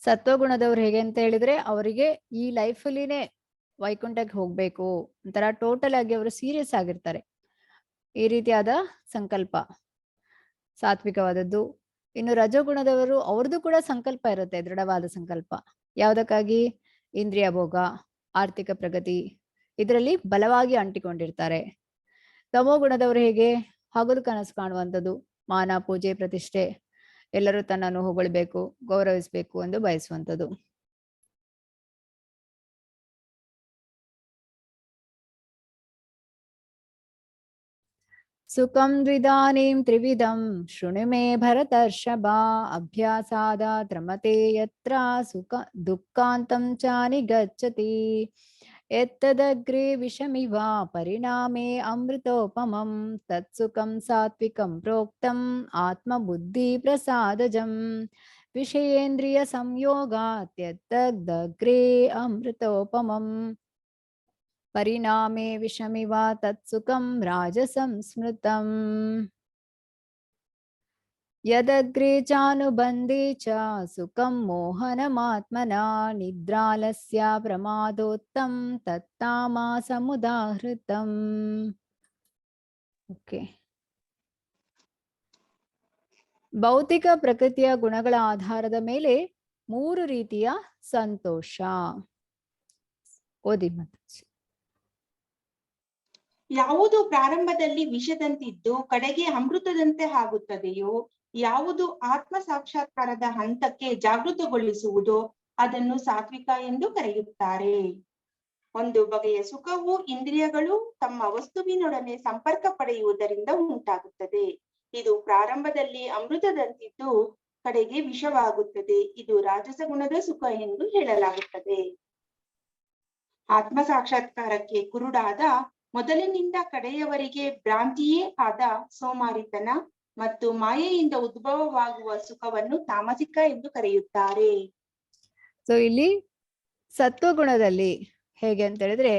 ಸತ್ವಗುಣದವ್ರು ಹೇಗೆ ಅಂತ ಹೇಳಿದ್ರೆ ಅವರಿಗೆ ಈ ಲೈಫಲ್ಲಿನೇ ವೈಕುಂಠಕ್ಕೆ ಹೋಗ್ಬೇಕು ಒಂಥರ ಟೋಟಲ್ ಆಗಿ ಅವರು ಸೀರಿಯಸ್ ಆಗಿರ್ತಾರೆ. ಈ ರೀತಿಯಾದ ಸಂಕಲ್ಪ ಸಾತ್ವಿಕವಾದದ್ದು. ಇನ್ನು ರಜೋಗುಣದವರು ಅವ್ರದ್ದು ಕೂಡ ಸಂಕಲ್ಪ ಇರುತ್ತೆ, ದೃಢವಾದ ಸಂಕಲ್ಪ. ಯಾವುದಕ್ಕಾಗಿ? ಇಂದ್ರಿಯ ಭೋಗ, ಆರ್ಥಿಕ ಪ್ರಗತಿ, ಇದರಲ್ಲಿ ಬಲವಾಗಿ ಅಂಟಿಕೊಂಡಿರ್ತಾರೆ. ತಮೋ ಗುಣದವರು ಹೇಗೆ? ಹಗಲು ಕನಸು ಕಾಣುವಂಥದ್ದು, ಮಾನ, ಪೂಜೆ, ಪ್ರತಿಷ್ಠೆ, ಎಲ್ಲರೂ ತನ್ನನ್ನು ಹೊಗಳ್ಬೇಕು, ಗೌರವಿಸ್ಬೇಕು ಎಂದು ಬಯಸುವಂಥದ್ದು. ಸುಖಂ ದ್ವಿಧಾನೀಂ ತ್ರಿವಿಧಂ ಶೃಣು ಮೇ ಭರತರ್ಷಭ ಅಭ್ಯಾಸಾದಾತ್ ರಮತೆ ಯತ್ರ ಸುಖ ದುಃಖಾಂತಂ ಚ ನಿಗಚ್ಚತಿ ಎತ್ತದಗ್ರೇ ವಿಷಮಿವ ಪರಿಣಾಮೇ ಅಮೃತೋಪಮಂ ತತ್ಸುಖಂ ಸಾತ್ವಿಕಂ ಪ್ರೋಕ್ತಂ ಆತ್ಮಬುದ್ಧಿ ಪ್ರಸಾದಜಂ ವಿಷಯೇಂದ್ರಿಯ ಸಂಯೋಗಾತ್ ಎತ್ತದಗ್ರೇ ಅಮೃತೋಪಮಂ ಪರಿಣಾಮೇ ವಿಷಮಿವ ತತ್ಸುಖಂ ರಾಜಸಂ ಸ್ಮೃತಂ ಯದಗ್ರೇ ಚಾನುಬಂಧೇ ಚ ಸುಖಂ ಮೋಹನಮಾತ್ಮನಾ ನಿದ್ರಾಲಸ್ಯ ಪ್ರಮಾದೋತ್ತಂ ತತ್ತಾಮಸಮುದಾಹೃತಂ. ಓಕೆ, ಭೌತಿಕ ಪ್ರಕೃತಿಯ ಗುಣಗಳ ಆಧಾರದ ಮೇಲೆ 3 ರೀತಿಯ ಸಂತೋಷ. ಓದಿ ಮತ್ತೆ. ಯಾವುದು ಪ್ರಾರಂಭದಲ್ಲಿ ವಿಷದಂತಿದ್ದು ಕಡೆಗೆ ಅಮೃತದಂತೆ ಆಗುತ್ತದೆಯೋ, ಯಾವುದು ಆತ್ಮ ಸಾಕ್ಷಾತ್ಕಾರದ ಹಂತಕ್ಕೆ ಜಾಗೃತಗೊಳಿಸುವುದೋ ಅದನ್ನು ಸಾತ್ವಿಕ ಎಂದು ಕರೆಯುತ್ತಾರೆ. ಒಂದು ಬಗೆಯ ಸುಖವು ಇಂದ್ರಿಯಗಳು ತಮ್ಮ ವಸ್ತುವಿನೊಡನೆ ಸಂಪರ್ಕ ಪಡೆಯುವುದರಿಂದ ಉಂಟಾಗುತ್ತದೆ. ಇದು ಪ್ರಾರಂಭದಲ್ಲಿ ಅಮೃತದಂತಿದ್ದು ಕಡೆಗೆ ವಿಷವಾಗುತ್ತದೆ. ಇದು ರಾಜಸ ಗುಣದ ಸುಖ ಎಂದು ಹೇಳಲಾಗುತ್ತದೆ. ಆತ್ಮ ಸಾಕ್ಷಾತ್ಕಾರಕ್ಕೆ ಕುರುಡಾದ ಮೊದಲಿನಿಂದ ಕಡೆಯವರೆಗೆ ಭ್ರಾಂತಿಯೇ ಆದ ಸೋಮಾರಿತನ ಮತ್ತು ಮಾಯೆಯಿಂದ ಉದ್ಭವವಾಗುವ ಸುಖವನ್ನು ತಾಮಸಿಕ ಎಂದು ಕರೆಯುತ್ತಾರೆ. ಸೊ ಇಲ್ಲಿ ಸತ್ವಗುಣದಲ್ಲಿ ಹೇಗೆ ಅಂತ ಹೇಳಿದ್ರೆ,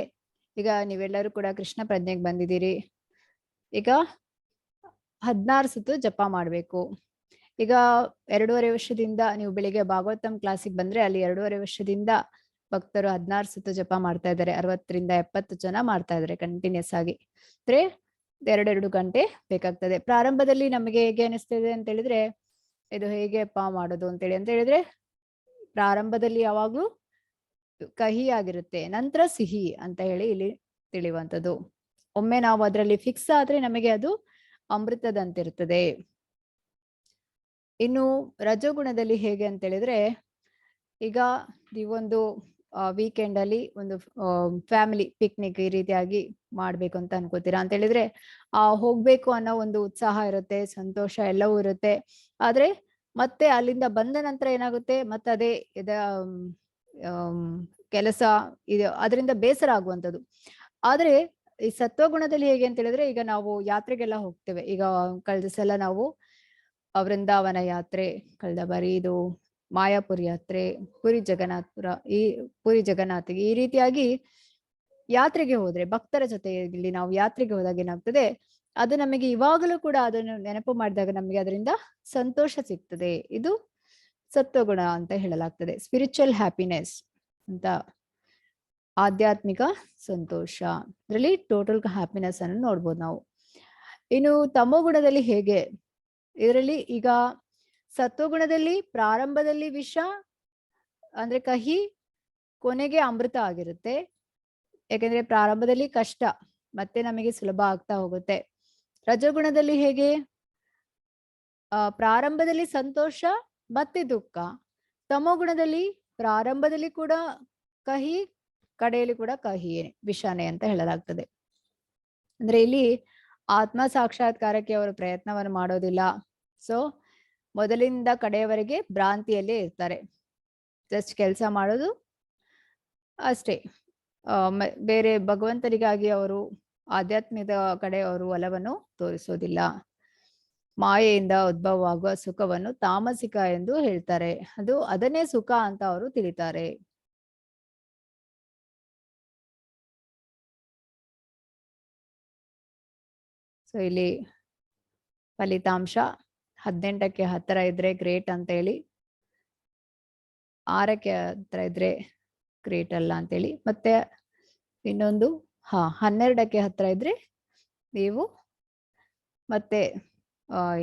ಈಗ ನೀವೆಲ್ಲರೂ ಕೂಡ ಕೃಷ್ಣ ಪ್ರಜ್ಞೆಗೆ ಬಂದಿದ್ದೀರಿ. ಈಗ 16 ಸುತ್ತು ಜಪ ಮಾಡ್ಬೇಕು. ಈಗ 2.5 ವರ್ಷದಿಂದ ನೀವು ಬೆಳಿಗ್ಗೆ ಭಾಗವತಂ ಕ್ಲಾಸಿಗೆ ಬಂದ್ರೆ ಅಲ್ಲಿ 2.5 ವರ್ಷದಿಂದ ಭಕ್ತರು 16 ಸುತ್ತು ಜಪ ಮಾಡ್ತಾ ಇದ್ದಾರೆ. 60 ರಿಂದ 70 ಜನ ಮಾಡ್ತಾ ಇದ್ದಾರೆ ಕಂಟಿನ್ಯೂಸ್ ಆಗಿ. ಅಂದ್ರೆ 2 ಗಂಟೆ ಬೇಕಾಗ್ತದೆ. ಪ್ರಾರಂಭದಲ್ಲಿ ನಮಗೆ ಹೇಗೆ ಅನಿಸ್ತದೆ ಅಂತ ಹೇಳಿದ್ರೆ, ಇದು ಹೇಗೆಪ್ಪ ಮಾಡೋದು ಅಂತ ಹೇಳಿದ್ರೆ, ಪ್ರಾರಂಭದಲ್ಲಿ ಯಾವಾಗ್ಲೂ ಕಹಿ ಆಗಿರುತ್ತೆ, ನಂತರ ಸಿಹಿ ಅಂತ ಹೇಳಿ ಇಲ್ಲಿ ತಿಳಿಯುವಂಥದ್ದು. ಒಮ್ಮೆ ನಾವು ಅದರಲ್ಲಿ ಫಿಕ್ಸ್ ಆದ್ರೆ ನಮಗೆ ಅದು ಅಮೃತದಂತಿರ್ತದೆ. ಇನ್ನು ರಜೋಗುಣದಲ್ಲಿ ಹೇಗೆ ಅಂತ ಹೇಳಿದ್ರೆ, ಈಗ ನೀವೊಂದು ವೀಕೆಂಡ್ ಅಲ್ಲಿ ಒಂದು ಫ್ಯಾಮಿಲಿ ಪಿಕ್ನಿಕ್ ಈ ರೀತಿಯಾಗಿ ಮಾಡ್ಬೇಕು ಅಂತ ಅನ್ಕೋತೀರಾ ಅಂತ ಹೇಳಿದ್ರೆ, ಹೋಗ್ಬೇಕು ಅನ್ನೋ ಒಂದು ಉತ್ಸಾಹ ಇರುತ್ತೆ, ಸಂತೋಷ ಎಲ್ಲವೂ ಇರುತ್ತೆ. ಆದ್ರೆ ಮತ್ತೆ ಅಲ್ಲಿಂದ ಬಂದ ನಂತರ ಏನಾಗುತ್ತೆ, ಮತ್ತೆ ಅದೇ ಕೆಲಸ ಇದು ಅದರಿಂದ ಬೇಸರ ಆಗುವಂಥದ್ದು. ಆದ್ರೆ ಈ ಸತ್ವಗುಣದಲ್ಲಿ ಹೇಗೆ ಅಂತ ಹೇಳಿದ್ರೆ, ಈಗ ನಾವು ಯಾತ್ರೆಗೆಲ್ಲ ಹೋಗ್ತೇವೆ. ಈಗ ಕಳೆದ ಸಲ ನಾವು ವೃಂದಾವನ ಯಾತ್ರೆ, ಕಳೆದ ಬಾರಿ ಇದು ಮಾಯಾಪುರಿ ಯಾತ್ರೆ, ಪುರಿ ಜಗನ್ನಾಥಿಗೆ ಈ ರೀತಿಯಾಗಿ ಯಾತ್ರೆಗೆ ಹೋದ್ರೆ, ಭಕ್ತರ ಜೊತೆಯಲ್ಲಿ ನಾವು ಯಾತ್ರೆಗೆ ಹೋದಾಗ ಏನಾಗ್ತದೆ, ಅದು ನಮಗೆ ಇವಾಗಲೂ ಕೂಡ ಅದನ್ನು ನೆನಪು ಮಾಡಿದಾಗ ನಮಗೆ ಅದರಿಂದ ಸಂತೋಷ ಸಿಗ್ತದೆ. ಇದು ಸತ್ವಗುಣ ಅಂತ ಹೇಳಲಾಗ್ತದೆ. ಸ್ಪಿರಿಚುವಲ್ ಹ್ಯಾಪಿನೆಸ್ ಅಂತ, ಆಧ್ಯಾತ್ಮಿಕ ಸಂತೋಷ, ಇದರಲ್ಲಿ ಟೋಟಲ್ ಹ್ಯಾಪಿನೆಸ್ ಅನ್ನು ನೋಡ್ಬೋದು ನಾವು. ಇನ್ನು ತಮೋಗುಣದಲ್ಲಿ ಹೇಗೆ, ಇದರಲ್ಲಿ ಈಗ ಸತ್ವಗುಣದಲ್ಲಿ ಪ್ರಾರಂಭದಲ್ಲಿ ವಿಷ ಅಂದ್ರೆ ಕಹಿ, ಕೊನೆಗೆ ಅಮೃತ ಆಗಿರುತ್ತೆ. ಯಾಕೆಂದ್ರೆ ಪ್ರಾರಂಭದಲ್ಲಿ ಕಷ್ಟ, ಮತ್ತೆ ನಮಗೆ ಸುಲಭ ಆಗ್ತಾ ಹೋಗುತ್ತೆ. ರಜೋಗುಣದಲ್ಲಿ ಹೇಗೆ? ಪ್ರಾರಂಭದಲ್ಲಿ ಸಂತೋಷ ಮತ್ತೆ ದುಃಖ. ತಮೋಗುಣದಲ್ಲಿ ಪ್ರಾರಂಭದಲ್ಲಿ ಕೂಡ ಕಹಿ, ಕಡೆಯಲ್ಲಿ ಕೂಡ ಕಹಿಯೇ, ವಿಷಾನೆ ಅಂತ ಹೇಳಲಾಗ್ತದೆ. ಅಂದ್ರೆ ಇಲ್ಲಿ ಆತ್ಮ ಸಾಕ್ಷಾತ್ಕಾರಕ್ಕೆ ಅವರು ಪ್ರಯತ್ನವನ್ನು ಮಾಡೋದಿಲ್ಲ. ಸೊ ಮೊದಲಿಂದ ಕಡೆಯವರೆಗೆ ಭ್ರಾಂತಿಯಲ್ಲೇ ಇರ್ತಾರೆ. ಜಸ್ಟ್ ಕೆಲಸ ಮಾಡೋದು ಅಷ್ಟೇ. ಬೇರೆ ಭಗವಂತನಿಗಾಗಿ ಅವರು ಆಧ್ಯಾತ್ಮಿಕ ಕಡೆ ಅವರು ಒಲವನ್ನು ತೋರಿಸೋದಿಲ್ಲ. ಮಾಯೆಯಿಂದ ಉದ್ಭವವಾಗುವ ಸುಖವನ್ನು ತಾಮಸಿಕ ಎಂದು ಹೇಳ್ತಾರೆ. ಅದನ್ನೇ ಸುಖ ಅಂತ ಅವರು ತಿಳಿತಾರೆ. ಸೊ ಇಲ್ಲಿ ಫಲಿತಾಂಶ 18ಕ್ಕೆ ಹತ್ತಿರ ಇದ್ರೆ ಗ್ರೇಟ್ ಅಂತ ಹೇಳಿ, 6ಕ್ಕೆ ಹತ್ತಿರ ಇದ್ರೆ ಗ್ರೇಟ್ ಅಲ್ಲ ಅಂತೇಳಿ, ಮತ್ತೆ ಇನ್ನೊಂದು 12ಕ್ಕೆ ಹತ್ತಿರ ಇದ್ರೆ ನೀವು ಮತ್ತೆ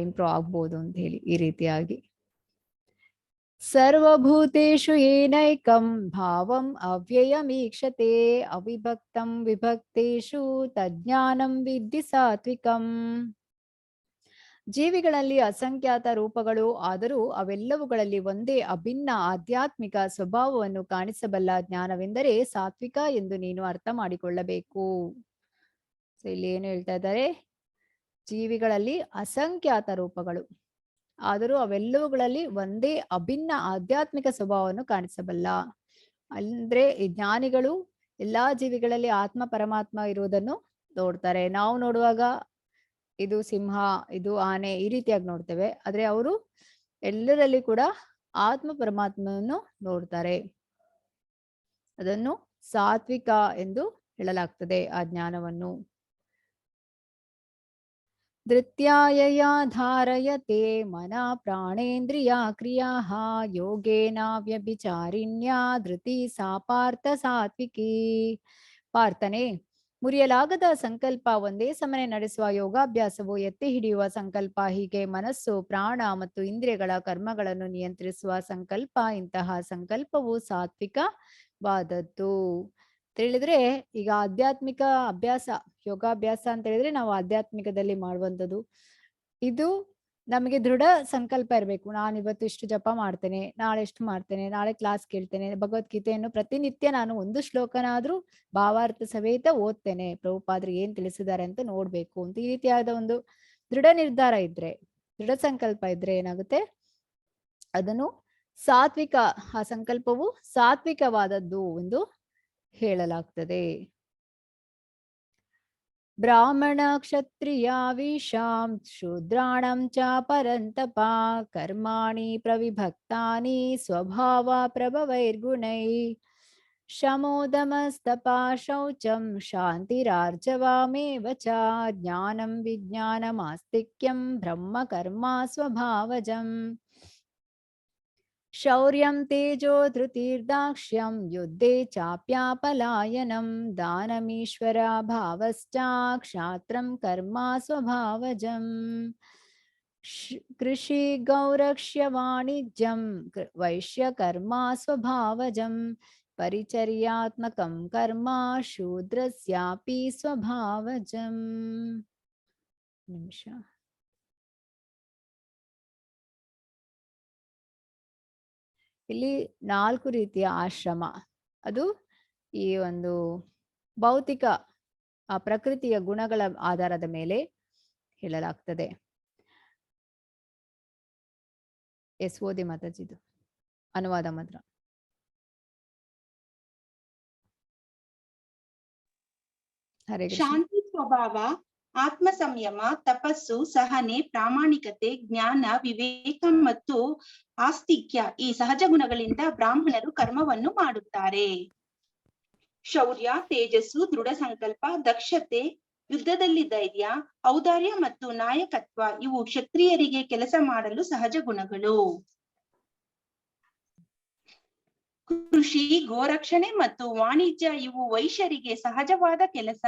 ಇಂಪ್ರೂವ್ ಆಗ್ಬೋದು ಅಂತ ಹೇಳಿ, ಈ ರೀತಿಯಾಗಿ. ಸರ್ವಭೂತೇಷು ಏನೈಕಂ ಭಾವಂ ಅವ್ಯಯಮೀಕ್ಷತೆ ಅವಿಭಕ್ತಂ ವಿಭಕ್ತೇಷು ತಜ್ಞಾನಂ ವಿದ್ಧಿ ಸಾತ್ವಿಕಂ. ಜೀವಿಗಳಲ್ಲಿ ಅಸಂಖ್ಯಾತ ರೂಪಗಳು ಆದರೂ ಅವೆಲ್ಲವುಗಳಲ್ಲಿ ಒಂದೇ ಅಭಿನ್ನ ಆಧ್ಯಾತ್ಮಿಕ ಸ್ವಭಾವವನ್ನು ಕಾಣಿಸಬಲ್ಲ ಜ್ಞಾನವೆಂದರೆ ಸಾತ್ವಿಕ ಎಂದು ನೀನು ಅರ್ಥ ಮಾಡಿಕೊಳ್ಳಬೇಕು. ಸೊ ಇಲ್ಲಿ ಏನು ಹೇಳ್ತಾ ಇದ್ದಾರೆ? ಜೀವಿಗಳಲ್ಲಿ ಅಸಂಖ್ಯಾತ ರೂಪಗಳು ಆದರೂ ಅವೆಲ್ಲವುಗಳಲ್ಲಿ ಒಂದೇ ಅಭಿನ್ನ ಆಧ್ಯಾತ್ಮಿಕ ಸ್ವಭಾವವನ್ನು ಕಾಣಿಸಬಲ್ಲ. ಅಂದ್ರೆ ಈ ಜ್ಞಾನಿಗಳು ಎಲ್ಲಾ ಜೀವಿಗಳಲ್ಲಿ ಆತ್ಮ ಪರಮಾತ್ಮ ಇರುವುದನ್ನು ನೋಡ್ತಾರೆ. ನಾವು ನೋಡುವಾಗ ಇದು ಸಿಂಹ, ಇದು ಆನೆ, ಈ ರೀತಿಯಾಗಿ ನೋಡ್ತೇವೆ. ಆದ್ರೆ ಅವರು ಎಲ್ಲರಲ್ಲಿ ಕೂಡ ಆತ್ಮ ಪರಮಾತ್ಮವನ್ನು ನೋಡ್ತಾರೆ. ಅದನ್ನು ಸಾತ್ವಿಕ ಎಂದು ಹೇಳಲಾಗ್ತದೆ ಆ ಜ್ಞಾನವನ್ನು. ಧೃತ್ಯಾಯಯ ಧಾರಯತೆ ಮನ ಪ್ರಾಣೇಂದ್ರಿಯ ಕ್ರಿಯಾಃ ಯೋಗೇನ ವ್ಯಭಿಚಾರಿಣ್ಯಾ ಧೃತಿ ಸಾ ಪಾರ್ಥ ಸಾತ್ವಿಕಿ. ಪಾರ್ಥನೆ, ಮುರಿಯಲಾಗದ ಸಂಕಲ್ಪ ಒಂದೇ ಸಮನೆ ನಡೆಸುವ ಯೋಗಾಭ್ಯಾಸವು ಎತ್ತಿ ಹಿಡಿಯುವ ಸಂಕಲ್ಪ, ಹೀಗೆ ಮನಸ್ಸು, ಪ್ರಾಣ ಮತ್ತು ಇಂದ್ರಿಯಗಳ ಕರ್ಮಗಳನ್ನು ನಿಯಂತ್ರಿಸುವ ಸಂಕಲ್ಪ, ಇಂತಹ ಸಂಕಲ್ಪವು ಸಾತ್ವಿಕವಾದದ್ದು. ಹೇಳಿದ್ರೆ ಈಗ ಆಧ್ಯಾತ್ಮಿಕ ಅಭ್ಯಾಸ, ಯೋಗಾಭ್ಯಾಸ ಅಂತ ಹೇಳಿದ್ರೆ ನಾವು ಆಧ್ಯಾತ್ಮಿಕದಲ್ಲಿ ಮಾಡುವಂಥದ್ದು. ಇದು ನಮಗೆ ದೃಢ ಸಂಕಲ್ಪ ಇರಬೇಕು. ನಾನು ಇವತ್ತು ಇಷ್ಟು ಜಪ ಮಾಡ್ತೇನೆ, ನಾಳೆ ಎಷ್ಟು ಮಾಡ್ತೇನೆ, ನಾಳೆ ಕ್ಲಾಸ್ ಕೇಳ್ತೇನೆ, ಭಗವದ್ಗೀತೆಯನ್ನು ಪ್ರತಿನಿತ್ಯ ನಾನು ಒಂದು ಶ್ಲೋಕನಾದ್ರೂ ಭಾವಾರ್ಥ ಸಮೇತ ಓದ್ತೇನೆ, ಪ್ರಭುಪಾದರು ಏನ್ ತಿಳಿಸಿದ್ದಾರೆ ಅಂತ ನೋಡ್ಬೇಕು ಅಂತ ಈ ರೀತಿಯಾದ ಒಂದು ದೃಢ ನಿರ್ಧಾರ ಇದ್ರೆ, ದೃಢ ಸಂಕಲ್ಪ ಇದ್ರೆ ಏನಾಗುತ್ತೆ, ಅದನ್ನು ಸಾತ್ವಿಕ, ಆ ಸಂಕಲ್ಪವು ಸಾತ್ವಿಕವಾದದ್ದು ಎಂದು ಹೇಳಲಾಗ್ತದೆ. ಬ್ರಾಹ್ಮಣ ಕ್ಷತ್ರಿಯ ವಿಷಾಂ ಶೂದ್ರಾಣಂ ಚ ಪರಂತಪ ಕರ್ಮಾಣಿ ಪ್ರವಿಭಕ್ತಾನಿ ಸ್ವಭಾವ ಪ್ರಭವೈರ್ಗುಣೈ ಶಮೋದಮಸ್ತಪ ಶೌಚಂ ಶಾಂತಿರಾರ್ಜವಮೇವ ಚ ಜ್ಞಾನಂ ವಿಜ್ಞಾನಮಾಸ್ತಿಕ್ಯಂ ಬ್ರಹ್ಮ ಕರ್ಮ ಸ್ವಭಾವಜಂ ಶೌರ್ಯಂ ತೇಜೋ ಧೃತಿರ್ದಾಕ್ಷ್ಯಂ ಯುದ್ಧೇ ಚಾಪ್ಯಾಪಲಾಯನಂ ದಾನಮೀಶ್ವರ ಭಾವಶ್ಚ ಕ್ಷಾತ್ರಂ ಕರ್ಮ ಸ್ವಭಾವಜಂ ಕೃಷಿ ಗೌರಕ್ಷ್ಯ ವಾಣಿಜ್ಯಂ ವೈಶ್ಯ ಕರ್ಮ ಸ್ವಭಾವಜಂ ಪರಿಚರ್ಯಾತ್ಮಕಂ ಕರ್ಮ ಶೂದ್ರಸ್ಯಾಪಿ ಸ್ವಭಾವಜಂ. ನಿಮಿಷ. ಇಲ್ಲಿ 4 ರೀತಿಯ ಆಶ್ರಮ, ಅದು ಈ ಒಂದು ಭೌತಿಕ ಆ ಪ್ರಕೃತಿಯ ಗುಣಗಳ ಆಧಾರದ ಮೇಲೆ ಹೇಳಲಾಗ್ತದೆ. ಓದಿ ಮಾತಾಜಿದು ಅನುವಾದ ಮಾತ್ರ. ಹರೇ ಕೃಷ್ಣ. ಶಾಂತಿ ಸ್ವಭಾವ, ಆತ್ಮ ಸಂಯಮ, ತಪಸ್ಸು, ಸಹನೆ, ಪ್ರಾಮಾಣಿಕತೆ, ಜ್ಞಾನ, ವಿವೇಕ ಮತ್ತು ಆಸ್ತಿಕ್ಯ, ಈ ಸಹಜ ಗುಣಗಳಿಂದ ಬ್ರಾಹ್ಮಣರು ಕರ್ಮವನ್ನು ಮಾಡುತ್ತಾರೆ. ಶೌರ್ಯ, ತೇಜಸ್ಸು, ದೃಢ ಸಂಕಲ್ಪ, ದಕ್ಷತೆ, ಯುದ್ಧದಲ್ಲಿ ಧೈರ್ಯ, ಔದಾರ್ಯ ಮತ್ತು ನಾಯಕತ್ವ ಇವು ಕ್ಷತ್ರಿಯರಿಗೆ ಕೆಲಸ ಮಾಡಲು ಸಹಜ ಗುಣಗಳು. ಕೃಷಿ, ಗೋರಕ್ಷಣೆ ಮತ್ತು ವಾಣಿಜ್ಯ ಇವು ವೈಶ್ಯರಿಗೆ ಸಹಜವಾದ ಕೆಲಸ.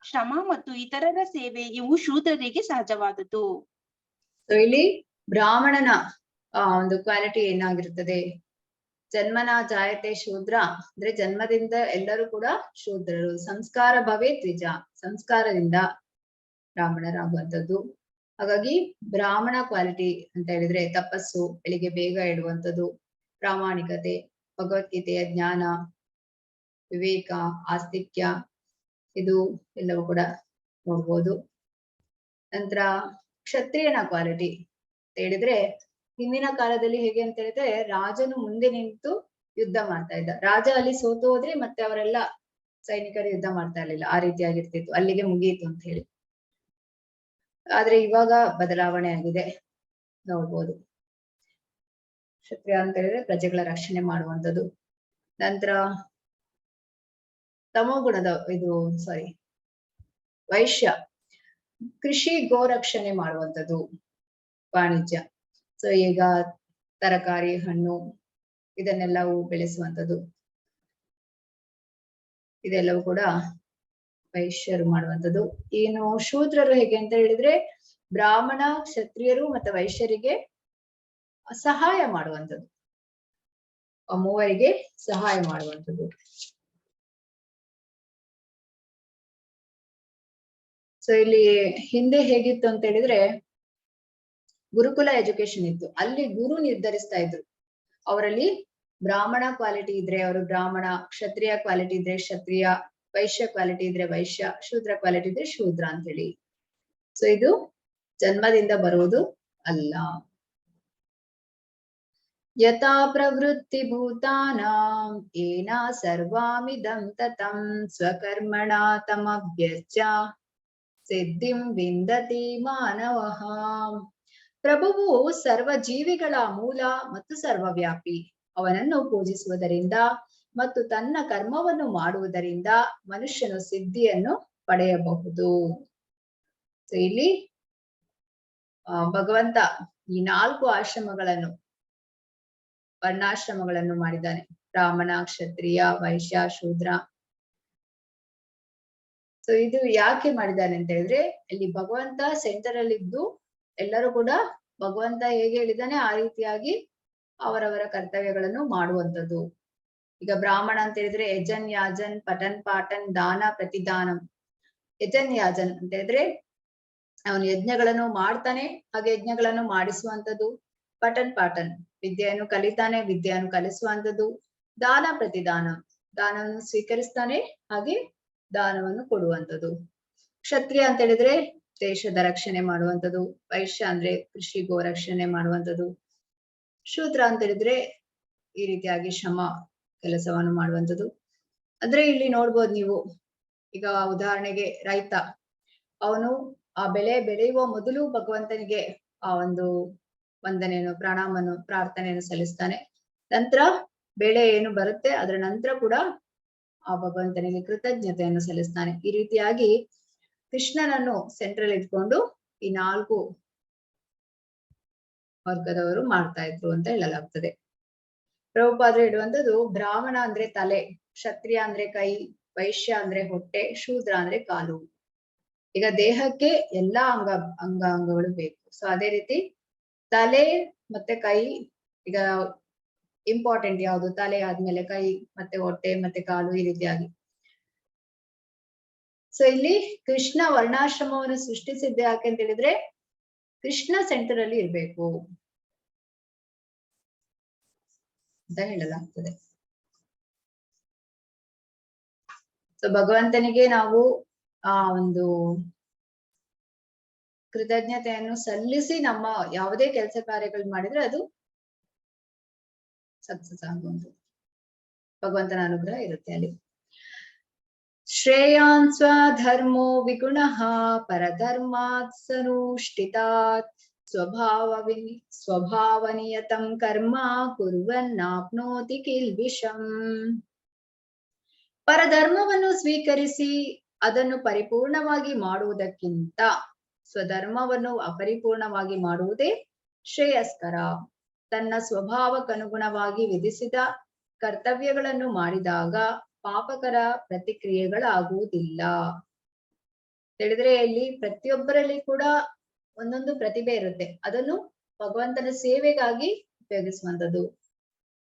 ಶ್ರಮ ಮತ್ತು ಇತರರ ಸೇವೆ ಇವು ಶೂದ್ರರಿಗೆ ಸಹಜವಾದದ್ದು. ಇಲ್ಲಿ ಬ್ರಾಹ್ಮಣನ ಒಂದು ಕ್ವಾಲಿಟಿ ಏನಾಗಿರ್ತದೆ, ಜನ್ಮನ ಜಾಯತೆ ಶೂದ್ರ ಅಂದ್ರೆ ಜನ್ಮದಿಂದ ಎಲ್ಲರೂ ಕೂಡ ಶೂದ್ರರು. ಸಂಸ್ಕಾರ ಭವೇ ದ್ವಿಜ, ಸಂಸ್ಕಾರದಿಂದ ಬ್ರಾಹ್ಮಣರಾಗುವಂಥದ್ದು. ಹಾಗಾಗಿ ಬ್ರಾಹ್ಮಣ ಕ್ವಾಲಿಟಿ ಅಂತ ಹೇಳಿದ್ರೆ ತಪಸ್ಸು, ಬೆಳಿಗ್ಗೆ ಬೇಗ ಇಡುವಂಥದ್ದು, ಪ್ರಾಮಾಣಿಕತೆ, ಭಗವದ್ಗೀತೆಯ ಜ್ಞಾನ, ವಿವೇಕ, ಆಸ್ತಿಕ್ಯ, ಇದು ಎಲ್ಲವೂ ಕೂಡ ನೋಡ್ಬೋದು. ನಂತರ ಕ್ಷತ್ರಿಯನ ಕ್ವಾಲಿಟಿ ಅಂತ ಹೇಳಿದ್ರೆ ಹಿಂದಿನ ಕಾಲದಲ್ಲಿ ಹೇಗೆ ಅಂತ ಹೇಳಿದ್ರೆ ರಾಜನು ಮುಂದೆ ನಿಂತು ಯುದ್ಧ ಮಾಡ್ತಾ ಇದ್ದ. ರಾಜ ಅಲ್ಲಿ ಸೋತು ಹೋದ್ರೆ ಮತ್ತೆ ಅವರೆಲ್ಲ ಸೈನಿಕರು ಯುದ್ಧ ಮಾಡ್ತಾ ಇರ್ಲಿಲ್ಲ, ಆ ರೀತಿಯಾಗಿರ್ತಿತ್ತು, ಅಲ್ಲಿಗೆ ಮುಗಿಯಿತು ಅಂತ ಹೇಳಿ. ಆದ್ರೆ ಇವಾಗ ಬದಲಾವಣೆ ಆಗಿದೆ ನೋಡ್ಬೋದು. ಕ್ಷತ್ರಿಯ ಅಂತ ಹೇಳಿದ್ರೆ ಪ್ರಜೆಗಳ ರಕ್ಷಣೆ ಮಾಡುವಂಥದ್ದು. ನಂತರ ತಮೋಗುಣದ ವೈಶ್ಯ ಕೃಷಿ ಗೋರಕ್ಷಣೆ ಮಾಡುವಂಥದ್ದು, ವಾಣಿಜ್ಯ. ಸೊ ಈಗ ತರಕಾರಿ, ಹಣ್ಣು ಇದನ್ನೆಲ್ಲವೂ ಬೆಳೆಸುವಂಥದ್ದು, ಇದೆಲ್ಲವೂ ಕೂಡ ವೈಶ್ಯರು ಮಾಡುವಂಥದ್ದು. ಇನ್ನು ಶೂದ್ರರು ಹೇಗೆ ಅಂತ ಹೇಳಿದ್ರೆ ಬ್ರಾಹ್ಮಣ, ಕ್ಷತ್ರಿಯರು ಮತ್ತೆ ವೈಶ್ಯರಿಗೆ ಸಹಾಯ ಮಾಡುವಂಥದ್ದು, ಆ ಮೂವರಿಗೆ ಸಹಾಯ ಮಾಡುವಂಥದ್ದು. ಸೊ ಇಲ್ಲಿ ಹಿಂದೆ ಹೇಗಿತ್ತು ಅಂತ ಹೇಳಿದ್ರೆ ಗುರುಕುಲ ಎಜುಕೇಶನ್ ಇತ್ತು. ಅಲ್ಲಿ ಗುರು ನಿರ್ಧರಿಸ್ತಾ ಇದ್ರು, ಅವರಲ್ಲಿ ಬ್ರಾಹ್ಮಣ ಕ್ವಾಲಿಟಿ ಇದ್ರೆ ಅವರು ಬ್ರಾಹ್ಮಣ, ಕ್ಷತ್ರಿಯ ಕ್ವಾಲಿಟಿ ಇದ್ರೆ ಕ್ಷತ್ರಿಯ, ವೈಶ್ಯ ಕ್ವಾಲಿಟಿ ಇದ್ರೆ ವೈಶ್ಯ, ಶೂದ್ರ ಕ್ವಾಲಿಟಿ ಇದ್ರೆ ಶೂದ್ರ ಅಂತ ಹೇಳಿ. ಸೊ ಇದು ಜನ್ಮದಿಂದ ಬರುವುದು ಅಲ್ಲ. ಯಥಾ ಪ್ರವೃತ್ತಿ ಭೂತಾನಾಂ ಏನ ಸರ್ವಾಮಿದಂ ತತಂ ಸ್ವಕರ್ಮಣ ತಮಭ್ಯರ್ಚ್ಯ ಸಿದ್ಧಿಂ ವಿಂದತಿ ಮಾನವಃ. ಪ್ರಭುವು ಸರ್ವ ಜೀವಿಗಳ ಮೂಲ ಮತ್ತು ಸರ್ವವ್ಯಾಪಿ. ಅವನನ್ನು ಪೂಜಿಸುವುದರಿಂದ ಮತ್ತು ತನ್ನ ಕರ್ಮವನ್ನು ಮಾಡುವುದರಿಂದ ಮನುಷ್ಯನು ಸಿದ್ಧಿಯನ್ನು ಪಡೆಯಬಹುದು. ಸೊ ಇಲ್ಲಿ ಭಗವಂತ ಈ 4 ಆಶ್ರಮಗಳನ್ನು, ವರ್ಣಾಶ್ರಮಗಳನ್ನು ಮಾಡಿದ್ದಾನೆ. ಬ್ರಾಹ್ಮಣ, ಕ್ಷತ್ರಿಯ, ವೈಶ್ಯ, ಶೂದ್ರ. ಸೊ ಇದು ಯಾಕೆ ಮಾಡಿದ್ದಾನೆ ಅಂತ ಹೇಳಿದ್ರೆ ಇಲ್ಲಿ ಭಗವಂತ ಸೆಂಟರ್ ಅಲ್ಲಿ ಇದ್ದು ಎಲ್ಲರೂ ಕೂಡ ಭಗವಂತ ಹೇಗೆ ಹೇಳಿದ್ದಾನೆ ಆ ರೀತಿಯಾಗಿ ಅವರವರ ಕರ್ತವ್ಯಗಳನ್ನು ಮಾಡುವಂಥದ್ದು. ಈಗ ಬ್ರಾಹ್ಮಣ ಅಂತ ಹೇಳಿದ್ರೆ ಯಜನ್ ಯಾಜನ್ ಪಠನ್ ಪಾಠನ್ ದಾನ ಪ್ರತಿದಾನಂ. ಯಜನ್ ಯಾಜನ್ ಅಂತ ಹೇಳಿದ್ರೆ ಅವನು ಯಜ್ಞಗಳನ್ನು ಮಾಡ್ತಾನೆ, ಹಾಗೆ ಯಜ್ಞಗಳನ್ನು ಮಾಡಿಸುವಂಥದ್ದು. ಪಠನ್ ಪಾಠನ್ ವಿದ್ಯೆಯನ್ನು ಕಲಿತಾನೆ, ವಿದ್ಯೆಯನ್ನು ಕಲಿಸುವಂಥದ್ದು. ದಾನ ಪ್ರತಿದಾನ ದಾನವನ್ನು ಸ್ವೀಕರಿಸ್ತಾನೆ, ಹಾಗೆ ದಾನವನ್ನು ಕೊಡುವಂಥದ್ದು. ಕ್ಷತ್ರಿಯ ಅಂತ ಹೇಳಿದ್ರೆ ದೇಶದ ರಕ್ಷಣೆ ಮಾಡುವಂಥದ್ದು. ವೈಶ್ಯ ಅಂದ್ರೆ ಕೃಷಿ ಗೋರಕ್ಷಣೆ ಮಾಡುವಂಥದ್ದು. ಶೂದ್ರ ಅಂತ ಹೇಳಿದ್ರೆ ಈ ರೀತಿಯಾಗಿ ಶ್ರಮ ಕೆಲಸವನ್ನು ಮಾಡುವಂಥದ್ದು. ಅಂದ್ರೆ ಇಲ್ಲಿ ನೋಡ್ಬೋದು ನೀವು, ಈಗ ಉದಾಹರಣೆಗೆ ರೈತ, ಅವನು ಆ ಬೆಳೆ ಬೆಳೆಯುವ ಮೊದಲು ಭಗವಂತನಿಗೆ ಆ ಒಂದು ವಂದನೆಯನ್ನು, ಪ್ರಣಾಮವನ್ನು, ಪ್ರಾರ್ಥನೆಯನ್ನು ಸಲ್ಲಿಸ್ತಾನೆ. ನಂತರ ಬೆಳೆ ಏನು ಬರುತ್ತೆ ಅದರ ನಂತರ ಕೂಡ ಆ ಭಗವಂತನಿಗೆ ಕೃತಜ್ಞತೆಯನ್ನು ಸಲ್ಲಿಸ್ತಾನೆ. ಈ ರೀತಿಯಾಗಿ ಕೃಷ್ಣನನ್ನು ಸೆಂಟ್ರಲ್ ಇಟ್ಕೊಂಡು ಈ 4 ವರ್ಗದವರು ಮಾಡ್ತಾ ಇದ್ರು ಅಂತ ಹೇಳಲಾಗ್ತದೆ. ಪ್ರಭುಪಾದರು ಇಡುವಂಥದ್ದು ಬ್ರಾಹ್ಮಣ ಅಂದ್ರೆ ತಲೆ, ಕ್ಷತ್ರಿಯ ಅಂದ್ರೆ ಕೈ, ವೈಶ್ಯ ಅಂದ್ರೆ ಹೊಟ್ಟೆ, ಶೂದ್ರ ಅಂದ್ರೆ ಕಾಲು. ಈಗ ದೇಹಕ್ಕೆ ಎಲ್ಲಾ ಅಂಗಾಂಗಗಳು ಬೇಕು. ಸೊ ಅದೇ ರೀತಿ ತಲೆ ಮತ್ತೆ ಕೈ, ಈಗ ಇಂಪಾರ್ಟೆಂಟ್ ಯಾವುದು, ತಲೆ ಆದ್ಮೇಲೆ ಕೈ, ಮತ್ತೆ ಹೊಟ್ಟೆ, ಮತ್ತೆ ಕಾಲು, ಈ ರೀತಿಯಾಗಿ. ಸೊ ಇಲ್ಲಿ ಕೃಷ್ಣ ವರ್ಣಾಶ್ರಮವನ್ನು ಸೃಷ್ಟಿಸಿದ್ದೆ ಯಾಕೆ ಅಂತ ಹೇಳಿದ್ರೆ ಕೃಷ್ಣ ಸೆಂಟರ್ ಅಲ್ಲಿ ಇರ್ಬೇಕು ಅಂತ ಹೇಳಲಾಗ್ತದೆ. ಸೊ ಭಗವಂತನಿಗೆ ನಾವು ಆ ಒಂದು ಕೃತಜ್ಞತೆಯನ್ನು ಸಲ್ಲಿಸಿ ನಮ್ಮ ಯಾವುದೇ ಕೆಲಸ ಕಾರ್ಯಗಳು ಮಾಡಿದ್ರೆ ಅದು ಸಕ್ಸಸ್ ಆಗುವಂಥದ್ದು. ಭಗವಂತನ ಅನುಗ್ರಹ ಇರುತ್ತೆ ಅಲ್ಲಿ. ಶ್ರೇಯಾನ್ ಸ್ವಧರ್ಮೋ ವಿಗುಣಃ ಪರಧರ್ಮಾತ್ ಸನುಷ್ಠಿತಾತ್ ಸ್ವಭಾವನಿಯತಂ ಕರ್ಮ ಕುರ್ವನ್ನಾಪ್ನೋತಿ ಕಿಲ್ಬಿಷಂ. ಪರಧರ್ಮವನ್ನು ಸ್ವೀಕರಿಸಿ ಅದನ್ನು ಪರಿಪೂರ್ಣವಾಗಿ ಮಾಡುವುದಕ್ಕಿಂತ ಸ್ವಧರ್ಮವನ್ನು ಅಪರಿಪೂರ್ಣವಾಗಿ ಮಾಡುವುದೇ ಶ್ರೇಯಸ್ಕರ. ತನ್ನ ಸ್ವಭಾವಕ್ಕನುಗುಣವಾಗಿ ವಿಧಿಸಿದ ಕರ್ತವ್ಯಗಳನ್ನು ಮಾಡಿದಾಗ ಪಾಪಕರ ಪ್ರತಿಕ್ರಿಯೆಗಳಾಗುವುದಿಲ್ಲ. ಹೇಳಿದ್ರೆ ಇಲ್ಲಿ ಪ್ರತಿಯೊಬ್ಬರಲ್ಲಿ ಕೂಡ ಒಂದೊಂದು ಪ್ರತಿಭೆ ಇರುತ್ತೆ, ಅದನ್ನು ಭಗವಂತನ ಸೇವೆಗಾಗಿ ಉಪಯೋಗಿಸುವಂಥದ್ದು.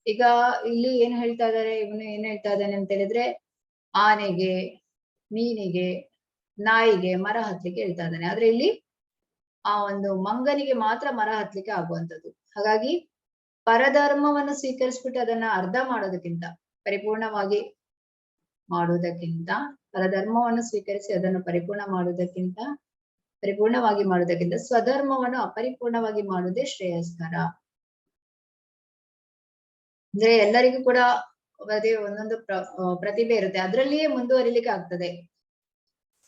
ಈಗ ಇಲ್ಲಿ ಏನ್ ಹೇಳ್ತಾ ಇದಾರೆ, ಇವನು ಏನ್ ಹೇಳ್ತಾ ಇದ್ದಾನೆ ಅಂತ ಹೇಳಿದ್ರೆ, ಆನೆಗೆ, ಮೀನಿಗೆ, ನಾಯಿಗೆ ಮರ ಹತ್ಲಿಕ್ಕೆ ಹೇಳ್ತಾ ಇದ್ದಾನೆ. ಆದ್ರೆ ಇಲ್ಲಿ ಆ ಒಂದು ಮಂಗನಿಗೆ ಮಾತ್ರ ಮರ ಹತ್ಲಿಕ್ಕೆ ಆಗುವಂತದ್ದು. ಹಾಗಾಗಿ ಪರಧರ್ಮವನ್ನು ಸ್ವೀಕರಿಸ್ಬಿಟ್ಟು ಅದನ್ನ ಅರ್ಧ ಮಾಡೋದಕ್ಕಿಂತ, ಪರಿಪೂರ್ಣವಾಗಿ ಮಾಡುವುದಕ್ಕಿಂತ, ಪರಧರ್ಮವನ್ನು ಸ್ವೀಕರಿಸಿ ಅದನ್ನು ಪರಿಪೂರ್ಣವಾಗಿ ಮಾಡುವುದಕ್ಕಿಂತ ಸ್ವಧರ್ಮವನ್ನು ಅಪರಿಪೂರ್ಣವಾಗಿ ಮಾಡುವುದೇ ಶ್ರೇಯಸ್ಕರ. ಅಂದ್ರೆ ಎಲ್ಲರಿಗೂ ಕೂಡ ಅದೇ ಒಂದೊಂದು ಪ್ರತಿಭೆ ಇರುತ್ತೆ, ಅದ್ರಲ್ಲಿಯೇ ಮುಂದುವರಿಲಿಕ್ಕೆ ಆಗ್ತದೆ.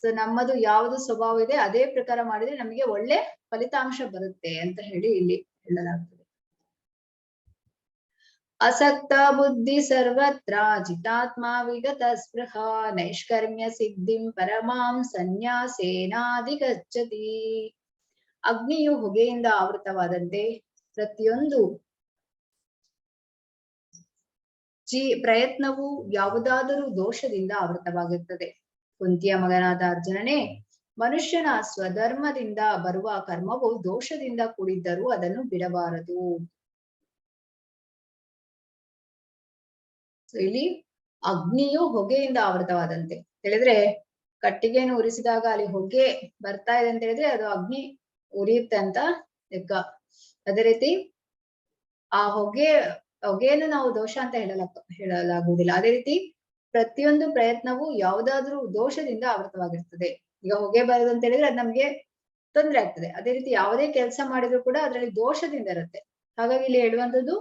ಸೊ ನಮ್ಮದು ಯಾವುದು ಸ್ವಭಾವ ಇದೆ ಅದೇ ಪ್ರಕಾರ ಮಾಡಿದ್ರೆ ನಮಗೆ ಒಳ್ಳೆ ಫಲಿತಾಂಶ ಬರುತ್ತೆ ಅಂತ ಹೇಳಿ ಇಲ್ಲಿ ಹೇಳಲಾಗ್ತದೆ. ಅಸಕ್ತ ಬುದ್ಧಿ ಸರ್ವತ್ರ ಜಿತಾತ್ಮ ವಿಗತ ಸ್ಪೃಹ ನೈಷ್ಕರ್ಮ್ಯ ಸಿದ್ಧಿಂ ಪರಮಾಂ ಸನ್ಯಾಸೇನಾಧಿಗಚ್ಚತಿ. ಅಗ್ನಿಯು ಹೊಗೆಯಿಂದ ಆವೃತವಾದಂತೆ ಪ್ರತಿಯೊಂದು ಪ್ರಯತ್ನವು ಯಾವುದಾದರೂ ದೋಷದಿಂದ ಆವೃತವಾಗಿರುತ್ತದೆ. ಕುಂತಿಯ ಮಗನಾದ ಅರ್ಜುನನೇ, ಮನುಷ್ಯನ ಸ್ವಧರ್ಮದಿಂದ ಬರುವ ಕರ್ಮವು ದೋಷದಿಂದ ಕೂಡಿದ್ದರೂ ಅದನ್ನು ಬಿಡಬಾರದು. ಇಲ್ಲಿ ಅಗ್ನಿಯು ಹೊಗೆಯಿಂದ ಆವೃತವಾದಂತೆ ಹೇಳಿದ್ರೆ, ಕಟ್ಟಿಗೆಯನ್ನು ಉರಿಸಿದಾಗ ಅಲ್ಲಿ ಹೊಗೆ ಬರ್ತಾ ಇದೆ ಅಂತ ಹೇಳಿದ್ರೆ ಅದು ಅಗ್ನಿ ಉರಿಯುತ್ತೆ ಅಂತ ಲೆಕ್ಕ. ಅದೇ ರೀತಿ ಆ ಹೊಗೆಯನ್ನು ನಾವು ದೋಷ ಅಂತ ಹೇಳಲಾಗುವುದಿಲ್ಲ. ಅದೇ ರೀತಿ ಪ್ರತಿಯೊಂದು ಪ್ರಯತ್ನವು ಯಾವುದಾದ್ರೂ ದೋಷದಿಂದ ಆವೃತವಾಗಿರ್ತದೆ. ಈಗ ಹೊಗೆ ಬರೋದು ಅಂತ ಹೇಳಿದ್ರೆ ಅದು ನಮ್ಗೆ ತೊಂದರೆ ಆಗ್ತದೆ. ಅದೇ ರೀತಿ ಯಾವುದೇ ಕೆಲಸ ಮಾಡಿದ್ರು ಕೂಡ ಅದರಲ್ಲಿ ದೋಷದಿಂದ ಇರುತ್ತೆ. ಹಾಗಾಗಿ ಇಲ್ಲಿ ಹೇಳುವಂಥದ್ದು,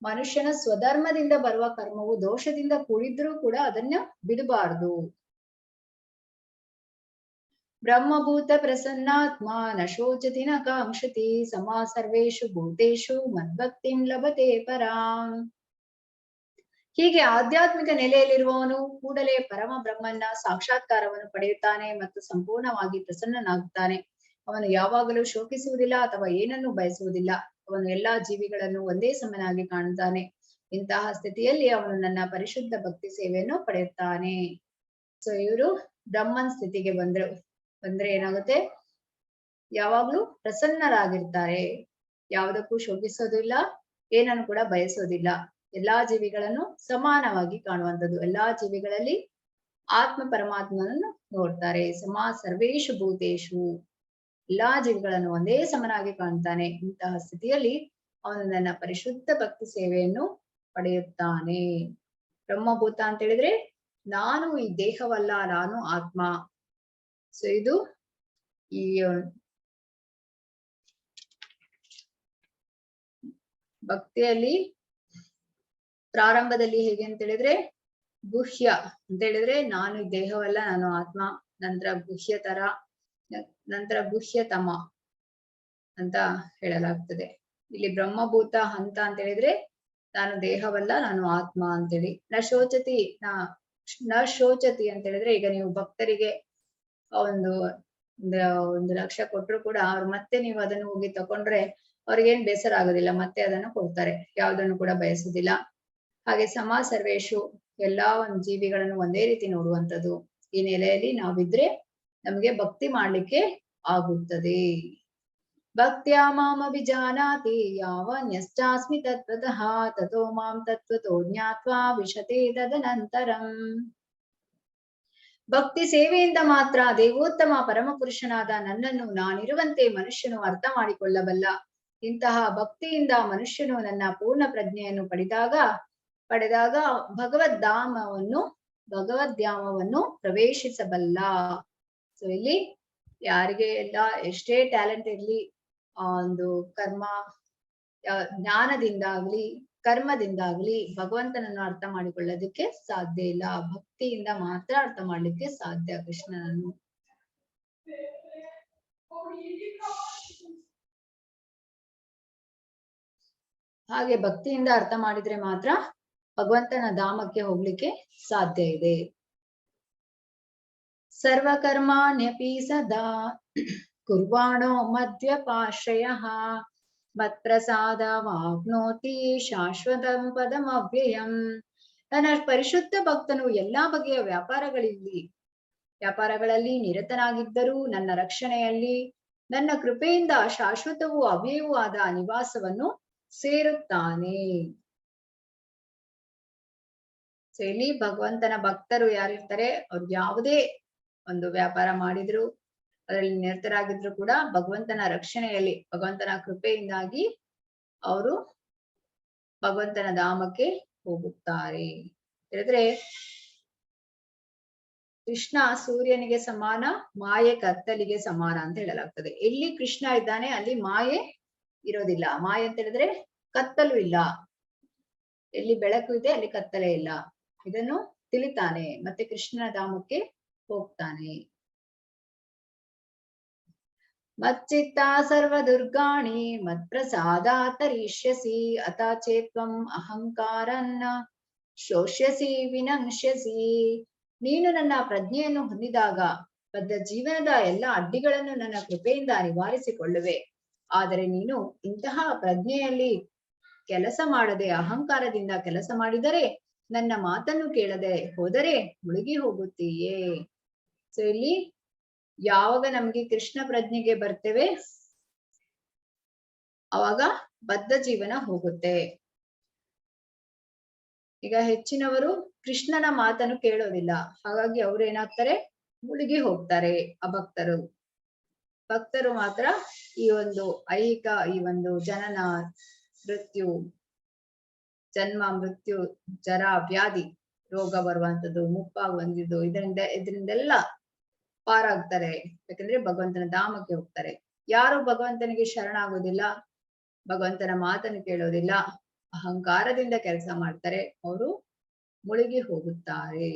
ಮನುಷ್ಯನ ಸ್ವಧರ್ಮದಿಂದ ಬರುವ ಕರ್ಮವು ದೋಷದಿಂದ ಕೂಡಿದ್ರೂ ಕೂಡ ಅದನ್ನ ಬಿಡಬಾರದು. ಬ್ರಹ್ಮಭೂತ ಪ್ರಸನ್ನಾತ್ಮ ನ ಶೋಚತಿ ನ ಕಾಂಕ್ಷತಿ ಸಮಾ ಸರ್ವೇಷು ಭೂತೇಷು ಮದ್ಭಕ್ತಿಂ ಲಭತೆ ಪರಾಂ. ಹೀಗೆ ಆಧ್ಯಾತ್ಮಿಕ ನೆಲೆಯಲ್ಲಿರುವವನು ಕೂಡಲೇ ಪರಮ ಬ್ರಹ್ಮನ ಸಾಕ್ಷಾತ್ಕಾರವನ್ನು ಪಡೆಯುತ್ತಾನೆ ಮತ್ತು ಸಂಪೂರ್ಣವಾಗಿ ಪ್ರಸನ್ನನಾಗುತ್ತಾನೆ. ಅವನು ಯಾವಾಗಲೂ ಶೋಕಿಸುವುದಿಲ್ಲ ಅಥವಾ ಏನನ್ನು ಬಯಸುವುದಿಲ್ಲ. ಅವನು ಎಲ್ಲಾ ಜೀವಿಗಳನ್ನು ಒಂದೇ ಸಮನಾಗಿ ಕಾಣುತ್ತಾನೆ. ಇಂತಹ ಸ್ಥಿತಿಯಲ್ಲಿ ಅವನು ನನ್ನ ಪರಿಶುದ್ಧ ಭಕ್ತಿ ಸೇವೆಯನ್ನು ಪಡೆಯುತ್ತಾನೆ. ಸೊ ಇವರು ಬ್ರಹ್ಮನ್ ಸ್ಥಿತಿಗೆ ಬಂದ್ರೆ ಏನಾಗುತ್ತೆ, ಯಾವಾಗ್ಲೂ ಪ್ರಸನ್ನರಾಗಿರ್ತಾರೆ, ಯಾವುದಕ್ಕೂ ಶೋಕಿಸೋದಿಲ್ಲ, ಏನನ್ನು ಕೂಡ ಬಯಸೋದಿಲ್ಲ. ಎಲ್ಲಾ ಜೀವಿಗಳನ್ನು ಸಮಾನವಾಗಿ ಕಾಣುವಂಥದ್ದು, ಎಲ್ಲಾ ಜೀವಿಗಳಲ್ಲಿ ಆತ್ಮ ಪರಮಾತ್ಮನನ್ನು ನೋಡ್ತಾರೆ. ಸಮಾ ಸರ್ವೇಷು ಭೂತೇಷು, ಎಲ್ಲಾ ಜೀವಿಗಳನ್ನು ಒಂದೇ ಸಮನಾಗಿ ಕಾಣ್ತಾನೆ. ಇಂತಹ ಸ್ಥಿತಿಯಲ್ಲಿ ಅವನು ನನ್ನ ಪರಿಶುದ್ಧ ಭಕ್ತಿ ಸೇವೆಯನ್ನು ಪಡೆಯುತ್ತಾನೆ. ಬ್ರಹ್ಮಭೂತ ಅಂತ ಹೇಳಿದ್ರೆ ನಾನು ಈ ದೇಹವಲ್ಲ, ನಾನು ಆತ್ಮ. ಸೊ ಇದು ಈ ಭಕ್ತಿಯಲ್ಲಿ ಪ್ರಾರಂಭದಲ್ಲಿ ಹೇಗೆ ಅಂತ ಹೇಳಿದ್ರೆ, ಗುಹ್ಯ ಅಂತ ಹೇಳಿದ್ರೆ ನಾನು ಈ ದೇಹವಲ್ಲ, ನಾನು ಆತ್ಮ. ನಂತರ ಗುಹ್ಯತರ, ನಂತರ ಗುಹ್ಯತಮ ಅಂತ ಹೇಳಲಾಗ್ತದೆ. ಇಲ್ಲಿ ಬ್ರಹ್ಮಭೂತ ಹಂತ ಅಂತ ಹೇಳಿದ್ರೆ ನಾನು ದೇಹವಲ್ಲ, ನಾನು ಆತ್ಮ ಅಂತೇಳಿ. ನ ಶೋಚತಿ ಅಂತ ಹೇಳಿದ್ರೆ, ಈಗ ನೀವು ಭಕ್ತರಿಗೆ ಒಂದು 1 ಲಕ್ಷ ಕೊಟ್ಟರು ಕೂಡ ಅವ್ರು ಮತ್ತೆ ನೀವು ಅದನ್ನು ಹೋಗಿ ತಕೊಂಡ್ರೆ ಅವ್ರಿಗೇನ್ ಬೇಸರ ಆಗೋದಿಲ್ಲ, ಮತ್ತೆ ಅದನ್ನು ಕೊಡ್ತಾರೆ, ಯಾವ್ದನ್ನು ಕೂಡ ಬಯಸುದಿಲ್ಲ. ಹಾಗೆ ಸಮಾ ಸರ್ವೇಷು, ಎಲ್ಲಾ ಒಂದು ಜೀವಿಗಳನ್ನು ಒಂದೇ ರೀತಿ ನೋಡುವಂಥದ್ದು. ಈ ನೆಲೆಯಲ್ಲಿ ನಾವಿದ್ರೆ ನಮ್ಗೆ ಭಕ್ತಿ ಮಾಡ್ಲಿಕ್ಕೆ ಆಗುತ್ತದೆ. ಭಕ್ತ್ಯಾ ಮಾಂ ಅಭಿಜಾನಾತಿ ಯಾವನ್ಯಶ್ಚಾಸ್ಮಿ ತತ್ವತಃ ತತೋ ಮಾಂ ತತ್ವತೋ ಜ್ಞಾತ್ವಾ ವಿಶತೆ ತದನಂತರಂ. ಭಕ್ತಿ ಸೇವೆಯಿಂದ ಮಾತ್ರ ದೇವೋತ್ತಮ ಪರಮಪುರುಷನಾದ ನನ್ನನ್ನು ನಾನಿರುವಂತೆ ಮನುಷ್ಯನು ಅರ್ಥ ಮಾಡಿಕೊಳ್ಳಬಲ್ಲ. ಇಂತಹ ಭಕ್ತಿಯಿಂದ ಮನುಷ್ಯನು ನನ್ನ ಪೂರ್ಣ ಪ್ರಜ್ಞೆಯನ್ನು ಪಡೆದಾಗ ಭಗವದ್ಧಾಮವನ್ನು ಪ್ರವೇಶಿಸಬಲ್ಲ. ಸೊ ಇಲ್ಲಿ ಯಾರಿಗೆ ಎಲ್ಲ ಎಷ್ಟೇ ಟ್ಯಾಲೆಂಟ್ ಇರ್ಲಿ, ಒಂದು ಜ್ಞಾನದಿಂದಾಗ್ಲಿ ಕರ್ಮದಿಂದಾಗ್ಲಿ ಭಗವಂತನನ್ನು ಅರ್ಥ ಮಾಡಿಕೊಳ್ಳೋದಕ್ಕೆ ಸಾಧ್ಯ ಇಲ್ಲ. ಭಕ್ತಿಯಿಂದ ಮಾತ್ರ ಅರ್ಥ ಮಾಡ್ಲಿಕ್ಕೆ ಸಾಧ್ಯ ಕೃಷ್ಣನನ್ನು. ಹಾಗೆ ಭಕ್ತಿಯಿಂದ ಅರ್ಥ ಮಾಡಿದ್ರೆ ಮಾತ್ರ ಭಗವಂತನ ಧಾಮಕ್ಕೆ ಹೋಗ್ಲಿಕ್ಕೆ ಸಾಧ್ಯ ಇದೆ. ಸರ್ವಕರ್ಮಾಣ್ಯಪಿ ಸದಾ ಕುರ್ವಾಣೋ ಮದ್ವ್ಯಪಾಶ್ರಯಃ ಮತ್ಪ್ರಸಾದವಾಪ್ನೋತಿ ಶಾಶ್ವತಂ ಪದಮವ್ಯಯಂ. ನನ್ನ ಪರಿಶುದ್ಧ ಭಕ್ತನು ಎಲ್ಲಾ ಬಗೆಯ ವ್ಯಾಪಾರಗಳಲ್ಲಿ ನಿರತನಾಗಿದ್ದರೂ ನನ್ನ ರಕ್ಷಣೆಯಲ್ಲಿ ನನ್ನ ಕೃಪೆಯಿಂದ ಶಾಶ್ವತವೂ ಅವ್ಯಯವೂ ಆದ ನಿವಾಸವನ್ನು ಸೇರುತ್ತಾನೆ. ಸೊ ಇಲ್ಲಿ ಭಗವಂತನ ಭಕ್ತರು ಯಾರಿರ್ತಾರೆ, ಅವ್ರು ಯಾವುದೇ ಒಂದು ವ್ಯಾಪಾರ ಮಾಡಿದ್ರು, ಅದರಲ್ಲಿ ನಿರತರಾಗಿದ್ರು ಕೂಡ ಭಗವಂತನ ರಕ್ಷಣೆಯಲ್ಲಿ, ಭಗವಂತನ ಕೃಪೆಯಿಂದಾಗಿ ಅವರು ಭಗವಂತನ ಧಾಮಕ್ಕೆ ಹೋಗುತ್ತಾರೆ. ಹೇಳಿದ್ರೆ ಕೃಷ್ಣ ಸೂರ್ಯನಿಗೆ ಸಮಾನ, ಮಾಯೆ ಕತ್ತಲಿಗೆ ಸಮಾನ ಅಂತ ಹೇಳಲಾಗ್ತದೆ. ಎಲ್ಲಿ ಕೃಷ್ಣ ಇದ್ದಾನೆ ಅಲ್ಲಿ ಮಾಯೆ ಇರೋದಿಲ್ಲ. ಮಾಯೆ ಅಂತ ಹೇಳಿದ್ರೆ ಕತ್ತಲು ಇಲ್ಲ. ಎಲ್ಲಿ ಬೆಳಕು ಇದೆ ಅಲ್ಲಿ ಕತ್ತಲೆ ಇಲ್ಲ. ಇದನ್ನು ತಿಳಿತಾನೆ, ಮತ್ತೆ ಕೃಷ್ಣನ ಧಾಮಕ್ಕೆ ಹೋಗ್ತಾನೆ. ಮಚ್ಚಿತ್ತ ಸರ್ವ ದುರ್ಗಾಣಿ ಮತ್ಪ್ರಸಾದಾತ್ ತರಿಷ್ಯಸಿ ಅಥ ಚೇತ್ವಂ ಅಹಂಕಾರನ್ನ ಶೋಷ್ಯಸಿ ವಿನಂಶ್ಯಸಿ. ನೀನು ನನ್ನ ಪ್ರಜ್ಞೆಯನ್ನು ಹೊಂದಿದಾಗ ಬದ್ಧ ಜೀವನದ ಎಲ್ಲ ಅಡ್ಡಿಗಳನ್ನು ನನ್ನ ಕೃಪೆಯಿಂದ ನಿವಾರಿಸಿಕೊಳ್ಳುವೆ. ಆದರೆ ನೀನು ಇಂತಹ ಪ್ರಜ್ಞೆಯಲ್ಲಿ ಕೆಲಸ ಮಾಡದೆ ಅಹಂಕಾರದಿಂದ ಕೆಲಸ ಮಾಡಿದರೆ, ನನ್ನ ಮಾತನ್ನು ಕೇಳದೆ ಹೋದರೆ ಮುಳುಗಿ ಹೋಗುತ್ತೀಯೇ. ಸೊ ಇಲ್ಲಿ ಯಾವಾಗ ನಮ್ಗೆ ಕೃಷ್ಣ ಪ್ರಜ್ಞೆಗೆ ಬರ್ತೇವೆ ಅವಾಗ ಬದ್ಧ ಜೀವನ ಹೋಗುತ್ತೆ. ಈಗ ಹೆಚ್ಚಿನವರು ಕೃಷ್ಣನ ಮಾತನ್ನು ಕೇಳೋದಿಲ್ಲ, ಹಾಗಾಗಿ ಅವ್ರು ಏನಾಗ್ತಾರೆ, ಮುಳುಗಿ ಹೋಗ್ತಾರೆ. ಅಭಕ್ತರು. ಭಕ್ತರು ಮಾತ್ರ ಈ ಒಂದು ಐಹಿಕ, ಈ ಒಂದು ಜನನ ಮೃತ್ಯು, ಜನ್ಮ ಮೃತ್ಯು, ಜರ ವ್ಯಾಧಿ, ರೋಗ ಬರುವಂತದ್ದು, ಮುಪ್ಪಾಗುವಂಥದ್ದು, ಇದರಿಂದೆಲ್ಲ ಪಾರಾಗ್ತಾರೆ. ಯಾಕಂದ್ರೆ ಭಗವಂತನ ಧಾಮಕ್ಕೆ ಹೋಗ್ತಾರೆ. ಯಾರು ಭಗವಂತನಿಗೆ ಶರಣಾಗೋದಿಲ್ಲ, ಭಗವಂತನ ಮಾತನ್ನು ಕೇಳೋದಿಲ್ಲ, ಅಹಂಕಾರದಿಂದ ಕೆಲಸ ಮಾಡ್ತಾರೆ, ಅವರು ಮುಳುಗಿ ಹೋಗುತ್ತಾರೆ.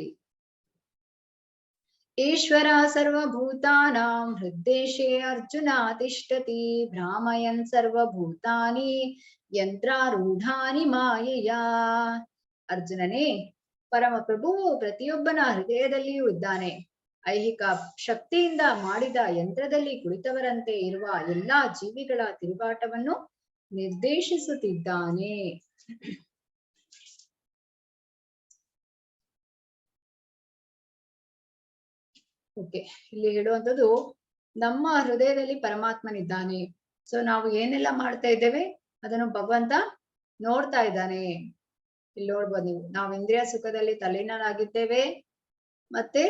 ಈಶ್ವರ ಸರ್ವಭೂತಾನಾಂ ಹೃದ್ದೇಶೇ ಅರ್ಜುನ ತಿಷ್ಠತಿ ಭ್ರಾಮಯನ್ ಸರ್ವಭೂತಾನಿ ಯಂತ್ರಾರೂಢಾನಿ ಮಾಯೆಯಾ. ಅರ್ಜುನನೇ, ಪರಮ ಪ್ರಭುವು ಪ್ರತಿಯೊಬ್ಬನ ಹೃದಯದಲ್ಲಿಯೂ ಇದ್ದಾನೆ. ಐಹಿಕ ಶಕ್ತಿಯಿಂದ ಮಾಡಿದ ಯಂತ್ರದಲ್ಲಿ ಕುಳಿತವರಂತೆ ಇರುವ ಎಲ್ಲಾ ಜೀವಿಗಳ ತಿರುಗಾಟವನ್ನು ನಿರ್ದೇಶಿಸುತ್ತಿದ್ದಾನೆ. ಓಕೆ, ಇಲ್ಲಿ ಹೇಳುವಂಥದ್ದು ನಮ್ಮ ಹೃದಯದಲ್ಲಿ ಪರಮಾತ್ಮನಿದ್ದಾನೆ. ಸೊ ನಾವು ಏನೆಲ್ಲ ಮಾಡ್ತಾ ಇದ್ದೇವೆ ಅದನ್ನು ಭಗವಂತ ನೋಡ್ತಾ ಇದ್ದಾನೆ. ಇಲ್ಲಿ ನೋಡ್ಬೋದು ನೀವು, ನಾವು ಇಂದ್ರಿಯ ಸುಖದಲ್ಲಿ ತಲ್ಲೀನರಾಗಿದ್ದೇವೆ, ಮತ್ತೆ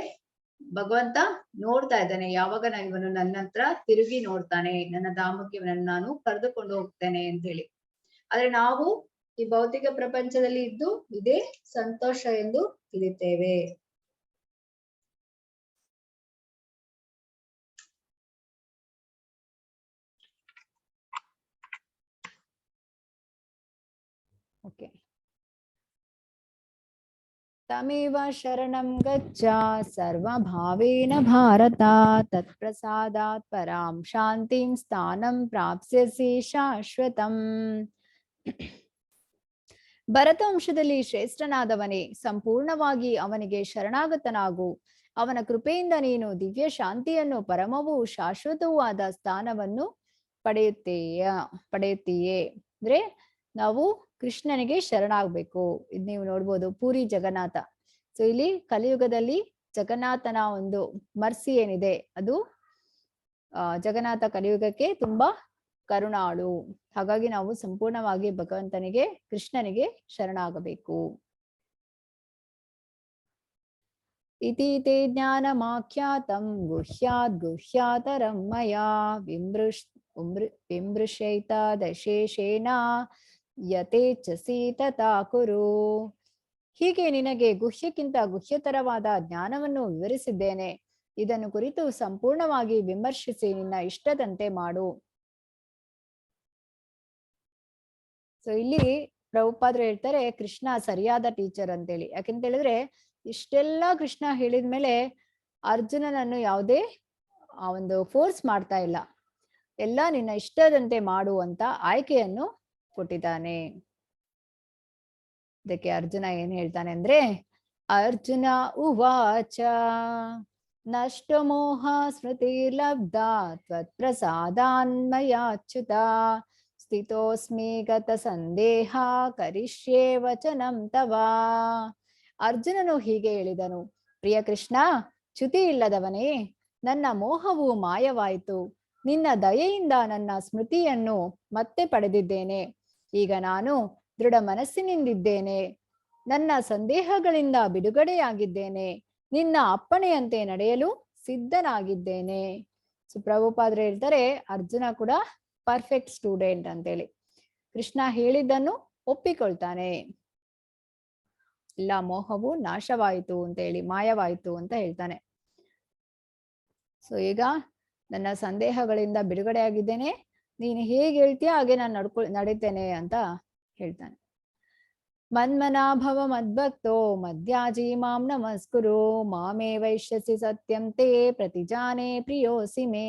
ಭಗವಂತ ನೋಡ್ತಾ ಇದ್ದಾನೆ. ಯಾವಾಗ ಇವನು ನನ್ನ ಹತ್ರ ತಿರುಗಿ ನೋಡ್ತಾನೆ, ನನ್ನ ಧಾಮಕ್ಕೆ ಇವನನ್ನು ನಾನು ಕರೆದುಕೊಂಡು ಹೋಗ್ತೇನೆ ಅಂತ ಹೇಳಿ. ಆದ್ರೆ ನಾವು ಈ ಭೌತಿಕ ಪ್ರಪಂಚದಲ್ಲಿ ಇದ್ದು ಇದೇ ಸಂತೋಷ ಎಂದು ತಿಳಿತೇವೆ. ಓಕೆ, ತಮೇವ ಶರಣಂ ಗಚ್ಚ ಸರ್ವಭಾವೇನ ಭಾರತ ತತ್ಪ್ರಸಾದಾತ್ ಪರಾಂ ಶಾಂತಿಂ ಸ್ಥಾನಂ ಪ್ರಾಪ್ಸ್ಯಸಿ ಶಾಶ್ವತಂ. ಭರತ ವಂಶದಲ್ಲಿ ಶ್ರೇಷ್ಠನಾದವನೇ, ಸಂಪೂರ್ಣವಾಗಿ ಅವನಿಗೆ ಶರಣಾಗತನಾಗು. ಅವನ ಕೃಪೆಯಿಂದ ನೀನು ದಿವ್ಯ ಶಾಂತಿಯನ್ನು, ಪರಮವೂ ಶಾಶ್ವತವೂ ಆದ ಸ್ಥಾನವನ್ನು ಪಡೆಯುತ್ತೀಯೇ. ಅಂದ್ರೆ ನಾವು ಕೃಷ್ಣನಿಗೆ ಶರಣಾಗ್ಬೇಕು. ಇದ್ ನೀವು ನೋಡ್ಬೋದು ಪೂರಿ ಜಗನ್ನಾಥ. ಸೊ ಇಲ್ಲಿ ಕಲಿಯುಗದಲ್ಲಿ ಜಗನ್ನಾಥನ ಒಂದು ಮರ್ಸಿ ಏನಿದೆ ಅದು ಜಗನ್ನಾಥ ಕಲಿಯುಗಕ್ಕೆ ತುಂಬಾ ಕರುಣಾಳು. ಹಾಗಾಗಿ ನಾವು ಸಂಪೂರ್ಣವಾಗಿ ಭಗವಂತನಿಗೆ, ಕೃಷ್ಣನಿಗೆ ಶರಣಾಗಬೇಕು. ಇತಿ ತೇ ಜ್ಞಾನಮಾಖ್ಯಾತಂ ಗುಹ್ಯಾತ್ ಗುಹ್ಯಾತರಂ ಮಯಾ ವಿಮೃಶೈತ ದಶೇಷೇನ ಯಥೇಚ್ಛಸಿ ತಥಾ ಕುರು. ಹೀಗೆ ನಿನಗೆ ಗುಹ್ಯಕ್ಕಿಂತ ಗುಹ್ಯತರವಾದ ಜ್ಞಾನವನ್ನು ವಿವರಿಸಿದ್ದೇನೆ. ಇದನ್ನು ಕುರಿತು ಸಂಪೂರ್ಣವಾಗಿ ವಿಮರ್ಶಿಸಿ ನಿನ್ನ ಇಷ್ಟದಂತೆ ಮಾಡು. ಸೊ ಇಲ್ಲಿ ಪ್ರಭುಪಾದರು ಹೇಳ್ತಾರೆ ಕೃಷ್ಣ ಸರಿಯಾದ ಟೀಚರ್ ಅಂತೇಳಿ. ಯಾಕೆಂತ ಹೇಳಿದ್ರೆ ಇಷ್ಟೆಲ್ಲ ಕೃಷ್ಣ ಹೇಳಿದ್ಮೇಲೆ ಅರ್ಜುನನನ್ನು ಯಾವುದೇ ಒಂದು ಫೋರ್ಸ್ ಮಾಡ್ತಾ ಇಲ್ಲ. ಎಲ್ಲ ನಿನ್ನ ಇಷ್ಟದಂತೆ ಮಾಡು ಅಂತ ಆಯ್ಕೆಯನ್ನು ಕೊಟ್ಟಿದ್ದಾನೆ. ಇದಕ್ಕೆ ಅರ್ಜುನ ಏನ್ ಹೇಳ್ತಾನೆ ಅಂದ್ರೆ, ಅರ್ಜುನ ಉವಾಚ ನಷ್ಟ ಮೋಹ ಸ್ಮೃತಿರ್ಲಬ್ಧ ತ್ವತ್ಪ್ರಸಾದಾನ್ಮಯಾಚ್ಯುತ ಸ್ಥಿತೋಸ್ಮಿ ಗತ ಸಂದೇಹ ಕರಿಷ್ಯೇ ವಚನಂ ತವ. ಅರ್ಜುನನು ಹೀಗೆ ಹೇಳಿದನು, ಪ್ರಿಯ ಕೃಷ್ಣ, ಚ್ಯುತಿ ಇಲ್ಲದವನೇ, ನನ್ನ ಮೋಹವು ಮಾಯವಾಯಿತು. ನಿನ್ನ ದಯೆಯಿಂದ ನನ್ನ ಸ್ಮೃತಿಯನ್ನು ಮತ್ತೆ ಪಡೆದಿದ್ದೇನೆ. ಈಗ ನಾನು ದೃಢ ಮನಸ್ಸಿನಿಂದಿದ್ದೇನೆ. ನನ್ನ ಸಂದೇಹಗಳಿಂದ ಬಿಡುಗಡೆಯಾಗಿದ್ದೇನೆ, ನಿನ್ನ ಅಪ್ಪಣೆಯಂತೆ ನಡೆಯಲು ಸಿದ್ಧನಾಗಿದ್ದೇನೆ. ಸೊ ಪ್ರಭುಪಾದರು ಹೇಳ್ತಾರೆ ಅರ್ಜುನ ಕೂಡ ಪರ್ಫೆಕ್ಟ್ ಸ್ಟೂಡೆಂಟ್ ಅಂತೇಳಿ. ಕೃಷ್ಣ ಹೇಳಿದ್ದನ್ನು ಒಪ್ಪಿಕೊಳ್ತಾನೆ. ಎಲ್ಲ ಮೋಹವು ನಾಶವಾಯಿತು ಅಂತ ಹೇಳಿ, ಮಾಯವಾಯಿತು ಅಂತ ಹೇಳ್ತಾನೆ. ಸೊ ಈಗ ನನ್ನ ಸಂದೇಹಗಳಿಂದ ಬಿಡುಗಡೆಯಾಗಿದ್ದೇನೆ, ನೀನು ಹೇಗೆ ಹೇಳ್ತೀಯ ಹಾಗೆ ನಾನು ನಡೀತೇನೆ ಅಂತ ಹೇಳ್ತಾನೆ. ಮನ್ಮನಾಭವ ಮದ್ಭಕ್ತೋ ಮಧ್ಯಾಜಿ ಮಾಂ ನಮಸ್ಕುರು, ಮಾಮೇ ವೈಶ್ಯಸಿ ಸತ್ಯಂ ತೇ ಪ್ರತಿಜಾನೆ ಪ್ರಿಯೋಸಿ ಮೇ.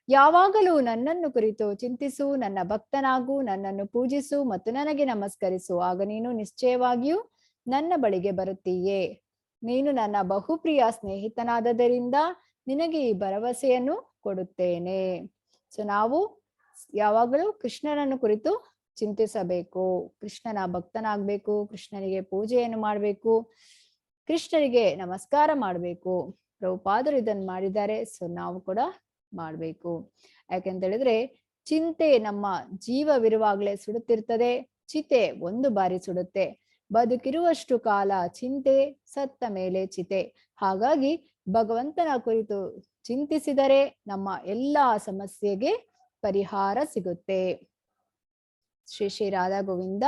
ಯಾವಾಗಲೂ ನನ್ನನ್ನು ಕುರಿತು ಚಿಂತಿಸು, ನನ್ನ ಭಕ್ತನಾಗು, ನನ್ನನ್ನು ಪೂಜಿಸು ಮತ್ತು ನನಗೆ ನಮಸ್ಕರಿಸು, ಆಗ ನೀನು ನಿಶ್ಚಯವಾಗಿಯೂ ನನ್ನ ಬಳಿಗೆ ಬರುತ್ತೀಯೇ. ನೀನು ನನ್ನ ಬಹುಪ್ರಿಯ ಸ್ನೇಹಿತನಾದದರಿಂದ ನಿನಗೆ ಈ ಭರವಸೆಯನ್ನು ಕೊಡುತ್ತೇನೆ. ಸೊ ನಾವು ಯಾವಾಗಲೂ ಕೃಷ್ಣನನ್ನು ಕುರಿತು ಚಿಂತಿಸಬೇಕು, ಕೃಷ್ಣನ ಭಕ್ತನಾಗ್ಬೇಕು, ಕೃಷ್ಣನಿಗೆ ಪೂಜೆಯನ್ನು ಮಾಡಬೇಕು, ಕೃಷ್ಣನಿಗೆ ನಮಸ್ಕಾರ ಮಾಡಬೇಕು. ಪ್ರಭುಪಾದರು ಇದನ್ನು ಮಾಡಿದ್ದಾರೆ, ಸೊ ನಾವು ಕೂಡ ಮಾಡ್ಬೇಕು. ಯಾಕೆಂತ ಹೇಳಿದ್ರೆ ಚಿಂತೆ ನಮ್ಮ ಜೀವವಿರುವಾಗಲೇ ಸುಡುತ್ತಿರ್ತದೆ, ಚಿತೆ ಒಂದು ಬಾರಿ ಸುಡುತ್ತೆ. ಬದುಕಿರುವಷ್ಟು ಕಾಲ ಚಿಂತೆ, ಸತ್ತ ಮೇಲೆ ಚಿತೆ. ಹಾಗಾಗಿ ಭಗವಂತನ ಕುರಿತು ಚಿಂತಿಸಿದರೆ ನಮ್ಮ ಎಲ್ಲಾ ಸಮಸ್ಯೆಗೆ ಪರಿಹಾರ ಸಿಗುತ್ತೆ. ಶ್ರೀ ಶ್ರೀ ರಾಧಾ ಗೋವಿಂದ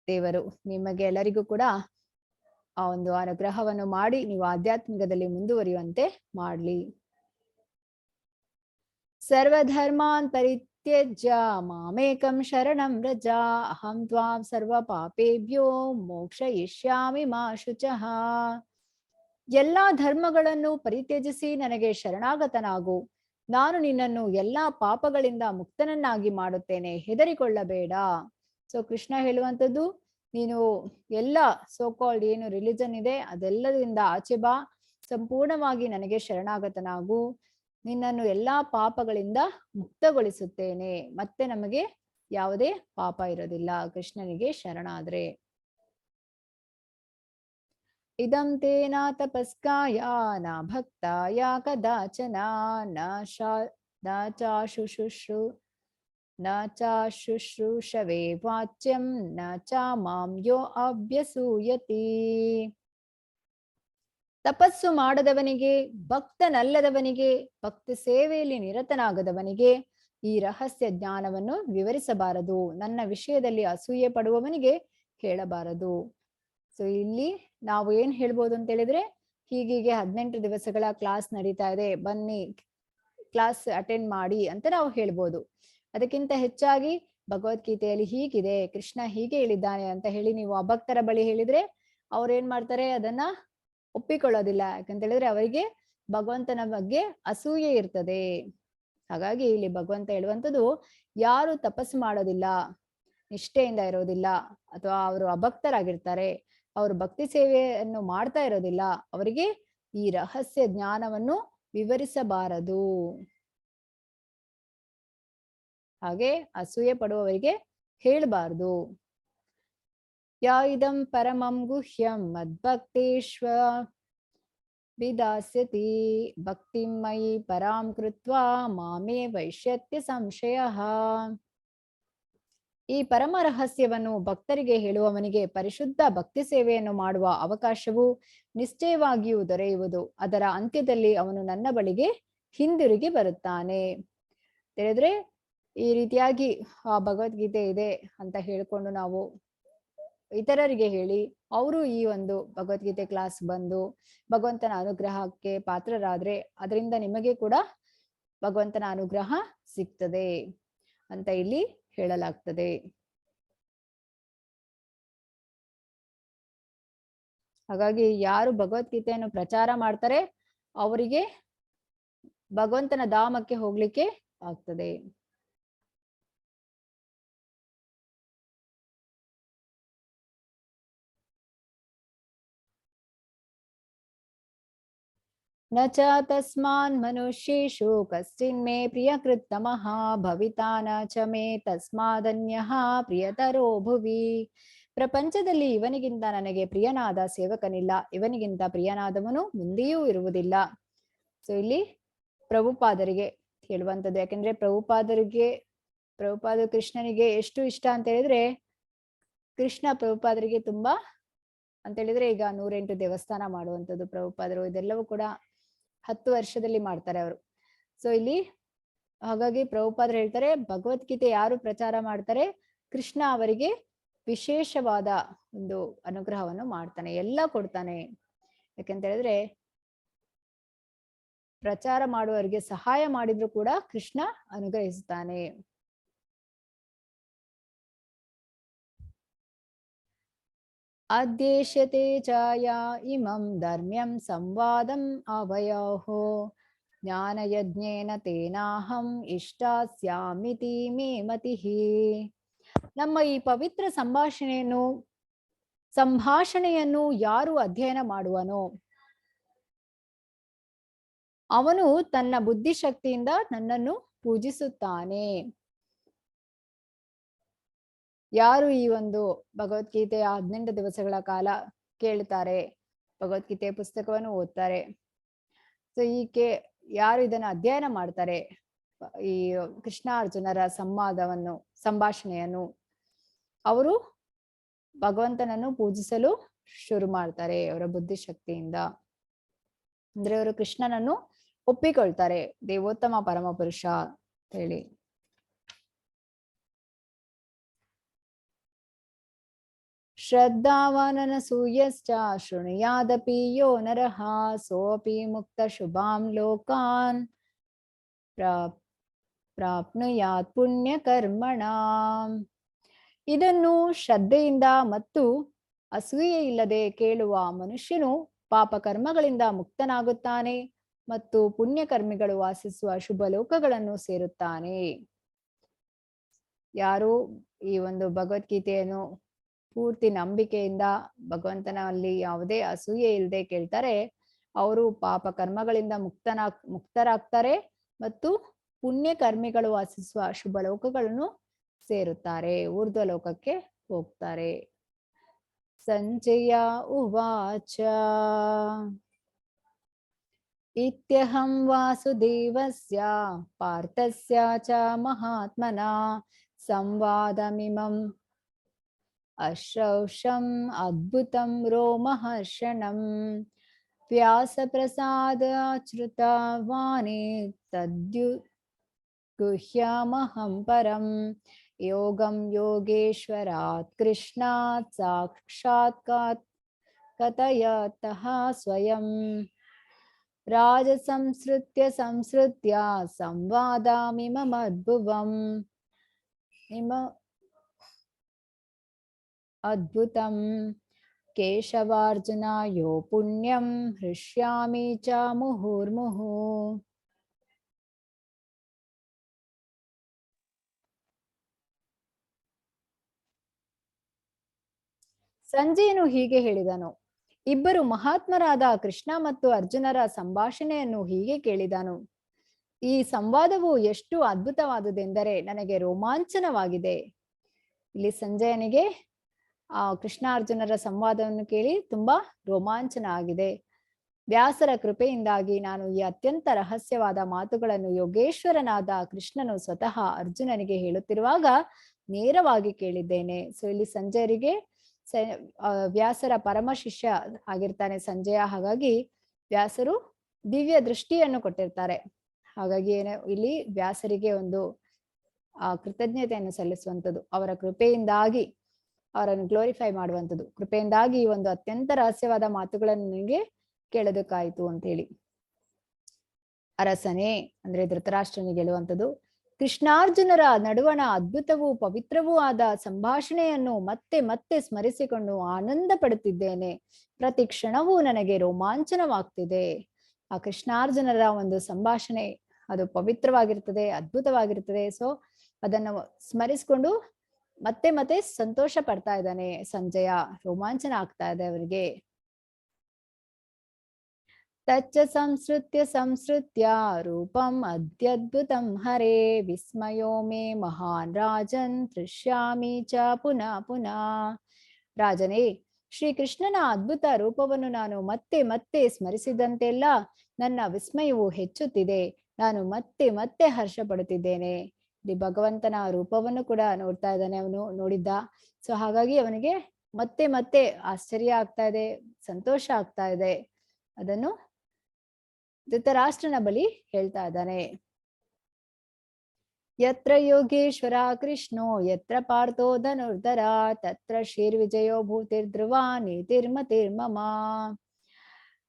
ದೇವರು ನಿಮಗೆ ಎಲ್ಲರಿಗೂ ಕೂಡ ಆ ಒಂದು ಅನುಗ್ರಹವನ್ನು ಮಾಡಿ ನೀವು ಆಧ್ಯಾತ್ಮಿಕದಲ್ಲಿ ಮುಂದುವರಿಯುವಂತೆ ಮಾಡ್ಲಿ. ಸರ್ವಧರ್ಮಾನ್ ಪರಿತ್ಯಜ್ಯ ಮಾಮೇಕಂ ಶರಣಂ ವ್ರಜ, ಅಹಂ ತ್ವಾಂ ಸರ್ವ ಪಾಪೇಭ್ಯೋ ಮೋಕ್ಷಯಿಷ್ಯಾಮಿ ಮಾ ಶುಚಃ. ಎಲ್ಲಾ ಧರ್ಮಗಳನ್ನು ಪರಿತ್ಯಜಿಸಿ ನನಗೆ ಶರಣಾಗತನಾಗು, ನಾನು ನಿನ್ನನ್ನು ಎಲ್ಲಾ ಪಾಪಗಳಿಂದ ಮುಕ್ತನನ್ನಾಗಿ ಮಾಡುತ್ತೇನೆ, ಹೆದರಿಕೊಳ್ಳಬೇಡ. ಸೊ ಕೃಷ್ಣ ಹೇಳುವಂಥದ್ದು, ನೀನು ಎಲ್ಲ ಸೋಕಾಲ್ಡ್ ಏನು ರಿಲಿಜನ್ ಇದೆ ಅದೆಲ್ಲದಿಂದ ಆಚೆ ಬಾ, ಸಂಪೂರ್ಣವಾಗಿ ನನಗೆ ಶರಣಾಗತನಾಗು, ನಿನ್ನನ್ನು ಎಲ್ಲಾ ಪಾಪಗಳಿಂದ ಮುಕ್ತಗೊಳಿಸುತ್ತೇನೆ. ಮತ್ತೆ ನಮಗೆ ಯಾವುದೇ ಪಾಪ ಇರೋದಿಲ್ಲ ಕೃಷ್ಣನಿಗೆ ಶರಣಾದ್ರೆ. ಇದಂ ತೇನ ತಪಸ್ಕಾಯ ನ ಭಕ್ತಾಯ ಕದಾಚನ ನ ಚಾಶುಶ್ರೂಷವೇ ವಾಚ್ಯಂ ನ ಚ ಮಾಂ ಯೋ ಅಭ್ಯಸೂಯತಿ. ತಪಸ್ಸು ಮಾಡದವನಿಗೆ, ಭಕ್ತನಲ್ಲದವನಿಗೆ, ಭಕ್ತಿ ಸೇವೆಯಲ್ಲಿ ನಿರತನಾಗದವನಿಗೆ ಈ ರಹಸ್ಯ ಜ್ಞಾನವನ್ನು ವಿವರಿಸಬಾರದು, ನನ್ನ ವಿಷಯದಲ್ಲಿ ಅಸೂಯೆ ಪಡುವವನಿಗೆ ಹೇಳಬಾರದು. ಸೊ ಇಲ್ಲಿ ನಾವು ಏನ್ ಹೇಳ್ಬೋದು ಅಂತ ಹೇಳಿದ್ರೆ, ಹೀಗೀಗೆ 18 ದಿವಸಗಳ ಕ್ಲಾಸ್ ನಡೀತಾ ಇದೆ, ಬನ್ನಿ ಕ್ಲಾಸ್ ಅಟೆಂಡ್ ಮಾಡಿ ಅಂತ ನಾವು ಹೇಳ್ಬೋದು. ಅದಕ್ಕಿಂತ ಹೆಚ್ಚಾಗಿ ಭಗವದ್ಗೀತೆಯಲ್ಲಿ ಹೀಗಿದೆ, ಕೃಷ್ಣ ಹೀಗೆ ಹೇಳಿದ್ದಾನೆ ಅಂತ ಹೇಳಿ ನೀವು ಅಭಕ್ತರ ಬಳಿ ಹೇಳಿದ್ರೆ ಅವ್ರೇನ್ ಮಾಡ್ತಾರೆ, ಅದನ್ನ ಒಪ್ಪಿಕೊಳ್ಳೋದಿಲ್ಲ. ಯಾಕಂತ ಹೇಳಿದ್ರೆ ಅವರಿಗೆ ಭಗವಂತನ ಬಗ್ಗೆ ಅಸೂಯೆ ಇರ್ತದೆ. ಹಾಗಾಗಿ ಇಲ್ಲಿ ಭಗವಂತ ಹೇಳುವಂಥದ್ದು, ಯಾರು ತಪಸ್ಸು ಮಾಡೋದಿಲ್ಲ, ನಿಷ್ಠೆಯಿಂದ ಇರೋದಿಲ್ಲ, ಅಥವಾ ಅವರು ಅಭಕ್ತರಾಗಿರ್ತಾರೆ, ಅವರು ಭಕ್ತಿ ಸೇವೆಯನ್ನು ಮಾಡ್ತಾ ಇರೋದಿಲ್ಲ, ಅವರಿಗೆ ಈ ರಹಸ್ಯ ಜ್ಞಾನವನ್ನು ವಿವರಿಸಬಾರದು. ಹಾಗೆ ಅಸೂಯೆ ಪಡುವವರಿಗೆ ಹೇಳಬಾರದು. ಯಾ ಇದಂ ಪರಮಂ ಗುಹ್ಯಂ ಮದ್ಭಕ್ತೇಶ್ವ ವಿದಾಸ್ಯತಿ, ಭಕ್ತಿಂ ಮಯಿ ಪರಾಂ ಕೃತ್ವಾ ಮಾಮೇ ವೈಶ್ಯತ್ಯ ಸಂಶಯಃ. ಈ ಪರಮ ರಹಸ್ಯವನ್ನು ಭಕ್ತರಿಗೆ ಹೇಳುವವನಿಗೆ ಪರಿಶುದ್ಧ ಭಕ್ತಿ ಸೇವೆಯನ್ನು ಮಾಡುವ ಅವಕಾಶವು ನಿಶ್ಚಯವಾಗಿಯೂ ದೊರೆಯುವುದು. ಅದರ ಅಂತ್ಯದಲ್ಲಿ ಅವನು ನನ್ನ ಬಳಿಗೆ ಹಿಂದಿರುಗಿ ಬರುತ್ತಾನೆ. ಹೇಳಿದ್ರೆ ಈ ರೀತಿಯಾಗಿ ಭಗವದ್ಗೀತೆ ಇದೆ ಅಂತ ಹೇಳ್ಕೊಂಡು ನಾವು ಇತರರಿಗೆ ಹೇಳಿ ಅವರು ಈ ಒಂದು ಭಗವದ್ಗೀತೆ ಕ್ಲಾಸ್ ಬಂದು ಭಗವಂತನ ಅನುಗ್ರಹಕ್ಕೆ ಪಾತ್ರರಾದ್ರೆ ಅದರಿಂದ ನಿಮಗೆ ಕೂಡ ಭಗವಂತನ ಅನುಗ್ರಹ ಸಿಗ್ತದೆ ಅಂತ ಇಲ್ಲಿ ಹೇಳಲಾಗ್ತದೆ. ಹಾಗಾಗಿ ಯಾರು ಭಗವದ್ಗೀತೆಯನ್ನು ಪ್ರಚಾರ ಮಾಡ್ತಾರೆ ಅವರಿಗೆ ಭಗವಂತನ ಧಾಮಕ್ಕೆ ಹೋಗ್ಲಿಕ್ಕೆ ಆಗ್ತದೆ. ನ ಚ ತಸ್ಮಾನ್ ಮನುಷ್ಯೇಷು ಕಶ್ಚಿನ್ಮೇ ಪ್ರಿಯಕೃತ್ತಮಃ ಭವಿತಾ ನ ಚ ಮೇ ತಸ್ಮಾದನ್ಯಃ ಪ್ರಿಯತರೋ ಭುವಿ. ಪ್ರಪಂಚದಲ್ಲಿ ಇವನಿಗಿಂತ ನನಗೆ ಪ್ರಿಯನಾದ ಸೇವಕನಿಲ್ಲ, ಇವನಿಗಿಂತ ಪ್ರಿಯನಾದವನು ಮುಂದೆಯೂ ಇರುವುದಿಲ್ಲ. ಸೊ ಇಲ್ಲಿ ಪ್ರಭುಪಾದರಿಗೆ ಹೇಳುವಂಥದ್ದು. ಯಾಕೆಂದ್ರೆ ಪ್ರಭುಪಾದ ಕೃಷ್ಣನಿಗೆ ಎಷ್ಟು ಇಷ್ಟ ಅಂತ ಹೇಳಿದ್ರೆ ಕೃಷ್ಣ ಪ್ರಭುಪಾದರಿಗೆ ತುಂಬಾ ಅಂತ ಹೇಳಿದ್ರೆ ಈಗ 108 ದೇವಸ್ಥಾನ ಮಾಡುವಂಥದ್ದು ಪ್ರಭುಪಾದರು, ಇದೆಲ್ಲವೂ ಕೂಡ 10 ವರ್ಷದಲ್ಲಿ ಮಾಡ್ತಾರೆ ಅವರು. ಸೊ ಇಲ್ಲಿ ಹಾಗಾಗಿ ಪ್ರಭುಪಾದರು ಹೇಳ್ತಾರೆ, ಭಗವದ್ಗೀತೆ ಯಾರು ಪ್ರಚಾರ ಮಾಡ್ತಾರೆ, ಕೃಷ್ಣ ಅವರಿಗೆ ವಿಶೇಷವಾದ ಒಂದು ಅನುಗ್ರಹವನ್ನು ಮಾಡ್ತಾನೆ, ಎಲ್ಲ ಕೊಡ್ತಾನೆ. ಯಾಕಂತ ಹೇಳಿದ್ರೆ ಪ್ರಚಾರ ಮಾಡುವವರಿಗೆ ಸಹಾಯ ಮಾಡಿದ್ರು ಕೂಡ ಕೃಷ್ಣ ಅನುಗ್ರಹಿಸ್ತಾನೆ. ಅದ್ಯೇಷ್ಯತೆ ಚಾಯ ಇಮಂ ಧರ್ಮ್ಯಂ ಸಂವಾದಂ ಅವಯೋಹೋ ಜ್ಞಾನಯಜ್ಞೇನ ತೇನಾಹಂ ಇಷ್ಟಾಸ್ಯಾಮಿತಿ ಮೇ ಮತಿಃ. ನಮ್ಮ ಈ ಪವಿತ್ರ ಸಂಭಾಷಣೆಯನ್ನು ಯಾರು ಅಧ್ಯಯನ ಮಾಡುವನೋ ಅವನು ತನ್ನ ಬುದ್ಧಿಶಕ್ತಿಯಿಂದ ನನ್ನನ್ನು ಪೂಜಿಸುತ್ತಾನೆ. ಯಾರು ಈ ಒಂದು ಭಗವದ್ಗೀತೆಯ 18 ದಿವಸಗಳ ಕಾಲ ಕೇಳ್ತಾರೆ, ಭಗವದ್ಗೀತೆಯ ಪುಸ್ತಕವನ್ನು ಓದ್ತಾರೆ, ಸೊ ಯಾರು ಇದನ್ನು ಅಧ್ಯಯನ ಮಾಡ್ತಾರೆ, ಈ ಕೃಷ್ಣ ಅರ್ಜುನರ ಸಂಭಾಷಣೆಯನ್ನು, ಅವರು ಭಗವಂತನನ್ನು ಪೂಜಿಸಲು ಶುರು ಮಾಡ್ತಾರೆ ಅವರ ಬುದ್ಧಿಶಕ್ತಿಯಿಂದ. ಅಂದ್ರೆ ಅವರು ಕೃಷ್ಣನನ್ನು ಒಪ್ಪಿಕೊಳ್ತಾರೆ, ದೇವೋತ್ತಮ ಪರಮಪುರುಷ ಅಂತ ಹೇಳಿ. ಶ್ರದ್ಧಾವಾನನಸೂಯಶ್ಚ ಶೃಣುಯಾದಪಿ ಯೋ ನರಃ ಸೋಪಿ ಮುಕ್ತ ಶುಭಾಂ ಲೋಕಾನ್ ಪ್ರಾಪ್ನುಯಾತ್ ಪುಣ್ಯ ಕರ್ಮಣಾಂ. ಇದನ್ನು ಶ್ರದ್ಧೆಯಿಂದ ಮತ್ತು ಅಸೂಯೆ ಇಲ್ಲದೆ ಕೇಳುವ ಮನುಷ್ಯನು ಪಾಪ ಕರ್ಮಗಳಿಂದ ಮುಕ್ತನಾಗುತ್ತಾನೆ ಮತ್ತು ಪುಣ್ಯಕರ್ಮಿಗಳು ವಾಸಿಸುವ ಶುಭ ಲೋಕಗಳನ್ನು ಸೇರುತ್ತಾನೆ. ಯಾರು ಈ ಒಂದು ಭಗವದ್ಗೀತೆಯನ್ನು ಪೂರ್ತಿ ನಂಬಿಕೆಯಿಂದ ಭಗವಂತನಲ್ಲಿ ಯಾವುದೇ ಅಸೂಯೆ ಇಲ್ಲದೆ ಕೇಳ್ತಾರೆ, ಅವರು ಪಾಪ ಕರ್ಮಗಳಿಂದ ಮುಕ್ತರಾಗ್ತಾರೆ ಮತ್ತು ಪುಣ್ಯ ಕರ್ಮಿಗಳು ವಾಸಿಸುವ ಶುಭ ಲೋಕಗಳನ್ನು ಸೇರುತ್ತಾರೆ, ಊರ್ಧ್ವ ಲೋಕಕ್ಕೆ ಹೋಗ್ತಾರೆ. ಸಂಜಯ ಉವಾಚ ಇತ್ಯಹಂ ವಾಸುದೇವಸ್ಯ ಪಾರ್ಥಸ್ಯ ಚ ಮಹಾತ್ಮನ ಸಂವಾದಮಿಮಂ ಅಶ್ರೌಷಂ ಅದ್ಭುತಂ ರೋಮಹರ್ಷಣಂ ವ್ಯಾಸಪ್ರಸಾದಾಚ್ಯುತವಾಣಿ ತದ್ಗುಹ್ಯಮಹಂ ಪರಂ ಯೋಗಂ ಯೋಗೇಶ್ವರಾತ್ ಕೃಷ್ಣಾತ್ ಸಾಕ್ಷಾತ್ಕಾತ್ ಕಥಯತಃ ಸ್ವಯಂ ರಾಜಸಂಸ್ಕೃತ್ಯ ಸಂವಾದಮಿಮಮದ್ಭುತಂ ಅದ್ಭುತಂ ಕೇಶವಾರ್ಜುನ ಯೋ ಪುಣ್ಯಂ ಹೃಷ್ಯಾಮಿ ಚ ಮುಹುರ್ಮುಹು. ಸಂಜಯನು ಹೀಗೆ ಹೇಳಿದನು, ಇಬ್ಬರು ಮಹಾತ್ಮರಾದ ಕೃಷ್ಣ ಮತ್ತು ಅರ್ಜುನರ ಸಂಭಾಷಣೆಯನ್ನು ಹೀಗೆ ಕೇಳಿದನು. ಈ ಸಂವಾದವು ಎಷ್ಟು ಅದ್ಭುತವಾದುದೆಂದರೆ ನನಗೆ ರೋಮಾಂಚನವಾಗಿದೆ. ಇಲ್ಲಿ ಸಂಜಯನಿಗೆ ಕೃಷ್ಣ ಅರ್ಜುನರ ಸಂವಾದವನ್ನು ಕೇಳಿ ತುಂಬಾ ರೋಮಾಂಚನ ಆಗಿದೆ. ವ್ಯಾಸರ ಕೃಪೆಯಿಂದಾಗಿ ನಾನು ಈ ಅತ್ಯಂತ ರಹಸ್ಯವಾದ ಮಾತುಗಳನ್ನು ಯೋಗೇಶ್ವರನಾದ ಕೃಷ್ಣನು ಸ್ವತಃ ಅರ್ಜುನನಿಗೆ ಹೇಳುತ್ತಿರುವಾಗ ನೇರವಾಗಿ ಕೇಳಿದ್ದೇನೆ. ಸೊ ಇಲ್ಲಿ ಸಂಜಯರಿಗೆ ವ್ಯಾಸರ ಪರಮ ಶಿಷ್ಯ ಆಗಿರ್ತಾನೆ ಸಂಜಯ, ಹಾಗಾಗಿ ವ್ಯಾಸರು ದಿವ್ಯ ದೃಷ್ಟಿಯನ್ನು ಕೊಟ್ಟಿರ್ತಾರೆ. ಹಾಗಾಗಿ ಇಲ್ಲಿ ವ್ಯಾಸರಿಗೆ ಒಂದು ಕೃತಜ್ಞತೆಯನ್ನು ಸಲ್ಲಿಸುವಂಥದ್ದು, ಅವರ ಕೃಪೆಯಿಂದಾಗಿ ಅವರನ್ನು ಗ್ಲೋರಿಫೈ ಮಾಡುವಂಥದ್ದು, ಕೃಪೆಯಿಂದಾಗಿ ಈ ಒಂದು ಅತ್ಯಂತ ರಹಸ್ಯವಾದ ಮಾತುಗಳನ್ನು ನನಗೆ ಕೇಳೋದಕ್ಕಾಯ್ತು ಅಂತ ಹೇಳಿ. ಅರಸನೇ ಅಂದ್ರೆ ಧೃತರಾಷ್ಟ್ರನಿಗೆ ಹೇಳುವಂಥದ್ದು, ಕೃಷ್ಣಾರ್ಜುನರ ನಡುವಣ ಅದ್ಭುತವೂ ಪವಿತ್ರವೂ ಆದ ಸಂಭಾಷಣೆಯನ್ನು ಮತ್ತೆ ಮತ್ತೆ ಸ್ಮರಿಸಿಕೊಂಡು ಆನಂದ ಪಡುತ್ತಿದ್ದೇನೆ. ಪ್ರತಿ ಕ್ಷಣವೂ ನನಗೆ ರೋಮಾಂಚನವಾಗ್ತಿದೆ. ಆ ಕೃಷ್ಣಾರ್ಜುನರ ಒಂದು ಸಂಭಾಷಣೆ ಅದು ಪವಿತ್ರವಾಗಿರ್ತದೆ, ಅದ್ಭುತವಾಗಿರ್ತದೆ. ಸೊ ಅದನ್ನು ಸ್ಮರಿಸಿಕೊಂಡು ಮತ್ತೆ ಮತ್ತೆ ಸಂತೋಷ ಪಡ್ತಾ ಇದ್ದಾನೆ ಸಂಜಯ, ರೋಮಾಂಚನ ಆಗ್ತಾ ಇದೆ ಅವರಿಗೆ. ತಚ್ಚ ಸಂಸ್ಕೃತ್ಯ ರೂಪಂ ಅತ್ಯದ್ಭುತಂ ಹರೇ ವಿಸ್ಮಯೋ ಮೇ ಮಹಾನ್ ರಾಜನ್ ದೃಶ್ಯಾಮಿ ಚ ಪುನಃ ಪುನಃ. ರಾಜನೇ, ಶ್ರೀಕೃಷ್ಣನ ಅದ್ಭುತ ರೂಪವನ್ನು ನಾನು ಮತ್ತೆ ಮತ್ತೆ ಸ್ಮರಿಸಿದಂತೆಲ್ಲ ನನ್ನ ವಿಸ್ಮಯವು ಹೆಚ್ಚುತ್ತಿದೆ. ನಾನು ಮತ್ತೆ ಮತ್ತೆ ಹರ್ಷ ಪಡುತ್ತಿದ್ದೇನೆ. ಭಗವಂತನ ರೂಪವನ್ನು ಕೂಡ ನೋಡ್ತಾ ಇದ್ದಾನೆ, ಅವನು ನೋಡಿದ್ದ. ಸೊ ಹಾಗಾಗಿ ಅವನಿಗೆ ಮತ್ತೆ ಮತ್ತೆ ಆಶ್ಚರ್ಯ ಆಗ್ತಾ ಇದೆ, ಸಂತೋಷ ಆಗ್ತಾ ಇದೆ. ಅದನ್ನು ಧೃತರಾಷ್ಟ್ರನ ಬಳಿ ಹೇಳ್ತಾ ಇದ್ದಾನೆ. ಯತ್ರ ಯೋಗೇಶ್ವರ ಕೃಷ್ಣೋ ಯತ್ರ ಪಾರ್ಥೋ ಧನುರ್ಧರ ತತ್ರ ಶ್ರೀರ್ವಿಜಯೋ ಭೂತಿರ್ಧ್ರುವ ನೀತಿರ್ಮತಿರ್ಮಮ.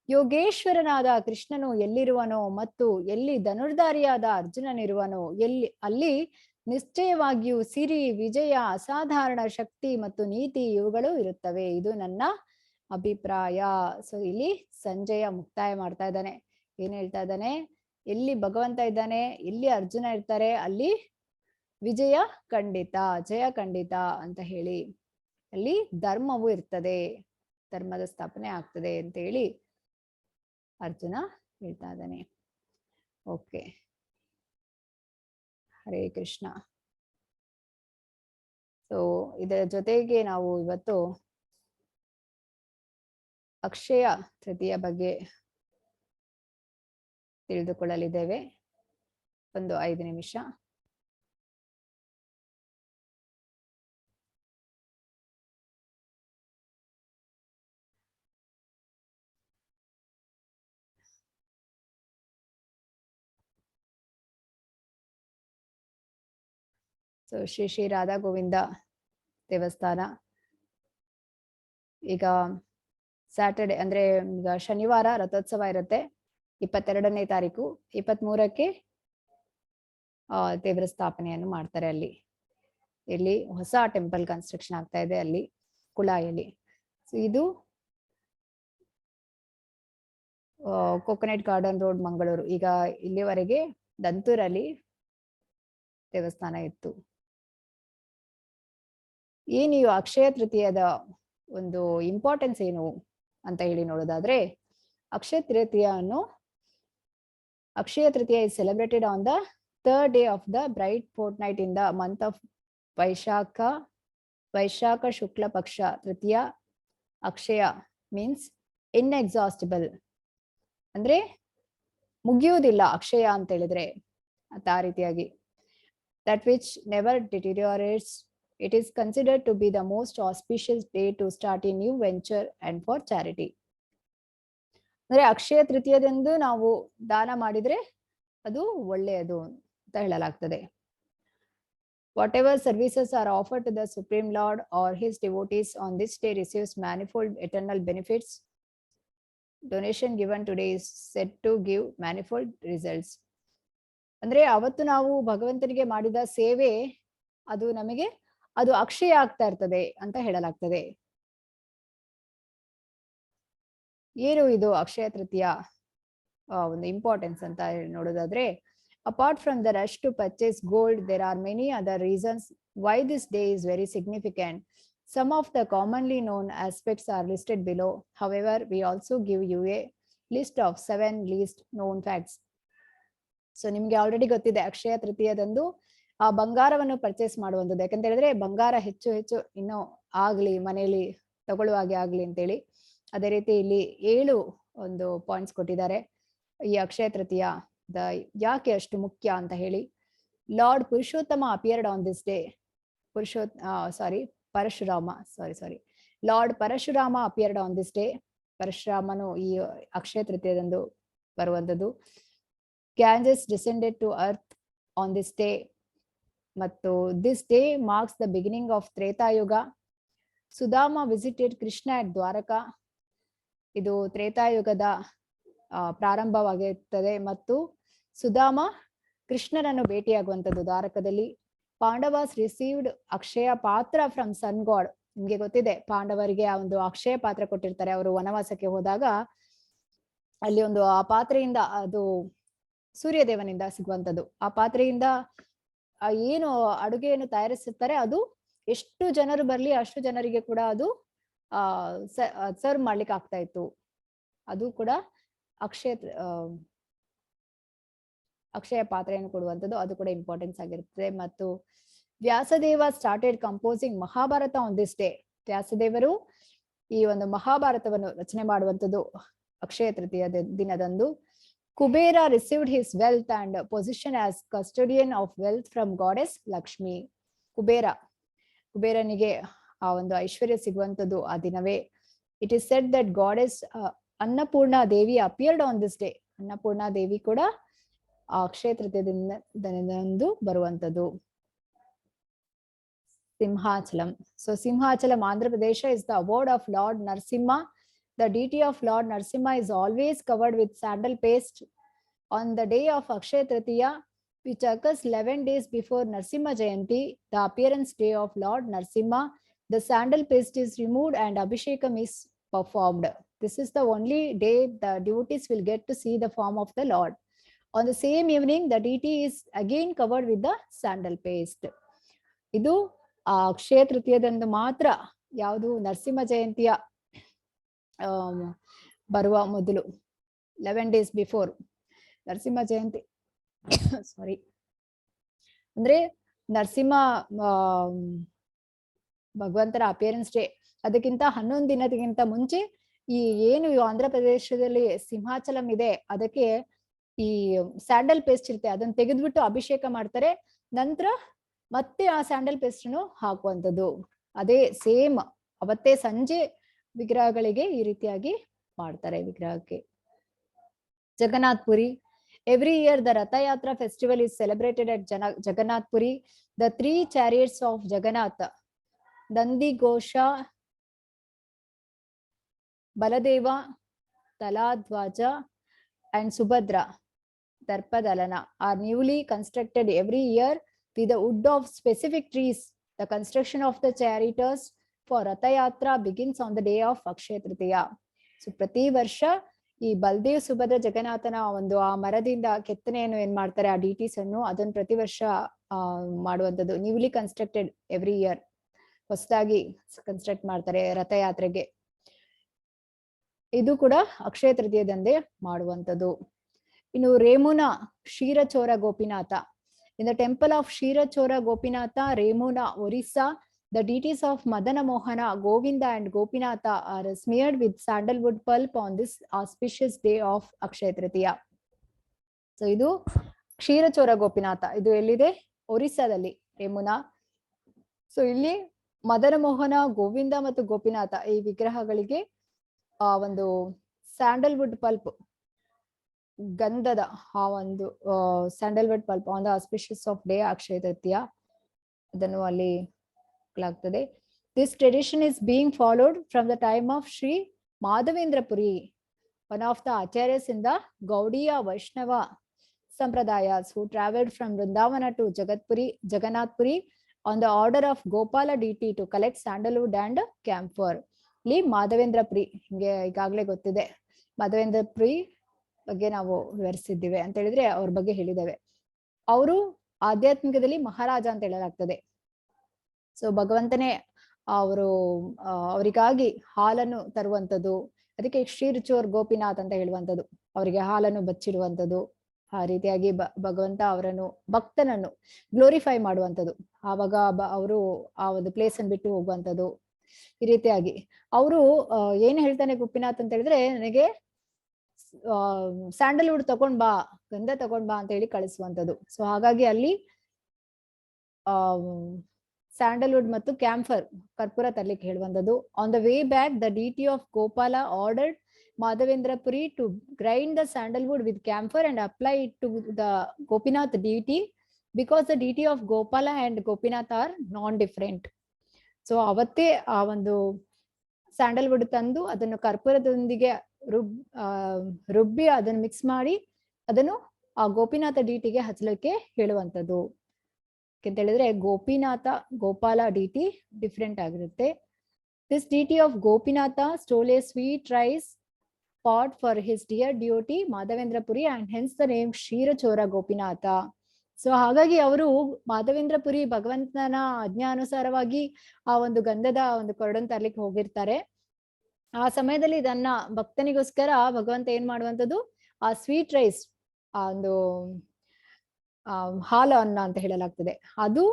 ಯೋಗೇಶ್ವರನಾದ ಕೃಷ್ಣನು ಎಲ್ಲಿರುವನೋ ಮತ್ತು ಎಲ್ಲಿ ಧನುರ್ಧಾರಿಯಾದ ಅರ್ಜುನನಿರುವನೋ ಅಲ್ಲಿ ನಿಶ್ಚಯವಾಗಿಯೂ ಸಿರಿ, ವಿಜಯ, ಅಸಾಧಾರಣ ಶಕ್ತಿ ಮತ್ತು ನೀತಿ ಇವುಗಳು ಇರುತ್ತವೆ. ಇದು ನನ್ನ ಅಭಿಪ್ರಾಯ. ಸೊ ಇಲ್ಲಿ ಸಂಜಯ ಮುಕ್ತಾಯ ಮಾಡ್ತಾ ಇದ್ದಾನೆ. ಏನ್ ಹೇಳ್ತಾ ಇದ್ದಾನೆ? ಎಲ್ಲಿ ಭಗವಂತ ಇದ್ದಾನೆ, ಎಲ್ಲಿ ಅರ್ಜುನ ಇರ್ತಾರೆ, ಅಲ್ಲಿ ವಿಜಯ ಖಂಡಿತ, ಜಯ ಖಂಡಿತ ಅಂತ ಹೇಳಿ, ಅಲ್ಲಿ ಧರ್ಮವು ಇರ್ತದೆ, ಧರ್ಮದ ಸ್ಥಾಪನೆ ಆಗ್ತದೆ ಅಂತ ಹೇಳಿ ಅರ್ಜುನ ಹೇಳ್ತಾ ಇದ್ದಾನೆ. ಓಕೆ, ಹರೇ ಕೃಷ್ಣ. ಸೊ ಇದರ ಜೊತೆಗೆ ನಾವು ಇವತ್ತು ಅಕ್ಷಯ ತೃತೀಯ ಬಗ್ಗೆ ತಿಳಿದುಕೊಳ್ಳಲಿದ್ದೇವೆ. ಒಂದು 5 ನಿಮಿಷ. ಸೊ ಶ್ರೀ ಶ್ರೀ ರಾಧಾ ಗೋವಿಂದ ದೇವಸ್ಥಾನ ಈಗ ಸ್ಯಾಟರ್ಡೆ ಅಂದ್ರೆ ಈಗ ಶನಿವಾರ ರಥೋತ್ಸವ ಇರುತ್ತೆ, 22ನೇ ತಾರೀಕು. 23ಕ್ಕೆ ದೇವರ ಸ್ಥಾಪನೆಯನ್ನು ಮಾಡ್ತಾರೆ. ಇಲ್ಲಿ ಹೊಸ ಟೆಂಪಲ್ ಕನ್ಸ್ಟ್ರಕ್ಷನ್ ಆಗ್ತಾ ಇದೆ ಅಲ್ಲಿ ಕುಳಾಯಲ್ಲಿ. ಸೊ ಇದು ಕೋಕೋನಟ್ ಗಾರ್ಡನ್ ರೋಡ್, ಮಂಗಳೂರು. ಈಗ ಇಲ್ಲಿವರೆಗೆ ದಂತೂರಲ್ಲಿ ದೇವಸ್ಥಾನ ಇತ್ತು. ಏನು ಈ ಅಕ್ಷಯ ತೃತೀಯದ ಒಂದು ಇಂಪಾರ್ಟೆನ್ಸ್ ಏನು ಅಂತ ಹೇಳಿ ನೋಡೋದಾದ್ರೆ, Akshaya Tritiya is celebrated on the 3rd day of the bright fortnight in the month of Vaishaka Shukla Paksha. Tritiya Akshaya means inexhaustible, ಅಂದ್ರೆ ಮುಗಿಯುವುದಿಲ್ಲ ಅಕ್ಷಯ ಅಂತ ಹೇಳಿದ್ರೆ ಆ ರೀತಿಯಾಗಿ. That which never deteriorates. It is considered to be the most auspicious day to start a new venture and for charity. ಅಂದ್ರೆ ಅಕ್ಷಯ ತೃತೀಯದಂದು ನಾವು ದಾನ ಮಾಡಿದ್ರೆ ಅದು ಒಳ್ಳೆಯದು ಅಂತ ಹೇಳಲಾಗ್ತದೆ. Whatever services are offered to the Supreme Lord or his devotees on this day receives manifold eternal benefits. Donation given today is said to give manifold results. ಅಂದ್ರೆ ಅವತ್ತು ನಾವು ಭಗವಂತನಿಗೆ ಮಾಡಿದ ಸೇವೆ ಅದು ಅಕ್ಷಯ ಆಗ್ತಾ ಇರ್ತದೆ ಅಂತ ಹೇಳಲಾಗ್ತದೆ. ಏನು ಇದು ಅಕ್ಷಯ ತೃತೀಯ ಒಂದು ಇಂಪಾರ್ಟೆನ್ಸ್ ಅಂತ ನೋಡೋದಾದ್ರೆ, apart from the rush to purchase gold, there are many other reasons why this day is very significant. Some of the commonly known aspects are listed below. However, we also give you a list of 7 least known facts. So ನಿಮ್ಗೆ ಆಲ್ರೆಡಿ ಗೊತ್ತಿದೆ, ಅಕ್ಷಯ ತೃತೀಯದಂದು ಆ ಬಂಗಾರವನ್ನು ಪರ್ಚೇಸ್ ಮಾಡುವಂಥದ್ದು. ಯಾಕಂತ ಹೇಳಿದ್ರೆ ಬಂಗಾರ ಹೆಚ್ಚು ಹೆಚ್ಚು ಇನ್ನೂ ಆಗ್ಲಿ, ಮನೆಯಲ್ಲಿ ತಗೊಳ್ಳುವಾಗೆ ಆಗ್ಲಿ ಅಂತೇಳಿ. ಅದೇ ರೀತಿ ಇಲ್ಲಿ 7 ಒಂದು ಪಾಯಿಂಟ್ಸ್ ಕೊಟ್ಟಿದ್ದಾರೆ ಈ ಅಕ್ಷಯ ತೃತೀಯ ಯಾಕೆ ಅಷ್ಟು ಮುಖ್ಯ ಅಂತ ಹೇಳಿ. Lord Purushottama appeared on this day. Lord Parashurama appeared on this day. ಪರಶುರಾಮನು ಈ ಅಕ್ಷಯ ತೃತೀಯದಂದು ಬರುವಂಥದ್ದು. Ganges descended to earth on this day. ಮತ್ತು this day marks the beginning of Treta Yuga. Sudama visited Krishna at Dwaraka. ಇದು ತ್ರೇತಾಯುಗದ ಪ್ರಾರಂಭವಾಗಿರುತ್ತದೆ ಮತ್ತು ಸುಧಾಮ ಕೃಷ್ಣನನ್ನು ಭೇಟಿಯಾಗುವಂಥದ್ದು ದ್ವಾರಕದಲ್ಲಿ. ಪಾಂಡವಾಸ್ ರಿಸೀವ್ಡ್ ಅಕ್ಷಯ ಪಾತ್ರ ಫ್ರಮ್ ಸನ್ ಗಾಡ್. ನಿಮ್ಗೆ ಗೊತ್ತಿದೆ, ಪಾಂಡವರಿಗೆ ಆ ಒಂದು ಅಕ್ಷಯ ಪಾತ್ರ ಕೊಟ್ಟಿರ್ತಾರೆ. ಅವರು ವನವಾಸಕ್ಕೆ ಹೋದಾಗ ಅಲ್ಲಿ ಒಂದು ಆ ಪಾತ್ರೆಯಿಂದ, ಅದು ಸೂರ್ಯದೇವನಿಂದ ಸಿಗುವಂಥದ್ದು. ಆ ಪಾತ್ರೆಯಿಂದ ಏನು ಅಡುಗೆಯನ್ನು ತಯಾರಿಸುತ್ತಾರೆ, ಅದು ಎಷ್ಟು ಜನರು ಬರ್ಲಿ ಅಷ್ಟು ಜನರಿಗೆ ಕೂಡ ಅದು ಸರ್ವ್ ಮಾಡ್ಲಿಕ್ಕೆ ಆಗ್ತಾ ಇತ್ತು. ಅದು ಕೂಡ ಅಕ್ಷಯ ಪಾತ್ರೆಯನ್ನು ಕೊಡುವಂಥದ್ದು, ಅದು ಕೂಡ ಇಂಪಾರ್ಟೆನ್ಸ್ ಆಗಿರ್ತದೆ. ಮತ್ತು Vyasadeva started composing Mahabharata on this day. ವ್ಯಾಸದೇವರು ಈ ಒಂದು ಮಹಾಭಾರತವನ್ನು ರಚನೆ ಮಾಡುವಂಥದ್ದು ಅಕ್ಷಯ ತೃತೀಯ ದಿನದಂದು. Kubera received his wealth and position as custodian of wealth from goddess Lakshmi. ಕುಬೇರನಿಗೆ ಆ ಒಂದು ಐಶ್ವರ್ಯ ಸಿಗುವಂತದ್ದು ಆ ದಿನವೇ. It is said that goddess Annapurna Devi appeared on this day. Annapurna ದೇವಿ ಕೂಡ ಆ ಅಕ್ಷಯ ತೃತೀಯದಿಂದ ಬರುವಂತದ್ದು. Simhachalam. So Simhachalam, Andhra Pradesh is the abode of Lord Narsimha. The deity of Lord Narsimha is always covered with sandal paste. On the day of Akshaya Tritiya, which occurs 11 days before Narsimha Jayanti, the appearance day of Lord Narsimha, the sandal paste is removed and Abhishekam is performed. This is the only day the devotees will get to see the form of the Lord. On the same evening, the deity is again covered with the sandal paste. ಇದು ಆ ಅಕ್ಷಯ ತೃತೀಯದಂದು ಮಾತ್ರ, ಯಾವುದು ನರಸಿಂಹ ಜಯಂತಿಯ ಬರುವ ಮೊದಲು 11 days ಬಿಫೋರ್ ನರಸಿಂಹ ಜಯಂತಿ ಸಾರಿ ಅಂದ್ರೆ ನರಸಿಂಹ ಭಗವಂತರ ಅಪಿಯರೆನ್ಸ್ ಡೇ, ಅದಕ್ಕಿಂತ 11 ದಿನದಕ್ಕಿಂತ ಮುಂಚೆ ಈ ಏನು ಆಂಧ್ರ ಪ್ರದೇಶದಲ್ಲಿ ಸಿಂಹಾಚಲಂ ಇದೆ ಅದಕ್ಕೆ ಈ ಸ್ಯಾಂಡಲ್ ಪೇಸ್ಟ್ ಇರುತ್ತೆ, ಅದನ್ನ ತೆಗೆದ್ಬಿಟ್ಟು ಅಭಿಷೇಕ ಮಾಡ್ತಾರೆ. ನಂತರ ಮತ್ತೆ ಆ ಸ್ಯಾಂಡಲ್ ಪೇಸ್ಟ್ ಅನ್ನು ಹಾಕುವಂಥದ್ದು. ಅದೇ ಸೇಮ್ ಅವತ್ತೇ ಸಂಜೆ ವಿಗ್ರಹಗಳಿಗೆ ಈ ರೀತಿಯಾಗಿ ಮಾಡ್ತಾರೆ ವಿಗ್ರಹಕ್ಕೆ. Jagannath Puri. Every year the Ratha Yatra festival is celebrated at Jagannath Puri. The 3 chariots of Jagannath, Nandi Gosha, Baladeva, Taladwaja and Subhadra, Darpadalana, are newly constructed every year with the wood of specific trees. The construction of the chariots for Ratha Yatra begins on the day of Akshaya Tritiya. So ಪ್ರತಿ ವರ್ಷ ಈ ಬಲ್ದೇವ್ ಸುಭದ್ರ ಜಗನ್ನಾಥನ ಒಂದು ಆ ಮರದಿಂದ ಕೆತ್ತನೆಯನ್ನು ಏನ್ ಮಾಡ್ತಾರೆ, ಆ ಡಿಟೀಸ್ ಅನ್ನು ಅದನ್ನ ಪ್ರತಿ ವರ್ಷ ಮಾಡುವಂಥದ್ದು. ನ್ಯೂಲಿ ಕನ್ಸ್ಟ್ರಕ್ಟೆಡ್ ಎವ್ರಿ ಇಯರ್, ಹೊಸದಾಗಿ ಕನ್ಸ್ಟ್ರಕ್ಟ್ ಮಾಡ್ತಾರೆ ರಥಯಾತ್ರೆಗೆ. ಇದು ಕೂಡ ಅಕ್ಷಯ ತೃತೀಯದಂದೇ ಮಾಡುವಂಥದ್ದು. ಇನ್ನು ರೇಮುನಾ ಕ್ಷೀರಚೋರ Gopinath. In the temple of Kshirachora Gopinatha, Remuna, Orissa, the deities of Madana Mohana, Govinda and Gopinatha are smeared with sandalwood pulp on this auspicious day of Akshaya Tritiya. So ಇದು ಕ್ಷೀರಚೋರ ಗೋಪಿನಾಥ, ಇದು ಎಲ್ಲಿದೆ? ಒರಿಸ್ಸಾದಲ್ಲಿ, ರೇಮುನಾ. ಸೊ ಇಲ್ಲಿ ಮದನ ಮೋಹನ, ಗೋವಿಂದ ಮತ್ತು ಗೋಪಿನಾಥ ಈ ವಿಗ್ರಹಗಳಿಗೆ ಒಂದು ಸ್ಯಾಂಡಲ್ವುಡ್ ಪಲ್ಪ್, ಗಂಧದ ಆ ಒಂದು sandalwood pulp on the auspicious of day Akshaya Tritiya ಅದನ್ನು ಅಲ್ಲಿ ಆಗ್ತದೆ. This tradition is being followed from the time of Shri Madhavendra Puri, one of the acharyas in the Gaudiya Vaishnava sampradayas who travelled from Vrindavan to Jagannath Puri on the order of Gopala deity to collect sandalwood and camphor. ಇಲ್ಲಿ ಮಾಧವೇಂದ್ರ ಪುರಿ, ಹಿಂಗೆ ಈಗಾಗಲೇ ಗೊತ್ತಿದೆ, ಮಾಧವೇಂದ್ರ ಪುರಿ ಬಗ್ಗೆ ನಾವು ವಿವರಿಸಿದ್ದೇವೆ ಅಂತ ಹೇಳಿದ್ರೆ ಅವ್ರ ಬಗ್ಗೆ ಹೇಳಿದ್ದೇವೆ. ಅವರು ಆಧ್ಯಾತ್ಮಿಕದಲ್ಲಿ ಮಹಾರಾಜ ಅಂತ ಹೇಳಲಾಗ್ತದೆ. ಸೊ ಭಗವಂತನೇ ಅವರಿಗಾಗಿ ಹಾಲನ್ನು ತರುವಂಥದ್ದು, ಅದಕ್ಕೆ ಕ್ಷೀರಚೋರ್ ಗೋಪಿನಾಥ್ ಅಂತ ಹೇಳುವಂಥದ್ದು, ಅವರಿಗೆ ಹಾಲನ್ನು ಬಚ್ಚಿಡುವಂಥದ್ದು. ಆ ರೀತಿಯಾಗಿ ಭಗವಂತ ಅವರನ್ನು ಭಕ್ತನನ್ನು ಗ್ಲೋರಿಫೈ ಮಾಡುವಂಥದ್ದು. ಆವಾಗ ಅವರು ಆ ಒಂದು ಪ್ಲೇಸ್ ಅನ್ನು ಬಿಟ್ಟು ಹೋಗುವಂಥದ್ದು. ಈ ರೀತಿಯಾಗಿ ಅವರು ಏನ್ ಹೇಳ್ತಾನೆ ಗೋಪಿನಾಥ್ ಅಂತ ಹೇಳಿದ್ರೆ, ನನಗೆ ಸ್ಯಾಂಡಲ್ವುಡ್ ತಗೊಂಡ್ ಬಾ, ಗಂಧ ತಗೊಂಡ್ ಬಾ ಅಂತ ಹೇಳಿ ಕಳಿಸುವಂಥದ್ದು. ಸೊ ಹಾಗಾಗಿ ಅಲ್ಲಿ ಸ್ಯಾಂಡಲ್ವುಡ್ ಮತ್ತು ಕ್ಯಾಂಫರ್, ಕರ್ಪೂರ ತರ್ಲಿಕ್ಕೆ ಹೇಳುವಂಥದ್ದು. On the way back the deity of Gopala ordered Madhavendra Puri to grind the sandalwood with camphor and apply it to the Gopinath deity, because the deity of Gopala and Gopinath are non-different. So ಅವತ್ತೇ ಆ ಒಂದು ಸ್ಯಾಂಡಲ್ವುಡ್ ತಂದು ಅದನ್ನು ಕರ್ಪೂರದೊಂದಿಗೆ ರುಬ್ಬಿ ಅದನ್ನು ಮಿಕ್ಸ್ ಮಾಡಿ ಅದನ್ನು ಆ ಗೋಪಿನಾಥ ಡಿಟಿಗೆ ಹಚ್ಚಲಿಕ್ಕೆ ಹೇಳುವಂಥದ್ದು. ಅಂತ ಹೇಳಿದ್ರೆ ಗೋಪಿನಾಥ ಗೋಪಾಲ ಡಿಟಿ ಡಿಫ್ರೆಂಟ್ ಆಗಿರುತ್ತೆ. This deity of Gopinatha stole a sweet rice pot for his dear devotee Madhavendra Puri and hence the name Kshirachora Gopinatha. So ಹಾಗಾಗಿ ಅವರು ಮಾಧವೇಂದ್ರ ಪುರಿ ಭಗವಂತನ ಆಜ್ಞಾನುಸಾರವಾಗಿ ಆ ಒಂದು ಗಂಧದ ಒಂದು ಕೊರಡನ್ನು ತರ್ಲಿಕ್ಕೆ ಹೋಗಿರ್ತಾರೆ. ಆ ಸಮಯದಲ್ಲಿ ಇದನ್ನ ಭಕ್ತನಿಗೋಸ್ಕರ ಭಗವಂತ ಏನ್ ಮಾಡುವಂಥದ್ದು, ಆ ಸ್ವೀಟ್ ರೈಸ್, ಆ ಒಂದು ಹಾಲು ಅನ್ನ ಅಂತ ಹೇಳಲಾಗ್ತದೆ, ಅದು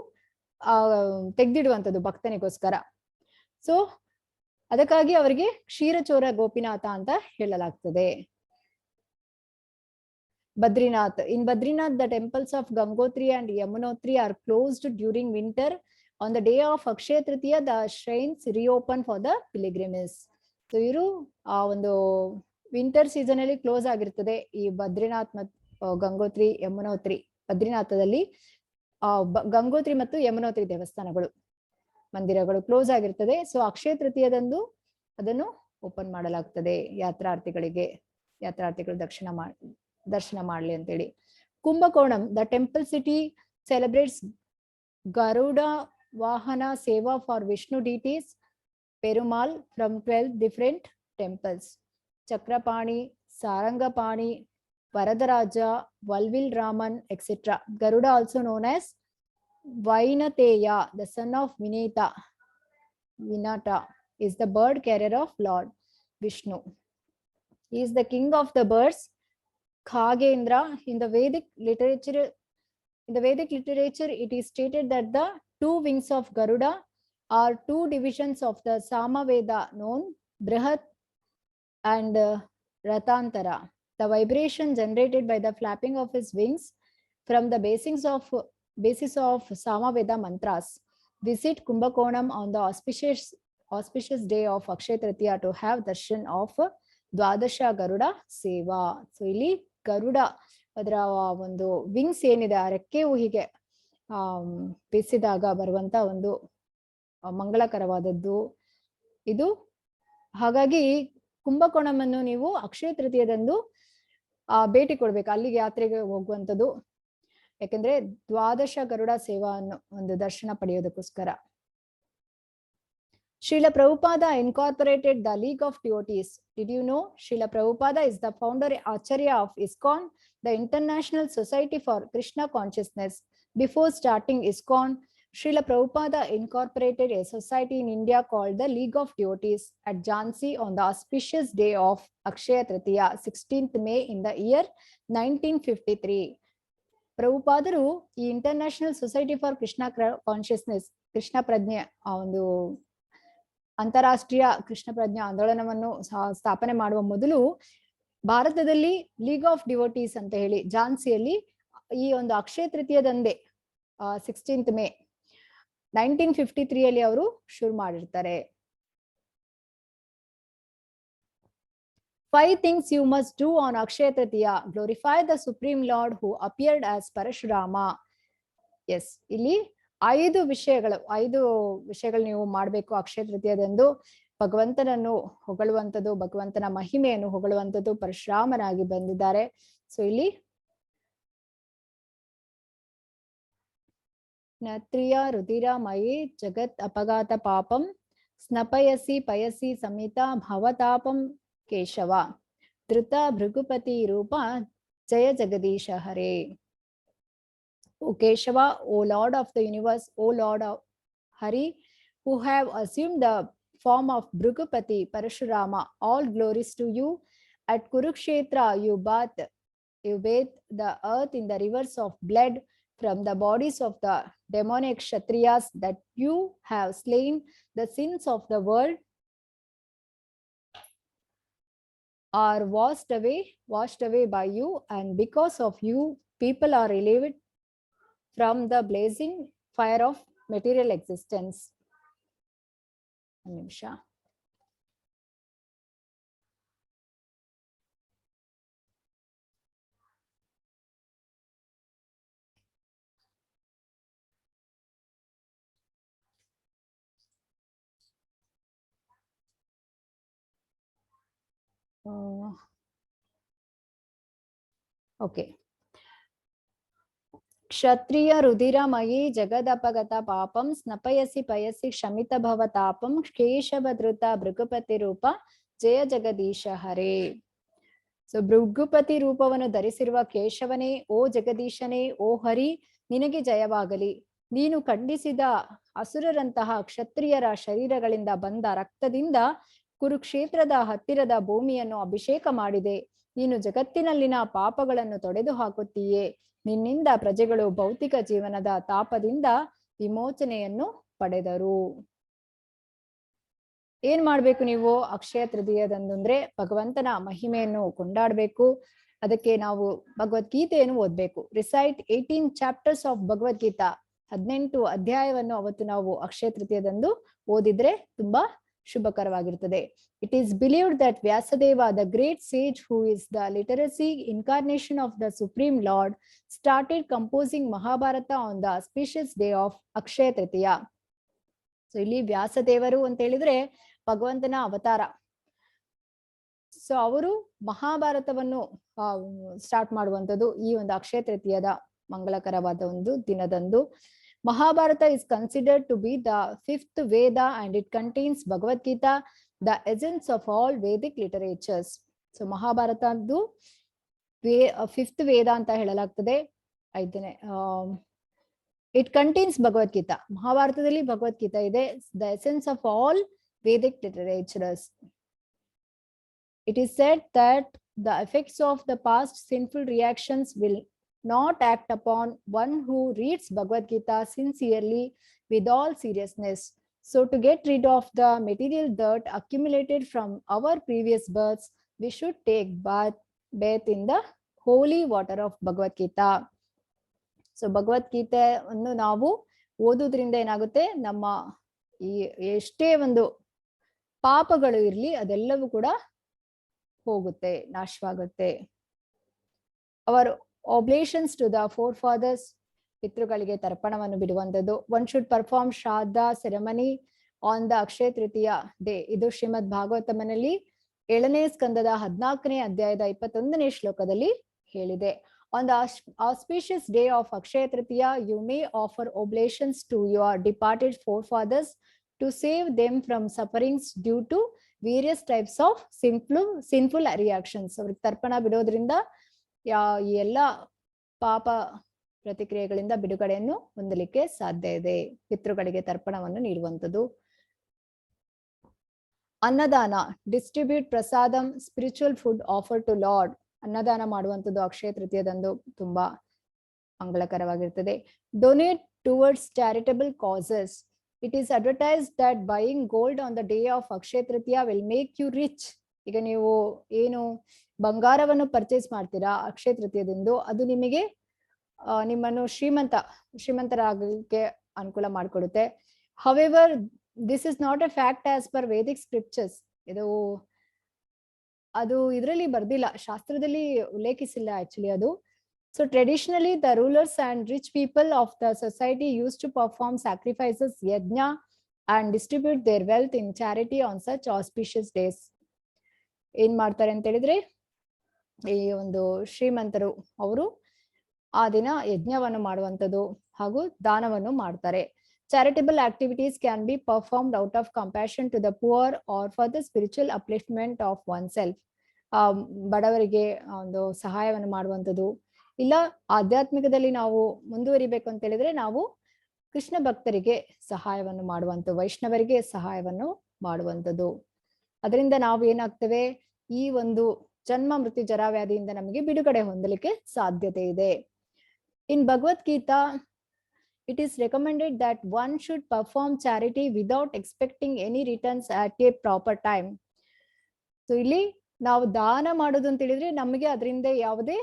ತೆಗ್ದಿಡುವಂಥದ್ದು ಭಕ್ತನಿಗೋಸ್ಕರ. ಸೊ ಅದಕ್ಕಾಗಿ ಅವರಿಗೆ ಕ್ಷೀರಚೋರ ಗೋಪಿನಾಥ ಅಂತ ಹೇಳಲಾಗ್ತದೆ. Badrinath. In Badrinath, the temples of Gangotri and Yamunotri are closed during winter. On the day of Akshaya Tritiya, the shrines reopen for the pilgrims. So ಇವರು ಆ ಒಂದು ವಿಂಟರ್ ಸೀಸನ್ ಅಲ್ಲಿ ಕ್ಲೋಸ್ ಆಗಿರ್ತದೆ ಈ ಬದ್ರಿನಾಥ್ ಮತ್ತು ಗಂಗೋತ್ರಿ ಯಮುನೋತ್ರಿ. ಬದ್ರಿನಾಥದಲ್ಲಿ ಗಂಗೋತ್ರಿ ಮತ್ತು ಯಮುನೋತ್ರಿ ದೇವಸ್ಥಾನಗಳು ಮಂದಿರಗಳು ಕ್ಲೋಸ್ ಆಗಿರ್ತದೆ. ಸೊ ಅಕ್ಷಯ ತೃತೀಯದಂದು ಅದನ್ನು ಓಪನ್ ಮಾಡಲಾಗ್ತದೆ ಯಾತ್ರಾರ್ಥಿಗಳು ದರ್ಶನ ಮಾಡ್ಲಿ ಅಂತೇಳಿ. Kumbakonam, the temple city celebrates Garuda ವಾಹನ ಸೇವಾ for Vishnu ಡಿಟೀಸ್ Perumal from 12 different temples. Chakrapani, Sarangapani, Varadaraja, Valvil Raman, etc. Garuda, also known as Vainateya, the son of Vinata, is the bird carrier of Lord Vishnu. He is the king of the birds. Khagendra, in the Vedic literature, it is stated that the two wings of Garuda are two divisions of the Samaveda known Brihat and Ratantara. The vibration generated by the flapping of his wings from the basis of Samaveda mantras visit Kumbhakonam on the auspicious day of Akshaya Tritiya to have darshan of Dwadasha Garuda Seva. So ಇಲ್ಲಿ ಗರುಡ ಅದರ ಒಂದು ವಿಂಗ್ಸ್ ಏನಿದೆ ಆ ರೆಕ್ಕೆಯು ಹೀಗೆ ಬೀಸಿದಾಗ ಬರುವಂತ ಒಂದು ಮಂಗಳಕರವಾದದ್ದು ಇದು. ಹಾಗಾಗಿ ಕುಂಭಕೋಣಮನ್ನು ನೀವು ಅಕ್ಷಯ ತೃತೀಯದಂದು ಭೇಟಿ ಕೊಡ್ಬೇಕು, ಅಲ್ಲಿಗೆ ಯಾತ್ರೆಗೆ ಹೋಗುವಂಥದ್ದು. ಯಾಕಂದ್ರೆ ದ್ವಾದಶ ಗರುಡ ಸೇವಾ ಅನ್ನೋ ಒಂದು ದರ್ಶನ ಪಡೆಯೋದಕ್ಕೋಸ್ಕರ. Srila Prabhupada incorporated the League of Devotees. Did you know Srila Prabhupada is the founder Acharya of ISKCON, the International Society for Krishna Consciousness? Before starting ISKCON, Srila Prabhupada incorporated a society in India called the League of Devotees at Jhansi on the auspicious day of Akshaya Tritiya, 16th May in the year 1953. Prabhupadaru ಈ international society for Krishna consciousness, Krishna ಪ್ರಜ್ಞೆ, ಆ ಒಂದು ಅಂತಾರಾಷ್ಟ್ರೀಯ ಕೃಷ್ಣ ಪ್ರಜ್ಞಾ ಆಂದೋಲನವನ್ನು ಸ್ಥಾಪನೆ ಮಾಡುವ ಮೊದಲು ಭಾರತದಲ್ಲಿ ಲೀಗ್ ಆಫ್ ಡಿವೋಟೀಸ್ ಅಂತ ಹೇಳಿ ಝಾನ್ಸಿಯಲ್ಲಿ ಈ ಒಂದು ಅಕ್ಷಯ ತೃತೀಯದಂದೇ 16th May 1953 ಅಲ್ಲಿ ಅವರು ಶುರು ಮಾಡಿರ್ತಾರೆ. 5 things you must do on Akshaya Tritiya. Glorify the Supreme Lord who appeared as Parashurama. Yes, ಇಲ್ಲಿ 5 ವಿಷಯಗಳು ನೀವು ಮಾಡಬೇಕು ಅಕ್ಷಯ ತೃತೀಯದಂದು. ಭಗವಂತನನ್ನು ಹೊಗಳುವಂಥದ್ದು, ಭಗವಂತನ ಮಹಿಮೆಯನ್ನು ಹೊಗಳುವಂಥದ್ದು. ಪರಶುರಾಮನಾಗಿ ಬಂದಿದ್ದಾರೆ. ಸೊ ಇಲ್ಲಿ ನತ್ರಿಯ ರುಧಿರ ಮಯಿ ಜಗತ್ ಅಪಘಾತ ಪಾಪಂ ಸ್ನಪಯಸಿ ಪಯಸಿ ಸಮಿತ ಭವತಾಪಂ ಕೇಶವ ಧೃತ ಭೃಗುಪತಿ ರೂಪ ಜಯ ಜಗದೀಶ ಹರೇ. O Keshava, O Lord of the universe, O Lord of Hari, who have assumed the form of Bhrugupati Parashurama, all glories to you. At Kurukshetra, you bathe the earth in the rivers of blood from the bodies of the demonic Kshatriyas that you have slain. The sins of the world are washed away by you, and because of you, people are relieved from the blazing fire of material existence. Nimsha. Okay. ಕ್ಷತ್ರಿಯ ರುಧಿರಮಯಿ ಜಗದಪಗತ ಪಾಪಂ ಸ್ನಪಯಸಿ ಪಯಸಿ ಕ್ಷಮಿತ ಭವತಾಪಂ ಕೇಶವಧೃತ ಭೃಗುಪತಿ ರೂಪ ಜಯ ಜಗದೀಶ ಹರೇ. ಸೊ ಭೃಗುಪತಿ ರೂಪವನ್ನು ಧರಿಸಿರುವ ಕೇಶವನೇ, ಓ ಜಗದೀಶನೇ, ಓ ಹರಿ, ನಿನಗೆ ಜಯವಾಗಲಿ. ನೀನು ಖಂಡಿಸಿದ ಅಸುರರಂತಹ ಕ್ಷತ್ರಿಯರ ಶರೀರಗಳಿಂದ ಬಂದ ರಕ್ತದಿಂದ ಕುರುಕ್ಷೇತ್ರದ ಹತ್ತಿರದ ಭೂಮಿಯನ್ನು ಅಭಿಷೇಕ ಮಾಡಿದೆ. ನೀನು ಜಗತ್ತಿನಲ್ಲಿನ ಪಾಪಗಳನ್ನು ತೊಡೆದು ಹಾಕುತ್ತೀಯೇ. ನಿನ್ನಿಂದ ಪ್ರಜೆಗಳು ಭೌತಿಕ ಜೀವನದ ತಾಪದಿಂದ ವಿಮೋಚನೆಯನ್ನು ಪಡೆದರು. ಏನ್ ಮಾಡ್ಬೇಕು ನೀವು ಅಕ್ಷಯ ತೃತೀಯದಂದ್ರೆ ಭಗವಂತನ ಮಹಿಮೆಯನ್ನು ಕೊಂಡಾಡ್ಬೇಕು. ಅದಕ್ಕೆ ನಾವು ಭಗವದ್ಗೀತೆಯನ್ನು ಓದ್ಬೇಕು. ರಿಸೈಟ್ 18 ಚಾಪ್ಟರ್ಸ್ ಆಫ್ ಭಗವದ್ಗೀತಾ, 18 ಅಧ್ಯಾಯವನ್ನು ಅವತ್ತು ನಾವು ಅಕ್ಷಯ ತೃತೀಯದಂದು ಓದಿದ್ರೆ ತುಂಬಾ ಶುಭಕರವಾಗಿರ್ತದೆ. It is believed that Vyasadeva, the great sage who is the literacy incarnation of the supreme lord, started composing Mahabharata on the auspicious day of Akshaya Tritiya. So ಇಲ್ಲಿ ವ್ಯಾಸದೇವರು ಅಂತ ಹೇಳಿದ್ರೆ ಭಗವಂತನ ಅವತಾರ. ಸೊ ಅವರು ಮಹಾಭಾರತವನ್ನು ಸ್ಟಾರ್ಟ್ ಮಾಡುವಂಥದ್ದು ಈ ಒಂದು ಅಕ್ಷಯ ತೃತೀಯದ ಮಂಗಳಕರವಾದ ಒಂದು ದಿನದಂದು. Mahabharata is considered to be the 5th Veda and it contains Bhagavadgita, the essence of all vedic literatures. So ಮಹಾಭಾರತದ್ದು 5th ವೇದ ಅಂತ ಹೇಳಲಾಗ್ತದೆ. ಐದನೇ ಇಟ್ ಕಂಟೈನ್ಸ್ ಭಗವದ್ಗೀತಾ, ಮಹಾಭಾರತದಲ್ಲಿ ಭಗವದ್ಗೀತಾ ಇದೆ. The essence of all vedic literatures. It is said that the effects of the past sinful reactions will not act upon one who reads Bhagavad Gita sincerely with all seriousness. So to get rid of the material dirt accumulated from our previous births, we should take bath in the holy water of Bhagavad Gita. So Bhagavad Gita ಅನ್ನು ನಾವು ಓದುವುದರಿಂದ ಏನಾಗುತ್ತೆ, ನಮ್ಮ ಈ ಎಷ್ಟೇ ಒಂದು ಪಾಪಗಳು ಇರಲಿ ಅದೆಲ್ಲವೂ ಕೂಡ ಹೋಗುತ್ತೆ, ನಾಶವಾಗುತ್ತೆ. Our oblations to the forefathers, ಪಿತೃಗಳಿಗೆ ತರ್ಪಣವನ್ನು ಬಿಡುವಂಥದ್ದು. One should perform shraddha ceremony on the Akshaya Tritiya day. ಇದು ಶ್ರೀಮದ್ ಭಾಗವತಮನಲ್ಲಿ 7ನೇ ಸ್ಕಂದದ 14ನೇ ಅಧ್ಯಾಯದ 21ನೇ ಶ್ಲೋಕದಲ್ಲಿ ಹೇಳಿದೆ. On the auspicious day of Akshaya Tritiya you may offer oblations to your departed forefathers to save them from sufferings due to various types of sinful reactions. ಅವ್ರಿಗೆ ತರ್ಪಣ ಬಿಡೋದ್ರಿಂದ ಈ ಎಲ್ಲ ಪಾಪ ಪ್ರತಿಕ್ರಿಯೆಗಳಿಂದ ಬಿಡುಗಡೆಯನ್ನು ಹೊಂದಲಿಕ್ಕೆ ಸಾಧ್ಯ ಇದೆ. ಪಿತೃಗಳಿಗೆ ತರ್ಪಣವನ್ನು ನೀಡುವಂಥದ್ದು. Annadana, distribute prasadam, spiritual food offer to lord. ಅನ್ನದಾನ ಮಾಡುವಂಥದ್ದು ಅಕ್ಷಯ ತೃತೀಯದಂದು ತುಂಬಾ ಮಂಗಳಕರವಾಗಿರ್ತದೆ. Donate towards charitable causes. It is advertised that buying gold on the day of Akshaya Tritiya will make you rich. ಈಗ ನೀವು ಏನು ಬಂಗಾರವನ್ನು ಪರ್ಚೇಸ್ ಮಾಡ್ತೀರಾ ಅಕ್ಷಯ ತೃತೀಯದಂದು, ಅದು ನಿಮಗೆ ನಿಮ್ಮನ್ನು ಶ್ರೀಮಂತರಾಗಲಿಕ್ಕೆ ಅನುಕೂಲ ಮಾಡಿಕೊಡುತ್ತೆ. However, this is not a fact as per Vedic scriptures. ಅದು ಇದರಲ್ಲಿ ಬರ್ದಿಲ್ಲ, ಶಾಸ್ತ್ರದಲ್ಲಿ ಉಲ್ಲೇಖಿಸಿಲ್ಲ ಆಕ್ಚುಲಿ ಅದು. So traditionally, the rulers and rich people of the society used to perform sacrifices, yajna, and distribute their wealth in charity on such auspicious days. ಏನ್ ಮಾಡ್ತಾರೆ ಅಂತ ಹೇಳಿದ್ರೆ, ಈ ಒಂದು ಶ್ರೀಮಂತರು ಅವರು ಆ ದಿನ ಯಜ್ಞವನ್ನು ಮಾಡುವಂಥದ್ದು ಹಾಗೂ ದಾನವನ್ನು ಮಾಡ್ತಾರೆ. Charitable activities can be performed out of compassion to the poor or for the spiritual upliftment of oneself. ಬಡವರಿಗೆ ಒಂದು ಸಹಾಯವನ್ನು ಮಾಡುವಂಥದ್ದು, ಇಲ್ಲ ಆಧ್ಯಾತ್ಮಿಕದಲ್ಲಿ ನಾವು ಮುಂದುವರಿಬೇಕು ಅಂತ ಹೇಳಿದ್ರೆ ನಾವು ಕೃಷ್ಣ ಭಕ್ತರಿಗೆ ಸಹಾಯವನ್ನು ಮಾಡುವಂಥದ್ದು, ವೈಷ್ಣವರಿಗೆ ಸಹಾಯವನ್ನು ಮಾಡುವಂಥದ್ದು. ಅದರಿಂದ ನಾವು ಏನಾಗ್ತೇವೆ, ಈ ಒಂದು ಜನ್ಮ ಮೃತ್ಯು ಜರಾವ್ಯಾಧಿಯಿಂದ ನಮಗೆ ಬಿಡುಗಡೆ ಹೊಂದಲಿಕ್ಕೆ ಸಾಧ್ಯತೆ ಇದೆ. ಇನ್ Bhagavad Gita it is recommended that one should perform charity without expecting any returns at a proper time. So ಇಲ್ಲಿ ನಾವು ದಾನ ಮಾಡೋದು ಅಂತ ಹೇಳಿದ್ರೆ ನಮಗೆ ಅದರಿಂದ ಯಾವುದೇ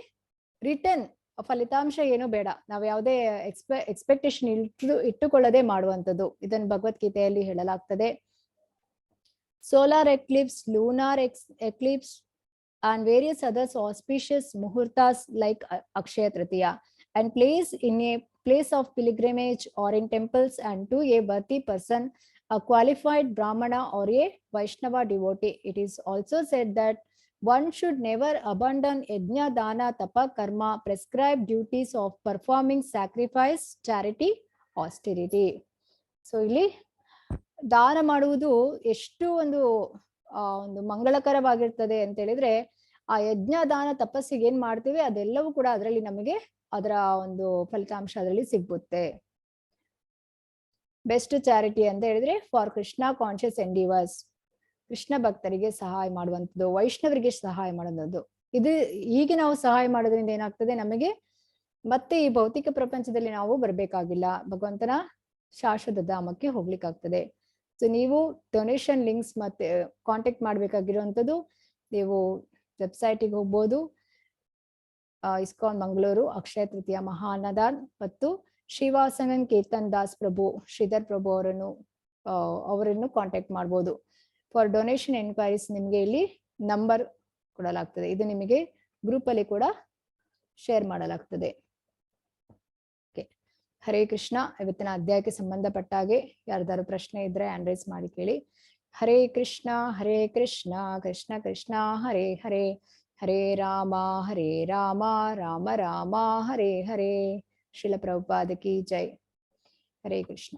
ರಿಟರ್ನ್ ಫಲಿತಾಂಶ ಏನು ಬೇಡ, ನಾವು ಯಾವುದೇ ಎಕ್ಸ್ಪೆಕ್ಟೇಷನ್ ಇಟ್ಟುಕೊಳ್ಳದೆ ಮಾಡುವಂಥದ್ದು. ಇದನ್ನು ಭಗವದ್ಗೀತೆಯಲ್ಲಿ ಹೇಳಲಾಗ್ತದೆ. Solar eclipse, lunar eclipse and various other auspicious muhurtas like Akshaya Tritiya, and place in a place of pilgrimage or in temples, and to a worthy person, a qualified Brahmana or a Vaishnava devotee. It is also said that one should never abandon yajna, dana, tapa, karma, prescribed duties of performing sacrifice, charity, austerity. So ಇಲ್ಲಿ ದಾನ ಮಾಡುವುದು ಎಷ್ಟು ಒಂದು ಮಂಗಳಕರವಾಗಿರ್ತದೆ ಅಂತ ಹೇಳಿದ್ರೆ, ಆ ಯಜ್ಞ ದಾನ ತಪಸ್ಸಿಗೆ ಏನ್ ಮಾಡ್ತೀವಿ ಅದೆಲ್ಲವೂ ಕೂಡ ಅದರಲ್ಲಿ ನಮಗೆ ಅದರ ಒಂದು ಫಲಿತಾಂಶ ಅದರಲ್ಲಿ ಸಿಗುತ್ತೆ. ಬೆಸ್ಟ್ ಚಾರಿಟಿ ಅಂತ ಹೇಳಿದ್ರೆ for Krishna conscious endeavours, Krishna ಭಕ್ತರಿಗೆ ಸಹಾಯ ಮಾಡುವಂಥದ್ದು, ವೈಷ್ಣವರಿಗೆ ಸಹಾಯ ಮಾಡುವಂಥದ್ದು. ಇದು ಹೀಗೆ ನಾವು ಸಹಾಯ ಮಾಡೋದ್ರಿಂದ ಏನಾಗ್ತದೆ, ನಮಗೆ ಮತ್ತೆ ಈ ಭೌತಿಕ ಪ್ರಪಂಚದಲ್ಲಿ ನಾವು ಬರ್ಬೇಕಾಗಿಲ್ಲ, ಭಗವಂತನ ಶಾಶ್ವತ ಧಾಮಕ್ಕೆ ಹೋಗ್ಲಿಕ್ಕಾಗ್ತದೆ. ಸೊ ನೀವು ಡೊನೇಷನ್ ಲಿಂಕ್ಸ್ ಮತ್ತೆ ಕಾಂಟ್ಯಾಕ್ಟ್ ಮಾಡ್ಬೇಕಾಗಿರುವಂಥದ್ದು, ನೀವು ವೆಬ್ಸೈಟಿಗೆ ಹೋಗ್ಬೋದು. ಇಸ್ಕಾನ್ ಮಂಗಳೂರು ಅಕ್ಷಯ ತೃತೀಯ ಮಹಾನದಾನ್ ಮತ್ತು ಶ್ರೀವಾಸಂಗನ್ ಕೇತನ್ ದಾಸ್ ಪ್ರಭು ಶ್ರೀಧರ್ ಪ್ರಭು ಅವರನ್ನು ಕಾಂಟ್ಯಾಕ್ಟ್ ಮಾಡ್ಬೋದು. ಫಾರ್ ಡೊನೇಷನ್ ಎನ್ಕ್ವೈರೀಸ್ ನಿಮ್ಗೆ ಇಲ್ಲಿ ನಂಬರ್ ಕೊಡಲಾಗ್ತದೆ. ಇದು ನಿಮಗೆ ಗ್ರೂಪ್ ಅಲ್ಲಿ ಕೂಡ ಶೇರ್ ಮಾಡಲಾಗ್ತದೆ. ಓಕೆ, ಹರೇ ಕೃಷ್ಣ. ಇವತ್ತಿನ ಅಧ್ಯಾಯಕ್ಕೆ ಸಂಬಂಧಪಟ್ಟ ಹಾಗೆ ಯಾರ್ದಾರು ಪ್ರಶ್ನೆ ಇದ್ರೆ ಹ್ಯಾಂಡ್ ರೈಸ್ ಮಾಡಿ ಕೇಳಿ. ಹರೇ ಕೃಷ್ಣ ಕೃಷ್ಣ ಕೃಷ್ಣ ಹರೇ ಹರೇ, ಹರೇ ರಾಮ ರಾಮ ರಾಮ ಹರೇ ಹರೇ. ಶ್ರೀಲ ಪ್ರಭುಪಾದ ಕಿ ಜೈ. ಹರೇ ಕೃಷ್ಣ.